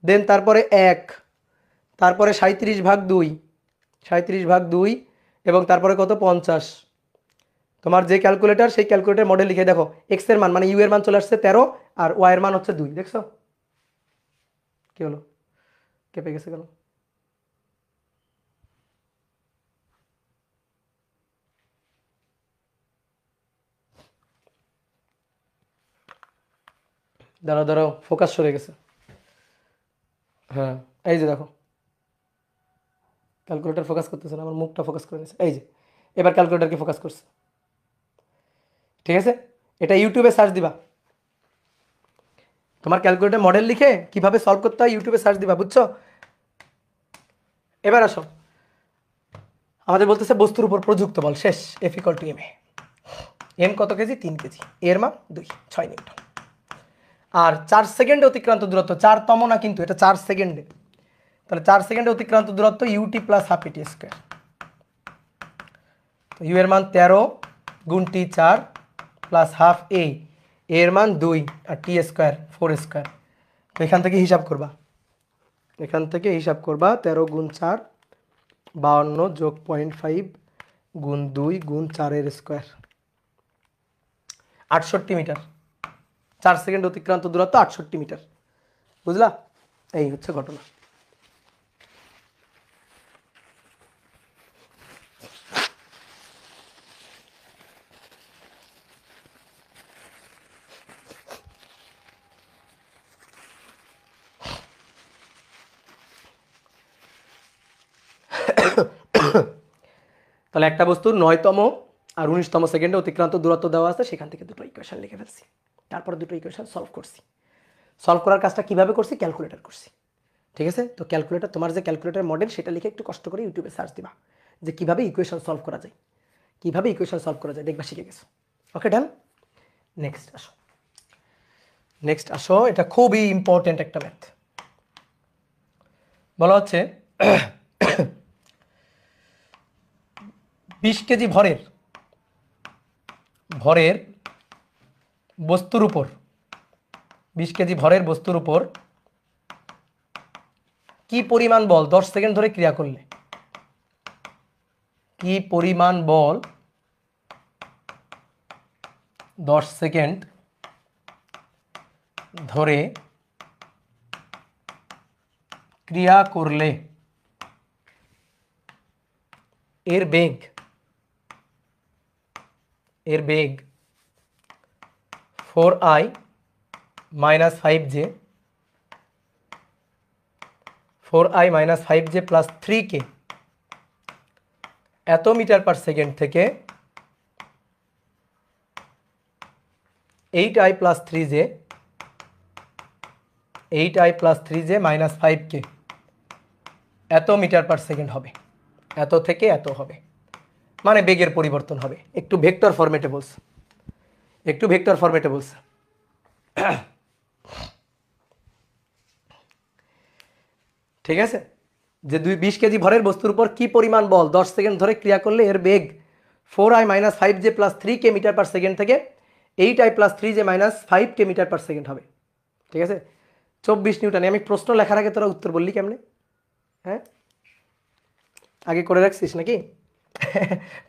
দেন তারপরে 1, তারপরে 37/2, 37/2, এবং তারপরে কত? 50। তোমার যে ক্যালকুলেটার সেই ক্যালকুলেটার মডেল লিখে দেখো এক্স এর মান মানে ইউ এর মান চলে আসছে 13, আর ওয়াই এর মান হচ্ছে 2। দেখছো কি হলো? কেঁপে গেছে কেন? দাঁড়াও দাঁড়াও, ফোকাস সরে গেছে। হ্যাঁ এই যে দেখো ক্যালকুলেটার ফোকাস করতেছে না, আমার মুখটা ফোকাস করে নিয়েছে। এই যে এবার ক্যালকুলেটারকে ফোকাস করছে। ঠিক আছে, এটা ইউটিউবে সার্চ দিবা, তোমার ক্যালকুলেটর মডেল লিখে কিভাবে সলভ করতে হয় ইউটিউবে সার্চ দিবা, বুঝছো? এবার আসো, আমাদের বলতেছে বস্তুর উপর প্রযুক্ত বল শেষ, F equal to M A. M কত কেজি? 3 কেজি। এর মান 2, 6 নিউটন। আর 4 সেকেন্ডে অতিক্রান্ত দূরত্ব, 4তম না কিন্তু, এটা 4 সেকেন্ডে। তাহলে 4 সেকেন্ডে অতিক্রান্ত দূরত্ব ইউটি প্লাস হাফ ইটি স্কোয়ার। তো ইউ এর মান 13 গুণ টি 4 প্লাস হাফ এ, এর মান 2, আর টি স্কোয়ার 4 স্কোয়ার। তো এখান থেকে হিসাব করবা, 13 গুণ 4 52 যোগ 0.5 গুণ 2 গুণ 4 স্কোয়ার, 68 মিটার। 4 সেকেন্ড অতিক্রান্ত দূরত্ব 68 মিটার। বুঝলা? এই হচ্ছে ঘটনা। তাহলে একটা বস্তুর 9তম আর 19তম সেকেন্ডে অতিক্রান্ত দূরত্ব দেওয়া আছে, সেখান থেকে দুটো ইকুয়েশন লিখে ফেলছি, তারপরে দুটো ইকুয়েশন সলভ করছি। সলভ করার কাজটা কিভাবে করছি? ক্যালকুলেটর করছি। ঠিক আছে, তো ক্যালকুলেটর, তোমার যে ক্যালকুলেটর মডেল সেটা লিখে একটু কষ্ট করে ইউটিউবে সার্চ দিবা যে কিভাবে ইকুয়েশন সলভ করা যায়, দেখবা শিখে গেছো। ওকে ডান। নেক্সট আসো, এটা খুবই ইম্পর্টেন্ট একটা ম্যাথ। বলা হচ্ছে 20 কেজি ভরের বস্তুর উপর 20 কেজি ভরের বস্তুর উপর কি পরিমাণ বল 10 সেকেন্ড ধরে ক্রিয়া করলে, কি পরিমাণ বল 10 সেকেন্ড ধরে ক্রিয়া করলে এর বেগ 4i minus 5j, 4i minus 5j plus 3k এত মিটার পার সেকেন্ড থেকে 8i plus 3j minus 5k এত মিটার পার সেকেন্ড হবে, এত থেকে এত হবে, মানে বেগের পরিবর্তন হবে। একটু ভেক্টর ফরম্যাটে বলছে, ঠিক আছে, যে 20 কেজি ভরের বস্তুর উপর কি পরিমাণ বল 10 সেকেন্ড ধরে ক্রিয়া করলে এর বেগ 4i minus 5j plus 3k metre per second থেকে 8i plus 3j minus 5k metre per second হবে। ঠিক আছে, 24 নিউটন। আমি প্রশ্ন লেখার আগে তোরা উত্তর বললি কেমনে? হ্যাঁ, আগে করে রাখছিস নাকি?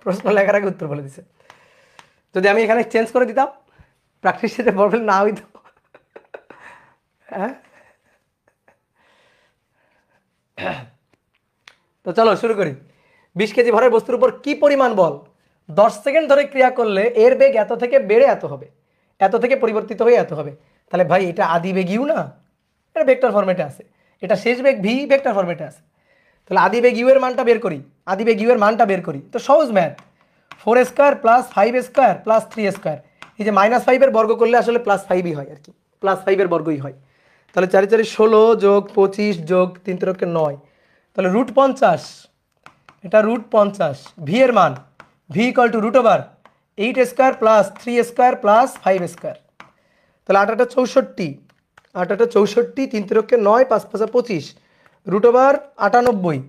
প্রশ্ন লেখার আগে উত্তর বলে দিছে। যদি আমি এখানে চেঞ্জ করে দিতাম, প্র্যাকটিস সেটে প্রবলেম না হইতো। হ্যাঁ, তো চলো শুরু করি। 20 কেজি ভরের বস্তুর উপর কি পরিমাণ বল 10 সেকেন্ড ধরে ক্রিয়া করলে এর বেগ এত থেকে বেড়ে এত হবে, এত থেকে পরিবর্তিত হয়ে এত হবে। তাহলে ভাই এটা আদি বেগ ইউ না, এটা ভেক্টর ফরম্যাটে আছে, এটা শেষ বেগ ভি ভেক্টর ফরম্যাটে আছে। তাহলে আদি বেগ ইউ এর মানটা বের করি, আদি বেগ ইউ এর মানটা বের করি। তো সহজ math, 4 square plus 5 square plus 3 square, এই যে -5 বর্গ করলে আসলে +5ই হয় আর কি, +5 বর্গই হয়। তাহলে 4 4 16 যোগ 25 যোগ 3 3 9, তাহলে √50, এটা √50। ভি এর মান V equal two √8 square plus 3 square plus 5 square, তাহলে 8 8 64, 8 8 64, 3 3 9, 5 5 25, √98,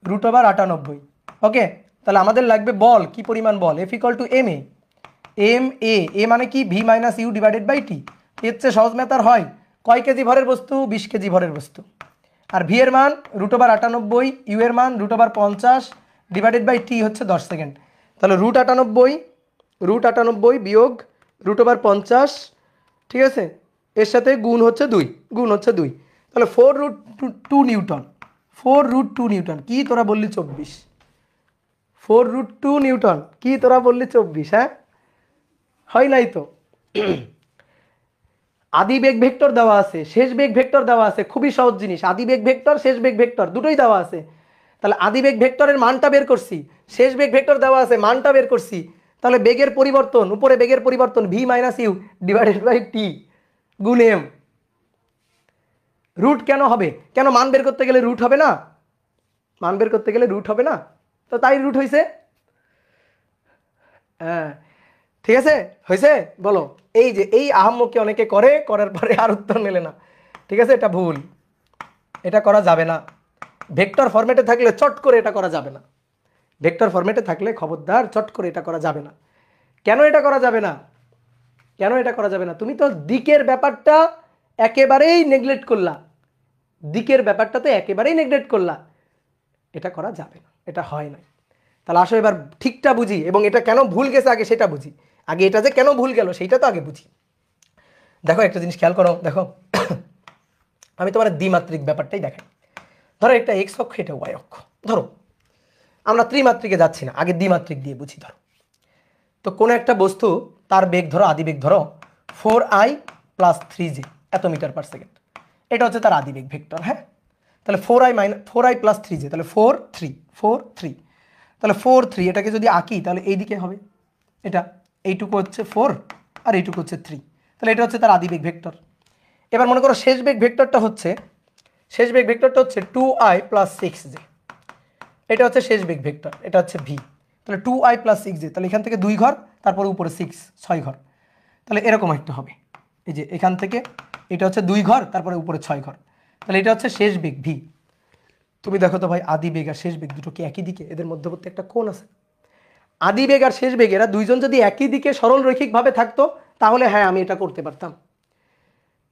√98। ওকে, তাহলে আমাদের লাগবে বল, কি পরিমাণ বল, F equal to M A, M A, A মানে কি V minus U divided by T. এর চেয়ে সহজ ম্যাথ আর হয়? কয় কেজি ভরের বস্তু? 20 কেজি ভরের বস্তু। আর ভি এর মান √98, ইউ এর মান √50 ডিভাইডেড বাই টি হচ্ছে 10 সেকেন্ড। তাহলে √98 বিয়োগ √50, ঠিক আছে, এর সাথে গুণ হচ্ছে 2, গুণ হচ্ছে 2, তাহলে 4√2 নিউটন, 4√2 নিউটন। কি তোরা বললি 24, 4√2 নিউটন, কি তোরা বললি 24? হ্যাঁ, হয় নাই তো। আদি বেগ ভেক্টর দেওয়া আছে, শেষ বেগ ভেক্টর দেওয়া আছে, খুবই সহজ জিনিস, আদি বেগ ভেক্টর শেষ বেগ ভেক্টর দুটোই দেওয়া আছে। তাহলে আদি বেগ ভেক্টরের মানটা বের করছি, শেষ বেগ ভেক্টর দেওয়া আছে মানটা বের করছি, তাহলে বেগের পরিবর্তন, উপরে বেগের পরিবর্তন V minus U divided by T গুণ এম। রুট কেন হবে? কেন মান বের করতে গেলে রুট হবে না? মান বের করতে গেলে রুট হবে না, তো তাই রুট হয়েছে। হ্যাঁ, ঠিক আছে, হয়েছে, বলো। এই যে এই আহাম্মকি অনেকে করে, করার পরে আর উত্তর মেলে না, ঠিক আছে, এটা ভুল, এটা করা যাবে না। ভেক্টর ফরম্যাটে থাকলে চট করে এটা করা যাবে না, ভেক্টর ফরম্যাটে থাকলে খবরদার চট করে এটা করা যাবে না। কেন এটা করা যাবে না? কেন এটা করা যাবে না? তুমি তো দিকের ব্যাপারটা একেবারেই নেগলেক্ট করলা, দিকের ব্যাপারটা তো একেবারেই নেগলেক্ট করলা, এটা করা যাবে না, এটা হয় না। তাহলে আসো এবার ঠিকটা বুঝি, এবং এটা কেন ভুল গেছে আগে সেটা বুঝি। আগে এটা যে কেন ভুল গেল সেইটা তো আগে বুঝি। দেখো একটা জিনিস খেয়াল করো, দেখো আমি তোমার দ্বিমাত্রিক ব্যাপারটাই দেখাই। ধরো একটা এক্স অক্ষ, এটা ওয়াই অক্ষ। ধরো আমরা ত্রিমাত্রিকে যাচ্ছি না, আগে দ্বিমাত্রিক দিয়ে বুঝি। ধরো তো কোনো একটা বস্তু, তার বেগ ধরো, আদি বেগ ধরো 4i + 3j এত মিটার পার সেকেন্ড, এটা হচ্ছে তার আদি বেগ ভেক্টর। হ্যাঁ, তাহলে 4i + 3j, তাহলে 4 3, তাহলে 4 3, এটাকে যদি আঁকি তাহলে এইদিকে হবে এটা, এইটুকু হচ্ছে 4 আর এইটুকু হচ্ছে 3, তাহলে এটা হচ্ছে তার আদি বেগ ভেক্টর। এবার মনে করো শেষ বেগ ভেক্টরটা হচ্ছে, শেষ বেগ ভেক্টরটা হচ্ছে 2i + 6j, এটা হচ্ছে শেষ বেগ ভেক্টর, এটা হচ্ছে ভি। তাহলে 2i + 6j, তাহলে এখান থেকে 2 ঘর, তারপরে উপরে 6 ঘর, তাহলে এরকম একটা হবে। এই যে এখান থেকে এটা হচ্ছে 2 ঘর, তারপরে উপরে 6 ঘর, তাহলে এটা হচ্ছে শেষ বেগ ভি। তুমি দেখো তো ভাই, আদি বেগ আর শেষ বেগ দুটো কি একই দিকে? এদের মধ্যবর্তী একটা কোণ আছে। আদি বেগ আর শেষ বেগ এরা দুইজন যদি একই দিকে সরল রৈখিকভাবে থাকতো, তাহলে হ্যাঁ আমি এটা করতে পারতাম,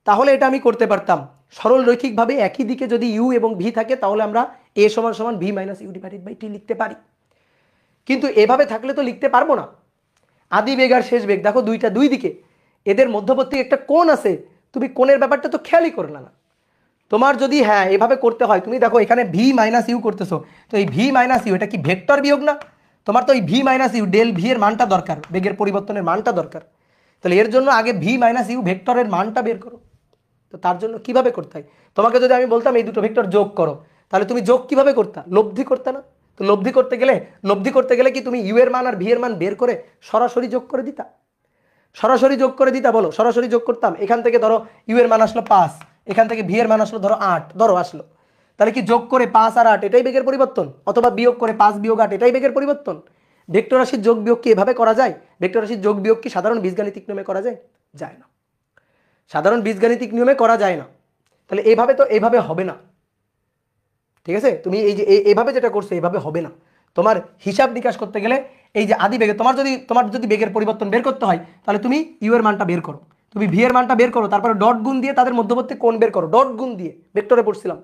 তাহলে এটা আমি করতে পারতাম। সরল রৈখিকভাবে একই দিকে যদি ইউ এবং ভি থাকে, তাহলে আমরা এ সমান সমান V minus U divided by T লিখতে পারি। কিন্তু এভাবে থাকলে তো লিখতে পারবো না। আদি বেগ আর শেষ বেগ দেখো দুইটা দুই দিকে, এদের মধ্যবর্তী একটা কোণ আছে, তুমি কোণের ব্যাপারটা তো খেয়ালই করলে না। তোমার যদি হ্যাঁ এভাবে করতে হয়, তুমি দেখো এখানে ভি মাইনাস ইউ করতেছো, তো এই ভি মাইনাস ইউ এটা কি ভেক্টর বিয়োগ না? তোমার তো এই v minus u del v এর মানটা দরকার, বেগের পরিবর্তনের মানটা দরকার। তাহলে এর জন্য আগে ভি মাইনাস ইউ ভেক্টরের মানটা বের করো। তো তার জন্য কিভাবে করতে হয়? তোমাকে যদি আমি বলতাম এই দুটো ভেক্টর যোগ করো, তাহলে তুমি যোগ কিভাবে করতা? লব্ধি করতে না? তো লব্ধি করতে গেলে কি তুমি ইউ এর মান আর ভি এর মান বের করে সরাসরি যোগ করে দিতা? সরাসরি যোগ করে দিতা? বলো, সরাসরি যোগ করতাম। এখান থেকে ধরো ইউ এর মান আসলো 5, এখান থেকে ভি এর মান আসলো ধরো 8, ধরো আসলো, তাহলে কি যোগ করে 5 আর 8 এটাই বেগের পরিবর্তন? অথবা বিয়োগ করে 5 বিয়োগ 8 এটাই বেগের পরিবর্তন? ভেক্টর রাশির যোগ বিয়োগ কি এভাবে করা যায়? ভেক্টর রাশির যোগ বিয়োগ কি সাধারণ বীজগাণিতিক নিয়মে করা যায়? যায় না, সাধারণ বীজগাণিতিক নিয়মে করা যায় না। তাহলে এইভাবে তো এইভাবে হবে না, ঠিক আছে? তুমি এই যে এইভাবে যেটা করছো এইভাবে হবে না। তোমার হিসাব নিকাশ করতে গেলে এই যে আদি বেগে তোমার যদি বেগের পরিবর্তন বের করতে হয়, তাহলে তুমি ইউ এর মানটা বের করো, তুমি ভি এর মানটা বের করো, তারপরে ডট গুণ দিয়ে তাদের মধ্যবর্তী কোণ বের করো, ডট গুণ দিয়ে, ভেক্টরে পড়ছিলাম,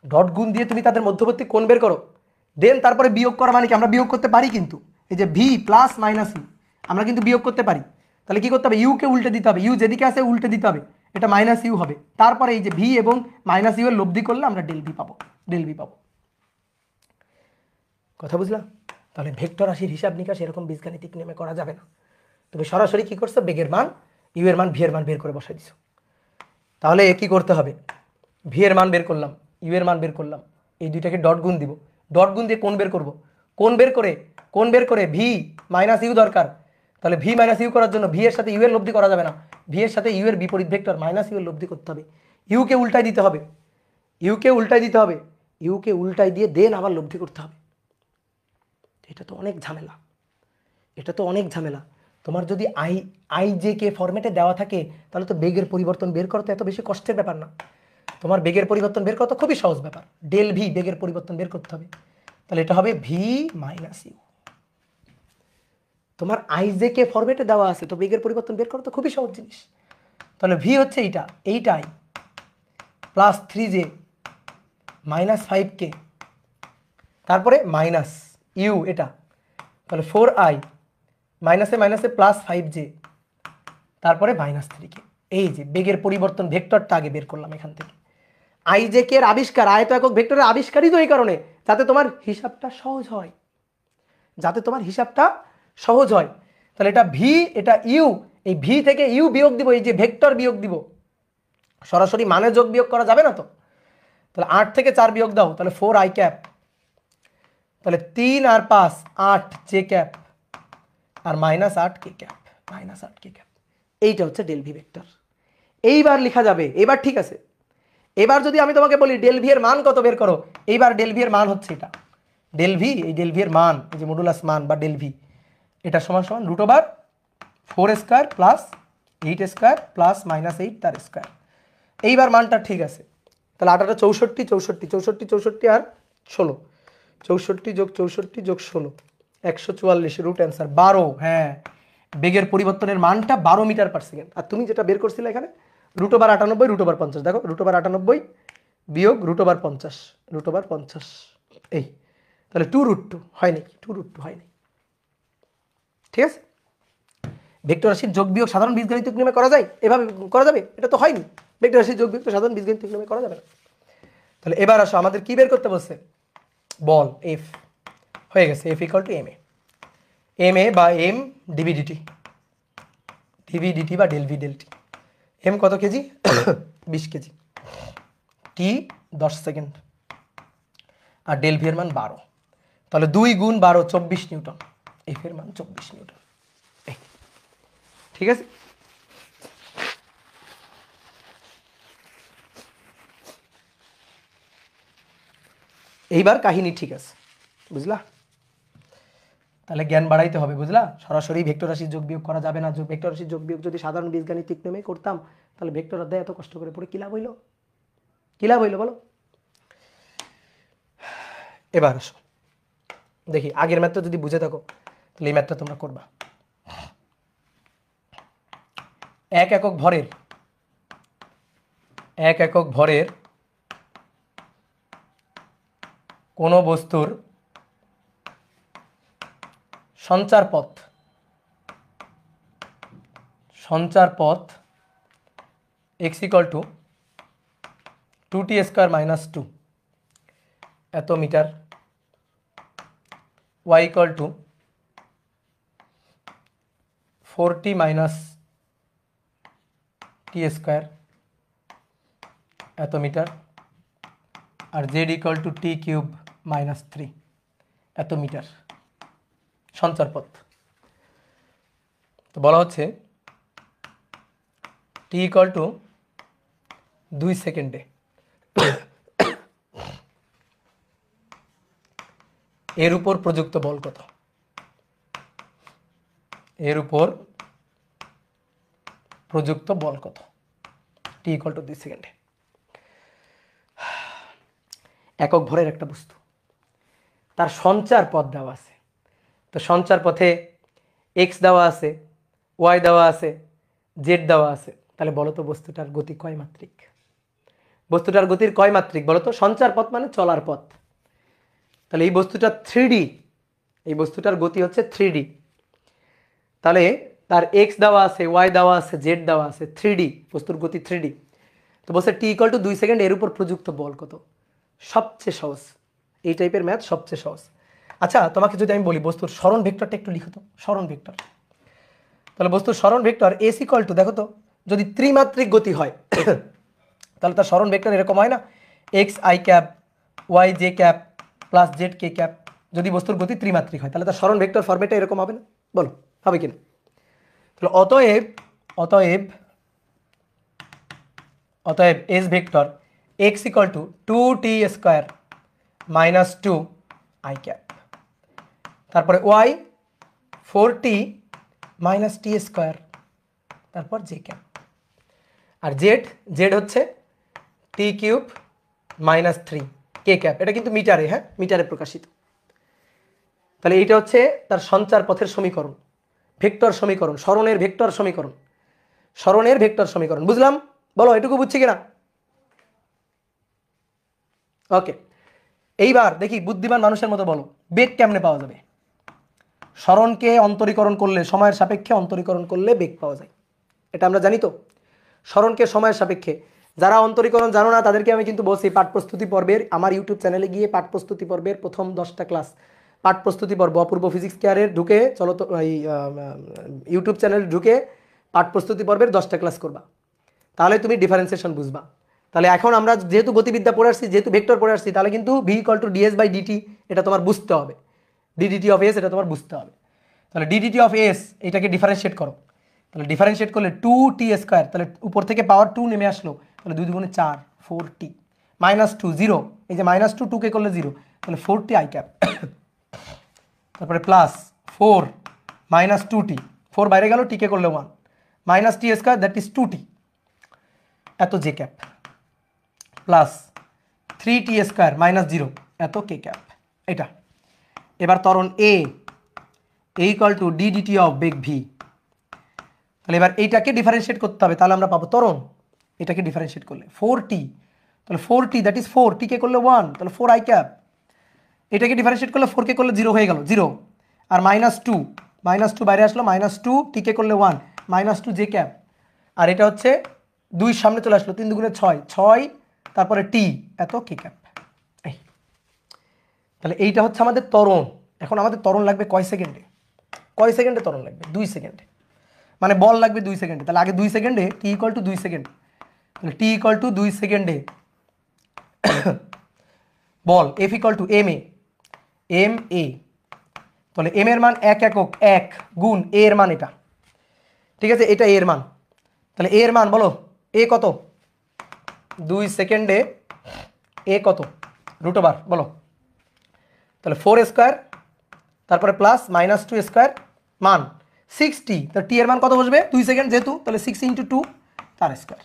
ডট গুণ দিয়ে তুমি তাদের মধ্যবর্তী কোণ বের করো। দেন তারপরে বিয়োগ করা মানে কি? আমরা বিয়োগ করতে পারি কিন্তু, এই যে ভি প্লাস মাইনাস ইউ আমরা কিন্তু বিয়োগ করতে পারি। তাহলে কি করতে হবে? ইউকে উল্টে দিতে হবে, ইউ যেদিকে আছে উল্টে দিতে হবে, এটা মাইনাস ইউ হবে। তারপরে এই যে ভি এবং মাইনাস ইউ এর লব্ধি করলে আমরা ডেল ভি পাবো, ডেল ভি পাবো। কথা বুঝলাম? তাহলে ভেক্টর রাশির হিসাব নিকাশ এরকম বীজগাণিতিক নিয়মে করা যাবে না। তুমি সরাসরি কি করছো? বেগের মান, ইউ এর মান, ভি এর মান বের করে বসাই দিছো। তাহলে কি করতে হবে? ভি এর মান বের করলাম, ইউ এর মান বের করলাম, এই দুইটাকে ডট গুণ দিব, ডট গুণ দিয়ে কোণ বের করব, কোণ বের করে ভি মাইনাস ইউ দরকার, তাহলে ভি মাইনাস ইউ করার জন্য ভি এর সাথে ইউ এর লব্ধি করা যাবে না, ভি এর সাথে ইউ এর বিপরীত ভেক্টর মাইনাস ইউ এর লব্ধি করতে হবে, ইউকে উল্টাই দিতে হবে, ইউকে উল্টাই দিয়ে দেন আবার লব্ধি করতে হবে। এটা তো অনেক ঝামেলা, তোমার যদি আই জে কে ফরম্যাটে দেওয়া থাকে তাহলে তো বেগের পরিবর্তন বের করতে এত বেশি কষ্টের ব্যাপার না, তোমার বেগের পরিবর্তন বের করতে খুবই সহজ ব্যাপার, ডেল ভি বেগের পরিবর্তন বের করতে হবে, তাহলে এটা হবে ভি মাইনাস ইউ। তোমার আই জে কে ফরম্যাটে দেওয়া আছে তো বেগের পরিবর্তন বের করা তো খুবই সহজ জিনিস, তাহলে ভি হচ্ছে এইটাই প্লাস 3j মাইনাস 5k তারপরে মাইনাস ইউ এটা, তাহলে 4i মাইনাসে প্লাস 5j তারপরে মাইনাস 3k। এই যে বেগের পরিবর্তন ভেক্টরটা আগে বের করলাম এখান থেকে, আই জে কে এর আবিষ্কার, আয়ত একক ভেক্টরের আবিষ্কারই তো এই কারণে যাতে তোমার হিসাবটা সহজ হয়, তাহলে এটা ভি এটা ইউ, এই ভি থেকে ইউ বিয়োগ দিব, এই যে ভেক্টর বিয়োগ দিব, সরাসরি মানে যোগ বিয়োগ করা যাবে না তো, তাহলে 8 থেকে 4 বিয়োগ দাও, তাহলে 4i ক্যাপ, তাহলে 3 আর 5 8j ক্যাপ আর মাইনাস 8k ক্যাপ, এইটা হচ্ছে ডেল ভি ভেক্টর। এইবার লেখা যাবে, এবার ঠিক আছে, এবার যদি আমি তোমাকে বলি ডেল ভি এর মান কত বের করো, এইবার ডেল ভি এর মান হচ্ছে এটা, ডেল ভি এই ডেল ভি এর মান, এই যে মডুলাস মান বা ডেল ভি, এটা সমান সমান √4² প্লাস 8² প্লাস মাইনাস 8 তার স্কোয়ার। এইবার মানটা ঠিক আছে, তাহলে 8 64 আর 16, 64 যোগ 64 যোগ 16 144, রুট অ্যান্সার 12। হ্যাঁ, বেগের পরিবর্তনের মানটা 12 মিটার পার সেকেন্ড। আর তুমি যেটা বের করছিলে এখানে √98 √50, দেখো √98 বিয়োগ √50 এই, তাহলে 2√2 হয় নাকি, 2√2 হয় নাই, ঠিক আছে। ভেক্টর রাশির যোগ বিয়োগ সাধারণ বীজগণিতিক নিয়মে করা যায়, এভাবে করা যাবে, এটা তো হয়নি, ভেক্টর রাশির যোগ বিয়োগ তো সাধারণ বীজগণিতিক নিয়মে করা যাবে না। তাহলে এবার আসো আমাদের কি বের করতে বলছে, বল এফ হয়ে গেছে, f equal to M a বা এম ডিভিডিটি বা del v del t, m কত কেজি 20 কেজি, টি 10 সেকেন্ড আর ডেল ভি এর মান 12, তাহলে 2 গুণ 12 24 নিউটন, এফ এর মান 24 নিউটন। ঠিক আছে, এইবার কাহিনী ঠিক আছে, বুঝলা, তাহলে জ্ঞান বাড়াইতে হবে, বুঝলা, সরাসরি ভেক্টর রাশির যোগ বিয়োগ করা যাবে না, ভেক্টর রাশির যোগ বিয়োগ যদি সাধারণ বীজগাণিতিক নিয়মে করতাম তাহলে ভেক্টর অধ্যায় এত কষ্ট করে পড়ে কি লাভ হইলো বলো। এবার আসো দেখি আগের ম্যাথটা যদি বুঝে থাকো তাহলে এই ম্যাথটা তোমরা করবা। 1 একক ভরের কোনো বস্তুর সঞ্চার পথ x equal to 2t² minus 2 এত metre, y equal to 4t minus t² এত মিটার, আর z equal to t³ minus 3 এত মিটার সঞ্চার পথ। তো বলা হচ্ছে t ইকুয়াল টু 2 সেকেন্ডে এর উপর প্রযুক্ত বল কত, t ইকুয়াল টু 2 সেকেন্ডে। একক ভরের একটা বস্তু, তার সঞ্চার পথ দেওয়া আছে, তো সঞ্চার পথে x দেওয়া আছে, y দেওয়া আছে, z দেওয়া আছে, তাহলে বলো তো বস্তুটার গতি কয় মাত্রিক, বস্তুটার গতির কয় মাত্রিক বলো তো, সঞ্চার পথ মানে চলার পথ, তাহলে এই বস্তুটা 3D, এই বস্তুটার গতি হচ্ছে 3D, তাহলে তার x দেওয়া আছে, y দেওয়া আছে, z দেওয়া আছে, 3D বস্তুর গতি 3D, তো বলছে t ইকুয়াল টু 2 সেকেন্ড, এর উপর প্রযুক্ত বল কত, সবচেয়ে সহজ, এই টাইপের ম্যাথ সবচেয়ে সহজ। আচ্ছা তোমাকে যদি আমি বলি বস্তুর সরণ ভেক্টরটা একটু লিখো তো, সরণ ভেক্টর, তাহলে বস্তুর সরণ ভেক্টর এস ইকুয়াল টু, দেখো তো যদি ত্রিমাত্রিক গতি হয় তাহলে তার সরণ ভেক্টর এরকম হয় না, x i cap y j cap plus z k cap. যদি বস্তুর গতি ত্রিমাত্রিক হয় তাহলে তার সরণ ভেক্টর ফরম্যাটে এরকম হবে না? বলো হবে কিনা? তাহলে অতএব অতএব অতএব S vector x equal to 2t square minus 2 I cap, তারপরে Y 4t minus T square, তারপর জে ক্যাপ। আর জেড জেড হচ্ছে টি কিউব মাইনাস 3 কে ক্যাপ। এটা কিন্তু মিটারে, হ্যাঁ মিটারে প্রকাশিত। তাহলে এইটা হচ্ছে তার সঞ্চার পথের সমীকরণ, ভেক্টর সমীকরণ, সরণের ভেক্টর সমীকরণ, সরণের ভেক্টর সমীকরণ। বুঝলাম? বলো এটুকু বুঝছি কিনা? ওকে, এইবার দেখি বুদ্ধিমান মানুষের মতো বলো, বেগ কেমনে পাওয়া যাবে? সরণকে অন্তরীকরণ করলে, সময়ের সাপেক্ষে অন্তরীকরণ করলে বেগ পাওয়া যায়, এটা আমরা জানি তো। সরণকে সময়ের সাপেক্ষে, যারা অন্তরীকরণ জানো না তাদেরকে আমি কিন্তু বলছি পাঠ প্রস্তুতি পর্বের, আমার ইউটিউব চ্যানেলে গিয়ে পাঠ প্রস্তুতি পর্বের প্রথম 10টা ক্লাস, পাঠ প্রস্তুতি পর্ব অপূর্ব ফিজিক্স কেয়ারের ঢুকে চলো তো এই ইউটিউব চ্যানেল ঢুকে পাঠ প্রস্তুতি পর্বের 10টা ক্লাস করবা, তাহলে তুমি ডিফারেন্সিয়েশন বুঝবা। তাহলে এখন আমরা যেহেতু গতিবিদ্যা পড়ে আসছি, যেহেতু ভেক্টর পড়ে আসছি, তাহলে কিন্তু v equal to d s by d t এটা তোমার বুঝতে হবে, ডিডিটি অফ এস এটা তোমার বুঝতে হবে। তাহলে ডিডিটি অফ এস এটাকে ডিফারেন্সিয়েট করো, তাহলে ডিফারেন্সিয়েট করলে 2t স্কোয়ার, তাহলে উপর থেকে পাওয়ার 2 নেমে আসলো, তাহলে 2 দুগুণে 4 4t মাইনাস 2 0, এই যে মাইনাস 2 2কে করলে 0, তাহলে 4t আই ক্যাপ, তারপরে প্লাস 4 মাইনাস 2t, 4 বাইরে গেল, টিকে করলে 1 minus T square that is 2t এত J cap, plus 3t square minus 0 এত কে ক্যাপ। এটা এবার ত্বরণ A equal to D DT of বেগ ভি। তাহলে এবার এইটাকে ডিফারেন্সিয়েট করতে হবে, তাহলে আমরা পাবো ত্বরণ। এটাকে ডিফারেন্সিয়েট করলে 4t, তাহলে 4t দ্যাট ইজ 4, টিকে করলে 1, তাহলে 4 আই ক্যাপ। এটাকে ডিফারেন্সিয়েট করলে 4কে করলে 0 হয়ে গেল 0, আর মাইনাস 2 বাইরে আসলো, মাইনাস 2 টিকে করলে 1 মাইনাস 2 জে ক্যাপ। আর এটা হচ্ছে 2 সামনে চলে আসলো, 3 দুগুণে 6 6, তারপরে টি এত কে ক্যাপ। এই তাহলে এইটা হচ্ছে আমাদের ত্বরণ। এখন আমাদের ত্বরণ লাগবে কয় সেকেন্ডে? কয় সেকেন্ডে ত্বরণ লাগবে? 2 সেকেন্ডে, মানে বল লাগবে 2 সেকেন্ডে। তাহলে আগে 2 সেকেন্ডে টি ইকুয়াল টু 2 সেকেন্ড, তাহলে টি ইকুয়াল টু 2 সেকেন্ডে বল F equal to M A, তাহলে এম এর মান 1 একক 1 গুণ এ এর মান এটা, ঠিক আছে, এটা এ এর মান। তাহলে এ এর মান বলো, এ কত? 2 সেকেন্ডে এ কত? রুট ওভার বলো। তাহলে 4 স্কোয়ার, তারপরে প্লাস মাইনাস 2 স্কোয়ার, মান 6t, তাহলে টি এর মান কত বসবে? 2 সেকেন্ড যেহেতু, তাহলে 6 ইন্টু 2 তার স্কোয়ার।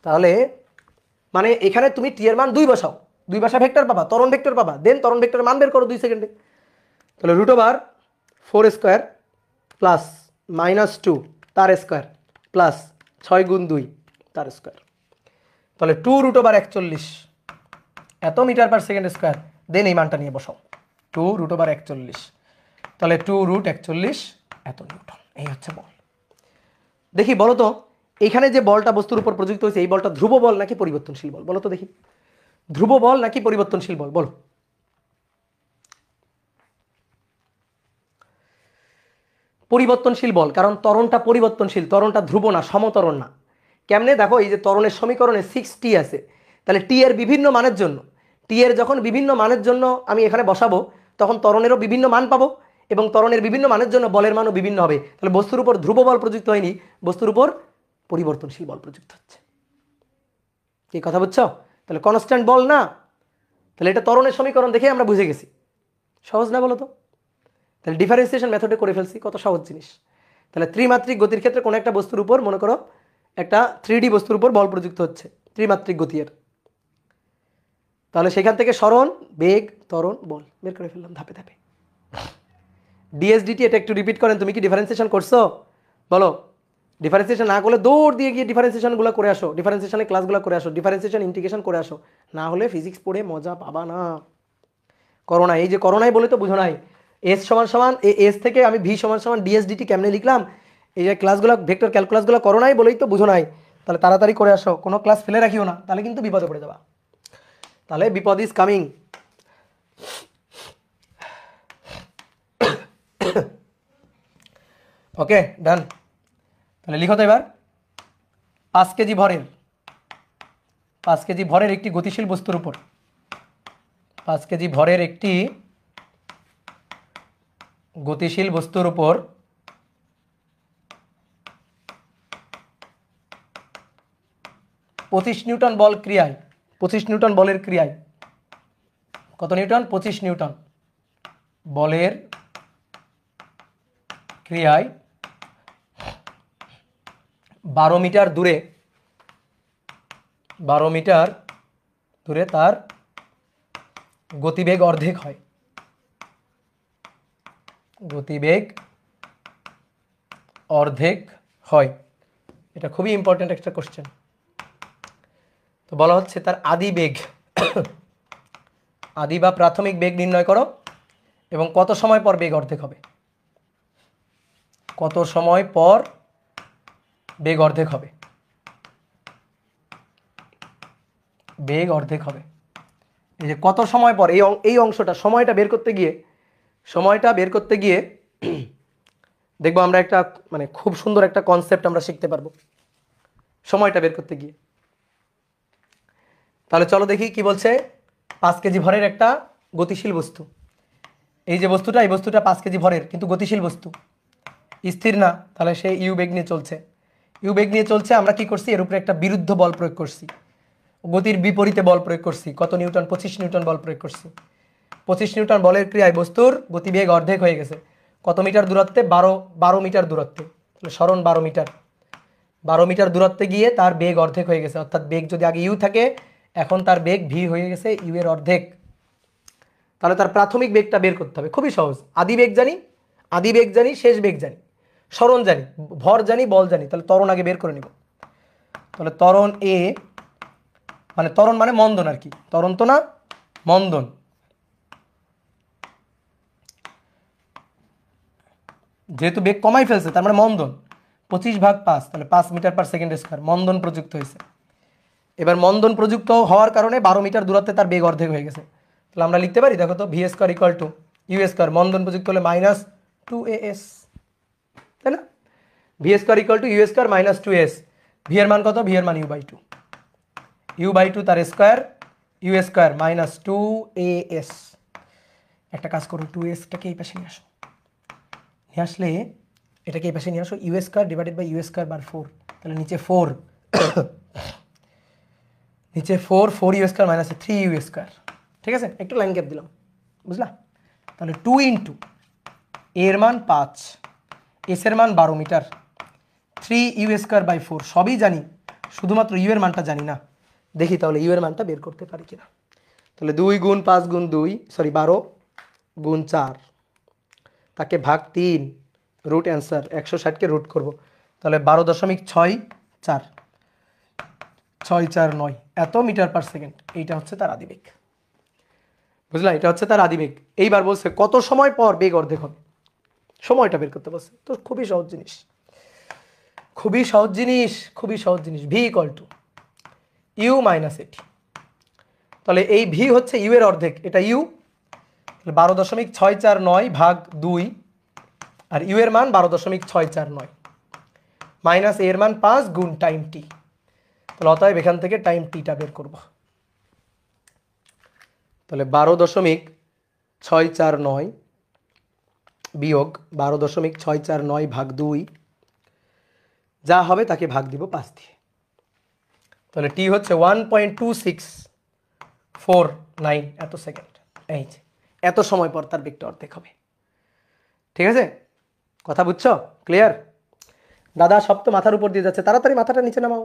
তাহলে মানে এখানে তুমি টি এর মান 2 বসাও, 2 বসা ভেক্টর পাবা, ত্বরণ ভেক্টর পাবা, দেন ত্বরণ ভেক্টরের মান বের করো 2 সেকেন্ডে। তাহলে root over 4 square plus minus 2 তার স্কোয়ার প্লাস 6 গুণ 2 তার স্কোয়ার, তাহলে 2 রুট ওভার 41 এত মিটার পার সেকেন্ড স্কোয়ার, দেন এই মানটা নিয়ে বসাও 2 রুট ওভার 41, তাহলে 2 রুট 41 এত নিউটন। এই হচ্ছে বল। দেখি বলো তো, এখানে যে বলটা বস্তুর উপর প্রযুক্ত হয়েছে, এই বলটা ধ্রুব বল নাকি পরিবর্তনশীল বল? বলো তো দেখি, ধ্রুব বল নাকি পরিবর্তনশীল বল? বলো। পরিবর্তনশীল বল, কারণ ত্বরণটা পরিবর্তনশীল, ত্বরণটা ধ্রুব না, সমত্বরণ না। কেমনে? দেখো এই যে ত্বরণের সমীকরণে 6t আছে, তাহলে টি এর বিভিন্ন মানের জন্য, টি এর যখন বিভিন্ন মানের জন্য আমি এখানে বসাবো, তখন ত্বরণেরও বিভিন্ন মান পাবো, এবং ত্বরণের বিভিন্ন মানের জন্য বলের মানও বিভিন্ন হবে। তাহলে বস্তুর উপর ধ্রুব বল প্রযুক্ত হয়নি, বস্তুর উপর পরিবর্তনশীল বল প্রযুক্ত হচ্ছে। কি কথা বুঝছো? তাহলে কনস্ট্যান্ট বল না, তাহলে এটা ত্বরণের সমীকরণ দেখে আমরা বুঝে গেছি। সহজ না বলো তো? তাহলে ডিফারেন্সিয়েশন মেথডে করে ফেলছি, কত সহজ জিনিস। তাহলে ত্রিমাত্রিক গতির ক্ষেত্রে কোনো একটা বস্তুর উপর, মনে করো একটা 3D বস্তুর উপর বল প্রযুক্ত হচ্ছে, ত্রিমাত্রিক গতির, তাহলে সেখান থেকে সরণ, বেগ, ত্বরণ, বল বের করে ফেললাম ধাপে ধাপে। ডিএসডিটি এটা একটু রিপিট করেন, তুমি কি ডিফারেন্সিয়েশন করছো? বলো। ডিফারেন্সিয়েশন না করলে দৌড় দিয়ে গিয়ে ডিফারেন্সিয়েশনগুলো করে আসো, ডিফারেন্সিয়েশনের ক্লাসগুলো করে আসো, ডিফারেন্সিয়েশন ইন্টিগ্রেশন করে আসো, না হলে ফিজিক্স পড়ে মজা পাবা না। করোনা, এই যে করোনাই বলে তো বুঝো নাই, এস সমান সমান এস থেকে আমি ভি সমান সমান ডিএসডিটি কেমনে লিখলাম, এই যে ক্লাসগুলো ভেক্টর ক্যালকুলাসগুলো করোনাই বলেই তো বুঝো নাই। তাহলে তাড়াতাড়ি করে আসো, কোনো ক্লাস ফেলে রাখিও না, তাহলে কিন্তু বিপদে পড়ে যাবা, তাহলে বিপদ ইজ কামিং। ওকে ডান। তাহলে লিখো তো এবার 5 কেজি ভরের 5 কেজি ভরের একটি গতিশীল বস্তুর উপর 5 কেজি ভরের একটি গতিশীল বস্তুর উপর 25 নিউটন বল ক্রিয়ায় 25 নিউটন বলের ক্রিয়ায় কত নিউটন? 25 নিউটন বলের ক্রিয়ায় 12 মিটার দূরে তার গতিবেগ অর্ধেক হয়। গতিবেগ অর্ধেক হয়, এটা খুবই ইম্পর্টেন্ট একটা কোশ্চেন। তো বলা হচ্ছে তার আদি বেগ আদি বা প্রাথমিক বেগ নির্ণয় করো এবং কত সময় পর বেগ অর্ধেক হবে। কত সময় পর বেগ অর্ধেক হবে? বেগ অর্ধেক হবে, এই যে কত সময় পর, এই অংশটা সময়টা বের করতে গিয়ে দেখবো আমরা একটা মানে খুব সুন্দর একটা কনসেপ্ট আমরা শিখতে পারবো সময়টা বের করতে গিয়ে। তাহলে চলো দেখি কি বলছে। 5 কেজি ভরের একটা গতিশীল বস্তু, এই যে বস্তুটা, এই বস্তুটা 5 কেজি ভরের কিন্তু গতিশীল বস্তু, স্থির না, তাহলে সে ইউ বেগ নিয়ে চলছে। আমরা কি করছি? এর উপরে একটা বিরুদ্ধ বল প্রয়োগ করছি, গতির বিপরীতে বল প্রয়োগ করছি। কত নিউটন? 25 নিউটন বল প্রয়োগ করছি। 25 নিউটন বলের ক্রিয়ায় বস্তুর গতিবেগ অর্ধেক হয়ে গেছে। কত মিটার দূরত্বে? 12 মিটার দূরত্বে। তাহলে সরণ 12 মিটার, 12 মিটার দূরত্বে গিয়ে তার বেগ অর্ধেক হয়ে গেছে। অর্থাৎ বেগ যদি আগে ইউ থাকে, এখন তার বেগ ভি হয়ে গেছে ইউ এর অর্ধেক। তাহলে তার প্রাথমিক বেগটা বের করতে হবে, খুবই সহজ। আদি বেগ জানি, শেষ বেগ জানি, সরণ জানি, ভর জানি, বল জানি। তাহলে ত্বরণ আগে বের করে নিব। তাহলে ত্বরণ এ মানে ত্বরণ মানে মন্দন আর কি, ত্বরণ তো না, মন্দন। যেহেতু বেগ কমাই ফেলছে তার মানে মন্দন। 25/5 তাহলে 5 মিটার পার সেকেন্ড স্কয়ার মন্দন প্রযুক্ত হয়েছে। এবার মন্দন প্রযুক্ত হওয়ার কারণে 12 মিটার দূরত্বে তার বেগ অর্ধেক হয়ে গেছে। তাহলে আমরা লিখতে পারি, দেখো তো, v square equal to you square, মন্দন প্রযুক্ত হলে -2as, তাই না? V square equal to you square -2s। V এর মান কত? ভি এর মান u/2, u/2 তার স্কয়ার, ইউ স্কয়ার -2as। একটা কাজ করো, 2sটাকে এই পাশে নিয়ে আসো, আসলে এটাকে এই পাশে নিয়ে আসো, U square divided by U square বার 4। তাহলে নিচে 4 4 U square minus 3 U square. ঠিক আছে, একটু লাইন গ্যাপ দিলাম, বুঝলা? তাহলে 2 ইন্টু এর মান 5, এস এর মান 12 মিটার, 3 ইউ স্কয়ার বাই 4। সবই জানি, শুধুমাত্র ইউ এর মানটা জানি না। দেখি তাহলে ইউ এর মানটা বের করতে পারি কিনা। তাহলে 2 গুণ 5 গুণ 2 সরি 12 গুণ 4 তাকে ভাগ 3, রুট অ্যান্সার 160কে রুট করব। তাহলে 12.64 649 এত মিটার পার সেকেন্ড। এইটা হচ্ছে তার আদিবেগ, বুঝলা? এটা হচ্ছে তার আদিবেগ। এইবার বলছে কত সময় পর বেগ অর্ধেক হবে, সময়টা বের করতে বলছে। তো খুবই সহজ জিনিস, v equal to u minus a t. তাহলে এই ভি হচ্ছে ইউ এর অর্ধেক, এটা ইউ। 12.649 ভাগ 2 আর ইউ এর মান 12.649 মাইনাস এর মান 5 গুণ টাইম টি। তাহলে অতএব এখান থেকে টাইম টিটা বের করব। তাহলে 12.649 বিয়োগ 12.649 ভাগ 2 যা হবে তাকে ভাগ দিব 5 দিয়ে। তাহলে টি হচ্ছে 1.2649 এত সেকেন্ড। এই যে এত সময় পর তার বেগটা অর্ধেক হবে। ঠিক আছে, কথা বুঝছো? ক্লিয়ার? দাদা সব তো মাথার উপর দিয়ে যাচ্ছে, তাড়াতাড়ি মাথাটা নিচে নামাও,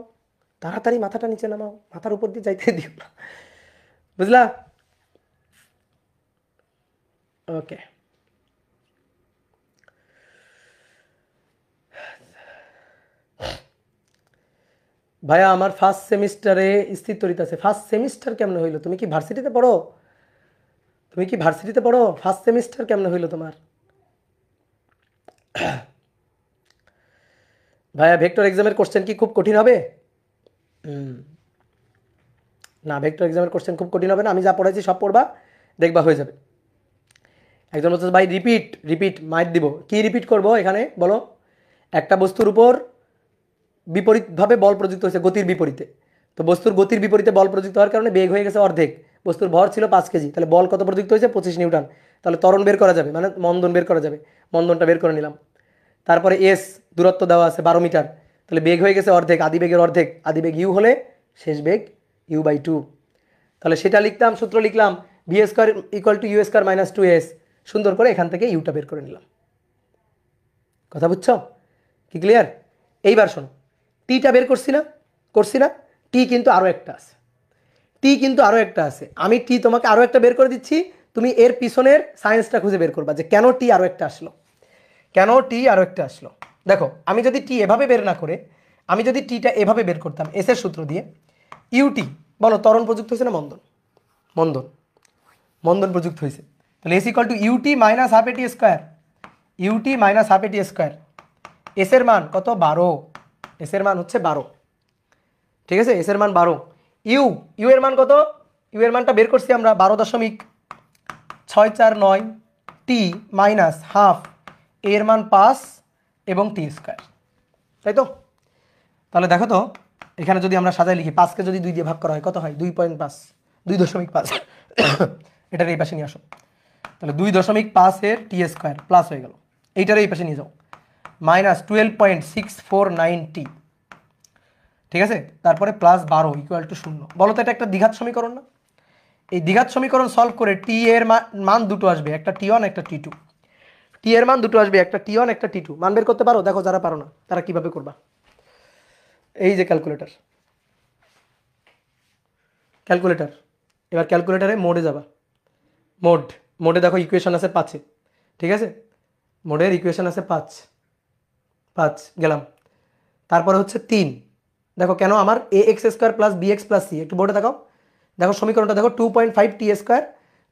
মাথার উপর দিয়ে যাইতে দিও না, বুঝলা? ওকে, ভাইয়া আমার ফার্স্ট সেমিস্টারে স্থির তরিত আছে। ফার্স্ট সেমিস্টার কেমন হইলো? তুমি কি ভার্সিটিতে পড়ো? ফার্স্ট সেমিস্টার কেমন হইলো তোমার? ভাইয়া ভেক্টর এক্সামের কোশ্চেন কি খুব কঠিন হবে? না, ভেক্টর এক্সামের কোশ্চেন খুব কঠিন হবে না। আমি যা পড়াইছি সব পড়বা, দেখবা হয়ে যাবে। একজন বলছে ভাই রিপিট মাইট দিব। কি রিপিট করব এখানে বলো? একটা বস্তুর উপর বিপরীতভাবে বল প্রযুক্ত হয়েছে, গতির বিপরীতে। তো বস্তুর গতির বিপরীতে বল প্রযুক্ত হওয়ার কারণে বেগ হয়ে গেছে অর্ধেক। বস্তুর ভর ছিল 5 কেজি, তাহলে বল কত প্রযুক্ত হয়েছে? 25 নিউটন। তাহলে ত্বরণ বের করা যাবে, মানে মন্দন বের করা যাবে। মন্দনটা বের করে নিলাম। তারপরে এস দূরত্ব দেওয়া আছে 12 মিটার, তাহলে বেগ হয়ে গেছে অর্ধেক, আদি বেগের অর্ধেক। আদি বেগ ইউ হলে শেষ বেগ u/2। তাহলে সেটা লিখতাম, সূত্র লিখলাম v square equal to u square minus 2s। সুন্দর করে এখান থেকে ইউটা বের করে নিলাম। কথা বুঝছো? কি ক্লিয়ার? এইবার শোনো, টিটা বের করছি না? টি কিন্তু আরও একটা আছে। আমি টি তোমাকে আরও একটা বের করে দিচ্ছি, তুমি এর পিছনের সায়েন্সটা খুঁজে বের করবা যে কেন টি আরও একটা আসলো। দেখো, আমি যদি টি এভাবে বের না করে আমি যদি টিটা এভাবে বের করতাম এসের সূত্র দিয়ে, ইউটি বলো ত্বরণ প্রযুক্ত হয়েছে না মন্দন প্রযুক্ত হয়েছে। তাহলে s equal to u t minus half a t square. এসের মান কত? 12। এসের মান হচ্ছে 12, ঠিক আছে? এসের মান 12। ইউ এর মান কত? ইউ এর মানটা বের করছি আমরা 12.649 টি মাইনাস হাফ, এর মান 5 এবং টি স্কোয়ার, তাই তো? তাহলে দেখো তো, এখানে যদি আমরা সাজায় লিখি 5কে যদি 2 দিয়ে ভাগ করা হয় কত হয়? 2.5 এটার এই পাশে নিয়ে আসো। তাহলে 2.5 এর টি স্কোয়ার প্লাস হয়ে গেল, এইটার এই পাশে নিয়ে যাও, মাইনাস 12.649 টি, ঠিক আছে? তারপরে প্লাস 12 ইকুয়াল টু 0। বলো তো এটা একটা দ্বিঘাত সমীকরণ না? এই দ্বিঘাত সমীকরণ সলভ করে টি এর মান দুটো আসবে, একটা টি1 একটা টি2। টি এর মান দুটো আসবে, একটা টি1 একটা টি2। মান বের করতে পারো? দেখো যারা পারো না তারা কিভাবে করবা। এই যে ক্যালকুলেটর, এবার ক্যালকুলেটারে মোডে যাবা। মোডে দেখো ইকুয়েশন আছে 5-এ, ঠিক আছে? মোডের ইকুয়েশন আছে 5 গেলাম। তারপরে হচ্ছে 3। দেখো কেন আমার A X square plus B X plus C, একটু বোর্ডে দেখাও। দেখো সমীকরণটা দেখো, 2.5 T square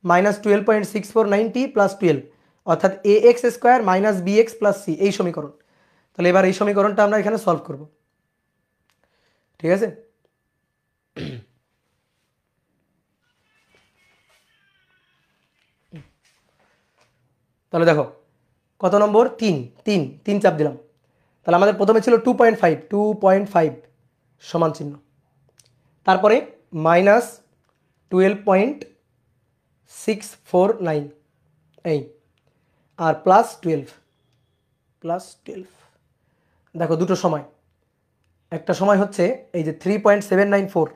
minus 12.649 T plus 12, অর্থাৎ A X square minus B X plus C, এই সমীকরণ। তাহলে এবার এই সমীকরণটা আমরা এখানে সলভ করব, ঠিক আছে? তাহলে দেখো কত নম্বর? 3 চাপ দিলাম। তাহলে আমাদের প্রথমে ছিল 2.5 সমান চিহ্ন, তারপরে মাইনাস 12.649 এই, আর প্লাস 12। দেখো দুটো সময়, একটা সময় হচ্ছে এই যে 3.794,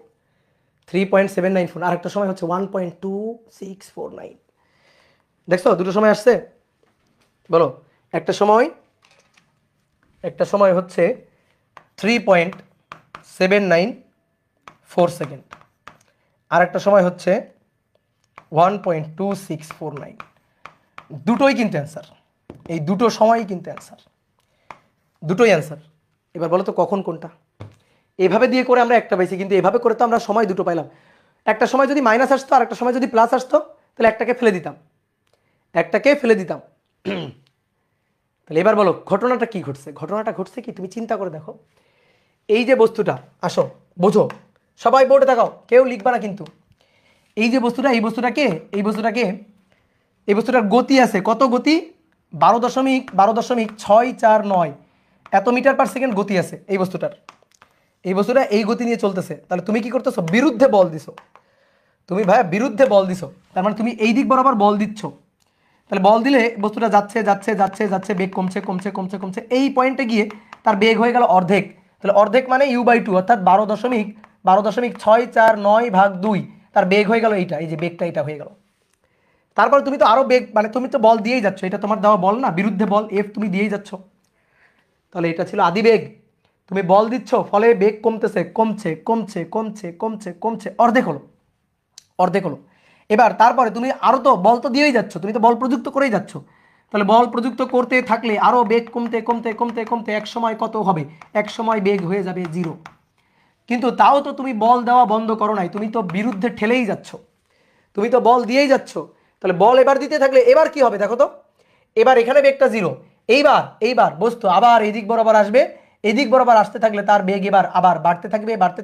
আর একটা সময় হচ্ছে 1.2649। দেখছো দুটো সময় আসছে? বলো, একটা সময় হচ্ছে 3.794 সেকেন্ড, আর একটা সময় হচ্ছে 1.2649। দুটোই কিন্তু অ্যান্সার, এই দুটো সময়ই কিন্তু অ্যান্সার, দুটোই অ্যান্সার। এবার বলো তো কখন কোনটা? এভাবে দিয়ে করে আমরা একটা পাইছি, কিন্তু এভাবে করে তো আমরা সময় দুটো পাইলাম। একটা সময় যদি মাইনাস আসতো আর একটা সময় যদি প্লাস আসতো, তাহলে একটাকে ফেলে দিতাম। তাহলে এবার বলো ঘটনাটা কি ঘটছে? ঘটনাটা ঘটছে কি, তুমি চিন্তা করে দেখো। এই যে বস্তুটা, আসো বোঝো, সবাই বোর্ডে তাকাও, কেউ লিখবা না কিন্তু। এই যে বস্তুটা, এই বস্তুটার গতি আছে, কত গতি? 12.649 এত মিটার পার সেকেন্ড গতি আছে এই বস্তুটা এই গতি নিয়ে চলতেছে। তাহলে তুমি কি করতেছো? বিরুদ্ধে বল দিছো। তুমি ভাইয়া বিরুদ্ধে বল দিছো, তার মানে তুমি এই দিক বরাবর বল দিচ্ছ। তাহলে বল দিলে বস্তুটা যাচ্ছে, বেগ কমছে, এই পয়েন্টে গিয়ে তার বেগ হয়ে গেল অর্ধেক। তাহলে অর্ধেক মানে u/2, অর্থাৎ 12.649/2, তার বেগ হয়ে গেল এইটা, এই যে বেগটা এটা হয়ে গেল। তারপর তুমি তো আরো বেগ, মানে তুমি তো বল দিয়েই যাচ্ছ, এটা তোমার দেওয়া বল না, বিরুদ্ধে বল এফ তুমি দিয়েই যাচ্ছ। তাহলে এটা ছিল আদি বেগ, তুমি বল দিচ্ছ, ফলে বেগ কমছে, অর্ধেক হলো। এবার তারপরে তুমি আরো তো বল তো দিয়েই যাচ্ছ, তুমি তো বল প্রযুক্ত করেই যাচ্ছ। তাহলে বল প্রযুক্ত করতে থাকলে আরো বেগ কমতে এক সময় কত হবে? এক সময় বেগ হয়ে যাবে 0। কিন্তু তাও তো তুমি বল দেওয়া বন্ধ করো নাই, তুমি তো বিরুদ্ধে ঠেলেই যাচ্ছ, তুমি তো বল দিয়েই যাচ্ছ। তাহলে বল এবার দিতে থাকলে এবার কি হবে দেখো তো, এবার এখানে বেগটা 0। এইবার বস্তু আবার এই দিক বরাবর আসবে, এই দিক বরাবর আসতে থাকলে তার বেগ এবার আবার বাড়তে থাকবে, বাড়তে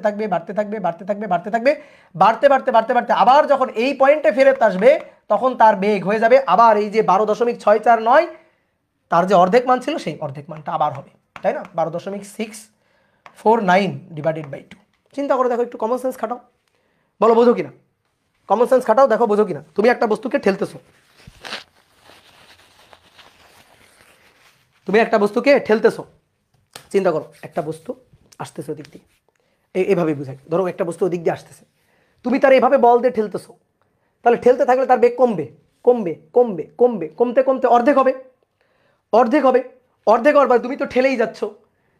আবার যখন এই পয়েন্টে ফেরত আসবে তখন তার বেগ হয়ে যাবে আবার এই যে 12.649, তার যে অর্ধেক মান ছিল সেই অর্ধেক মানটা আবার হবে, তাই না? 12.649 / 2 চিন্তা করো, দেখো, একটু কমন সেন্স খাটাও, বলো বোঝো কিনা, কমন সেন্স খাটাও, দেখো বোঝো কিনা। তুমি একটা বস্তুকে ঠেলতেছো, চিন্তা করো, একটা বস্তু আসতেছে ওদিক দিয়ে, এইভাবে বুঝাই, ধরো একটা বস্তু ওদিক দিয়ে আসতেছে, তুমি তার এইভাবে বল দিয়ে ঠেলতেছো, তাহলে ঠেলতে থাকলে তার বেগ কমবে কমবে কমবে কমবে, কমতে কমতে অর্ধেক হবে, অর্ধেক হবে, অর্ধেক হওয়ার তুমি তো ঠেলেই যাচ্ছ,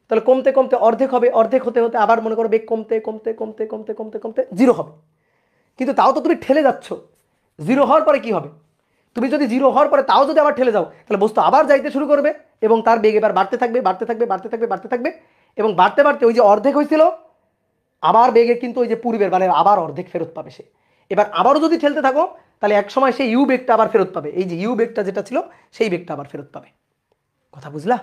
তাহলে কমতে কমতে অর্ধেক হবে, অর্ধেক হতে হতে আবার মনে করো বেগ কমতে কমতে কমতে কমতে কমতে কমতে জিরো হবে। কিন্তু তাও তো তুমি ঠেলে যাচ্ছ, জিরো হওয়ার পরে কি হবে? তুমি যদি জিরো হওয়ার পরে তাও যদি আবার ঠেলে যাও, তাহলে বস্তু আবার যাইতে শুরু করবে এবং তার বেগ এবার বাড়তে থাকবে বাড়তে থাকবে বাড়তে থাকবে বাড়তে থাকবে, এবং বাড়তে বাড়তে ওই যে অর্ধেক হয়েছিল আবার বেগে কিন্তু ওই যে পূর্বের মানে আবার অর্ধেক ফেরত পাবে সে। এবার আবারও যদি ঠেলতে থাকো তাহলে এক সময় সেই ইউ বেগটা আবার ফেরত পাবে, এই যে ইউ বেগটা যেটা ছিল সেই বেগটা আবার ফেরত পাবে। কথা বুঝলা?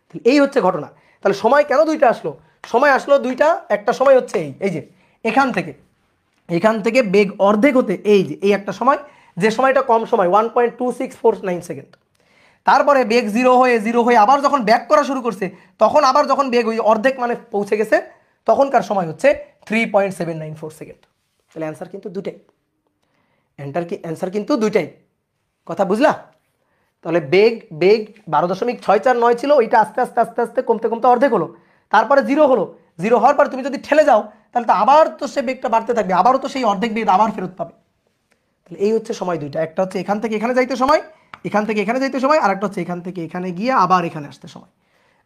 তাহলে এই হচ্ছে ঘটনা। তাহলে সময় কেন দুইটা আসলো? সময় আসলো দুইটা, একটা সময় হচ্ছে এই যে এখান থেকে বেগ অর্ধেক হতে এই যে এই একটা সময়, যে সময়টা কম সময় 1.2649 সেকেন্ড। তারপরে বেগ জিরো হয়ে আবার যখন ব্যাক করা শুরু করছে, তখন আবার যখন বেগ ওই অর্ধেক মানে পৌঁছে গেছে, তখনকার সময় হচ্ছে 3.794 সেকেন্ড। তাহলে অ্যান্সার কিন্তু দুটাই, অ্যান্সার কিন্তু দুইটাই। কথা বুঝলা? তাহলে বেগ 12.649 ছিল, ওইটা আস্তে আস্তে আস্তে আস্তে কমতে কমতে অর্ধেক হলো, তারপরে জিরো হলো, জিরো হওয়ার পর তুমি যদি ঠেলে যাও তাহলে তো আবার তো সে বেগটা বাড়তে থাকবে, আবারও তো সেই অর্ধেক বেগ আবার ফেরত পাবে। তাহলে এই হচ্ছে সময় দুইটা, একটা হচ্ছে এখান থেকে এখানে যাইতে সময়, এখান থেকে এখানে যাইতে সময়, আর একটা হচ্ছে এখান থেকে এখানে গিয়ে আবার এখানে আসতে সময়।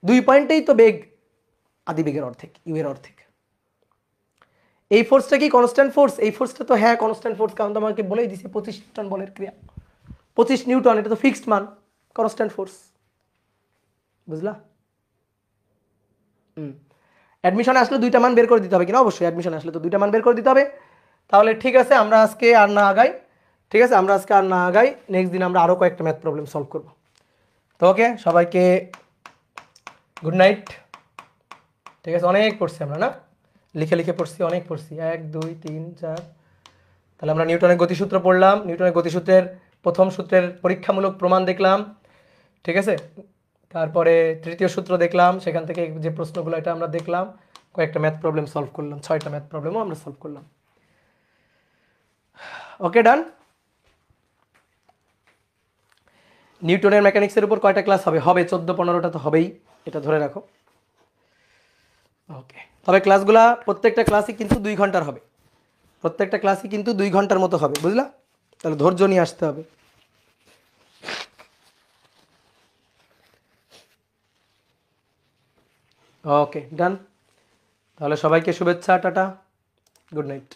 দুই পয়েন্টেই তো বেগ আদি বেগের অর্ধেক, ইউ এর অর্ধেক। এই ফোর্সটা কি কনস্ট্যান্ট ফোর্স? এই ফোর্সটা তো হ্যাঁ কনস্ট্যান্ট ফোর্স, কারণ তোমাকে বলেই দিছে 25 নিউটন বলের ক্রিয়া, 25 নিউটন, এটা তো ফিক্সড মান, কনস্ট্যান্ট ফোর্স। বুঝলা? অ্যাডমিশনে আসলে দুইটা মান বের করে দিতে হবে কিনা? অবশ্যই অ্যাডমিশনে আসলে তো দুইটা মান বের করে দিতে হবে। তাহলে ঠিক আছে, আমরা আজকে আর না আগাই, ঠিক আছে, আমরা আজকে আর না আগাই, নেক্সট দিন আমরা আরও কয়েকটা ম্যাথ প্রবলেম সলভ করব। তো ওকে, সবাইকে গুড নাইট। ঠিক আছে, অনেক পড়ছি আমরা না, লিখে লিখে পড়ছি, অনেক পড়ছি, 1 2 3 4। তাহলে আমরা নিউটনের গতিসূত্র পড়লাম, নিউটনের গতিসূত্রের প্রথম সূত্রের পরীক্ষামূলক প্রমাণ দেখলাম, ঠিক আছে, তারপরে তৃতীয় সূত্র দেখলাম, সেখান থেকে যে প্রশ্নগুলো এটা আমরা দেখলাম, কয়েকটা ম্যাথ প্রবলেম সলভ করলাম, 6টা ম্যাথ প্রবলেমও আমরা সলভ করলাম। ওকে, ডান। নিউটনের মেকানিক্সের উপর কয়টা ক্লাস হবে? 14-15টা তো হবেই, এটা ধরে রাখো। ওকে, তবে ক্লাসগুলা প্রত্যেকটা ক্লাসই কিন্তু 2 ঘন্টার হবে, প্রত্যেকটা ক্লাসই কিন্তু 2 ঘন্টার মতো হবে, বুঝলা? তাহলে ধৈর্য নিয়ে আসতে হবে। ওকে, ডান। তাহলে সবাইকে শুভেচ্ছা, টাটা, গুড নাইট।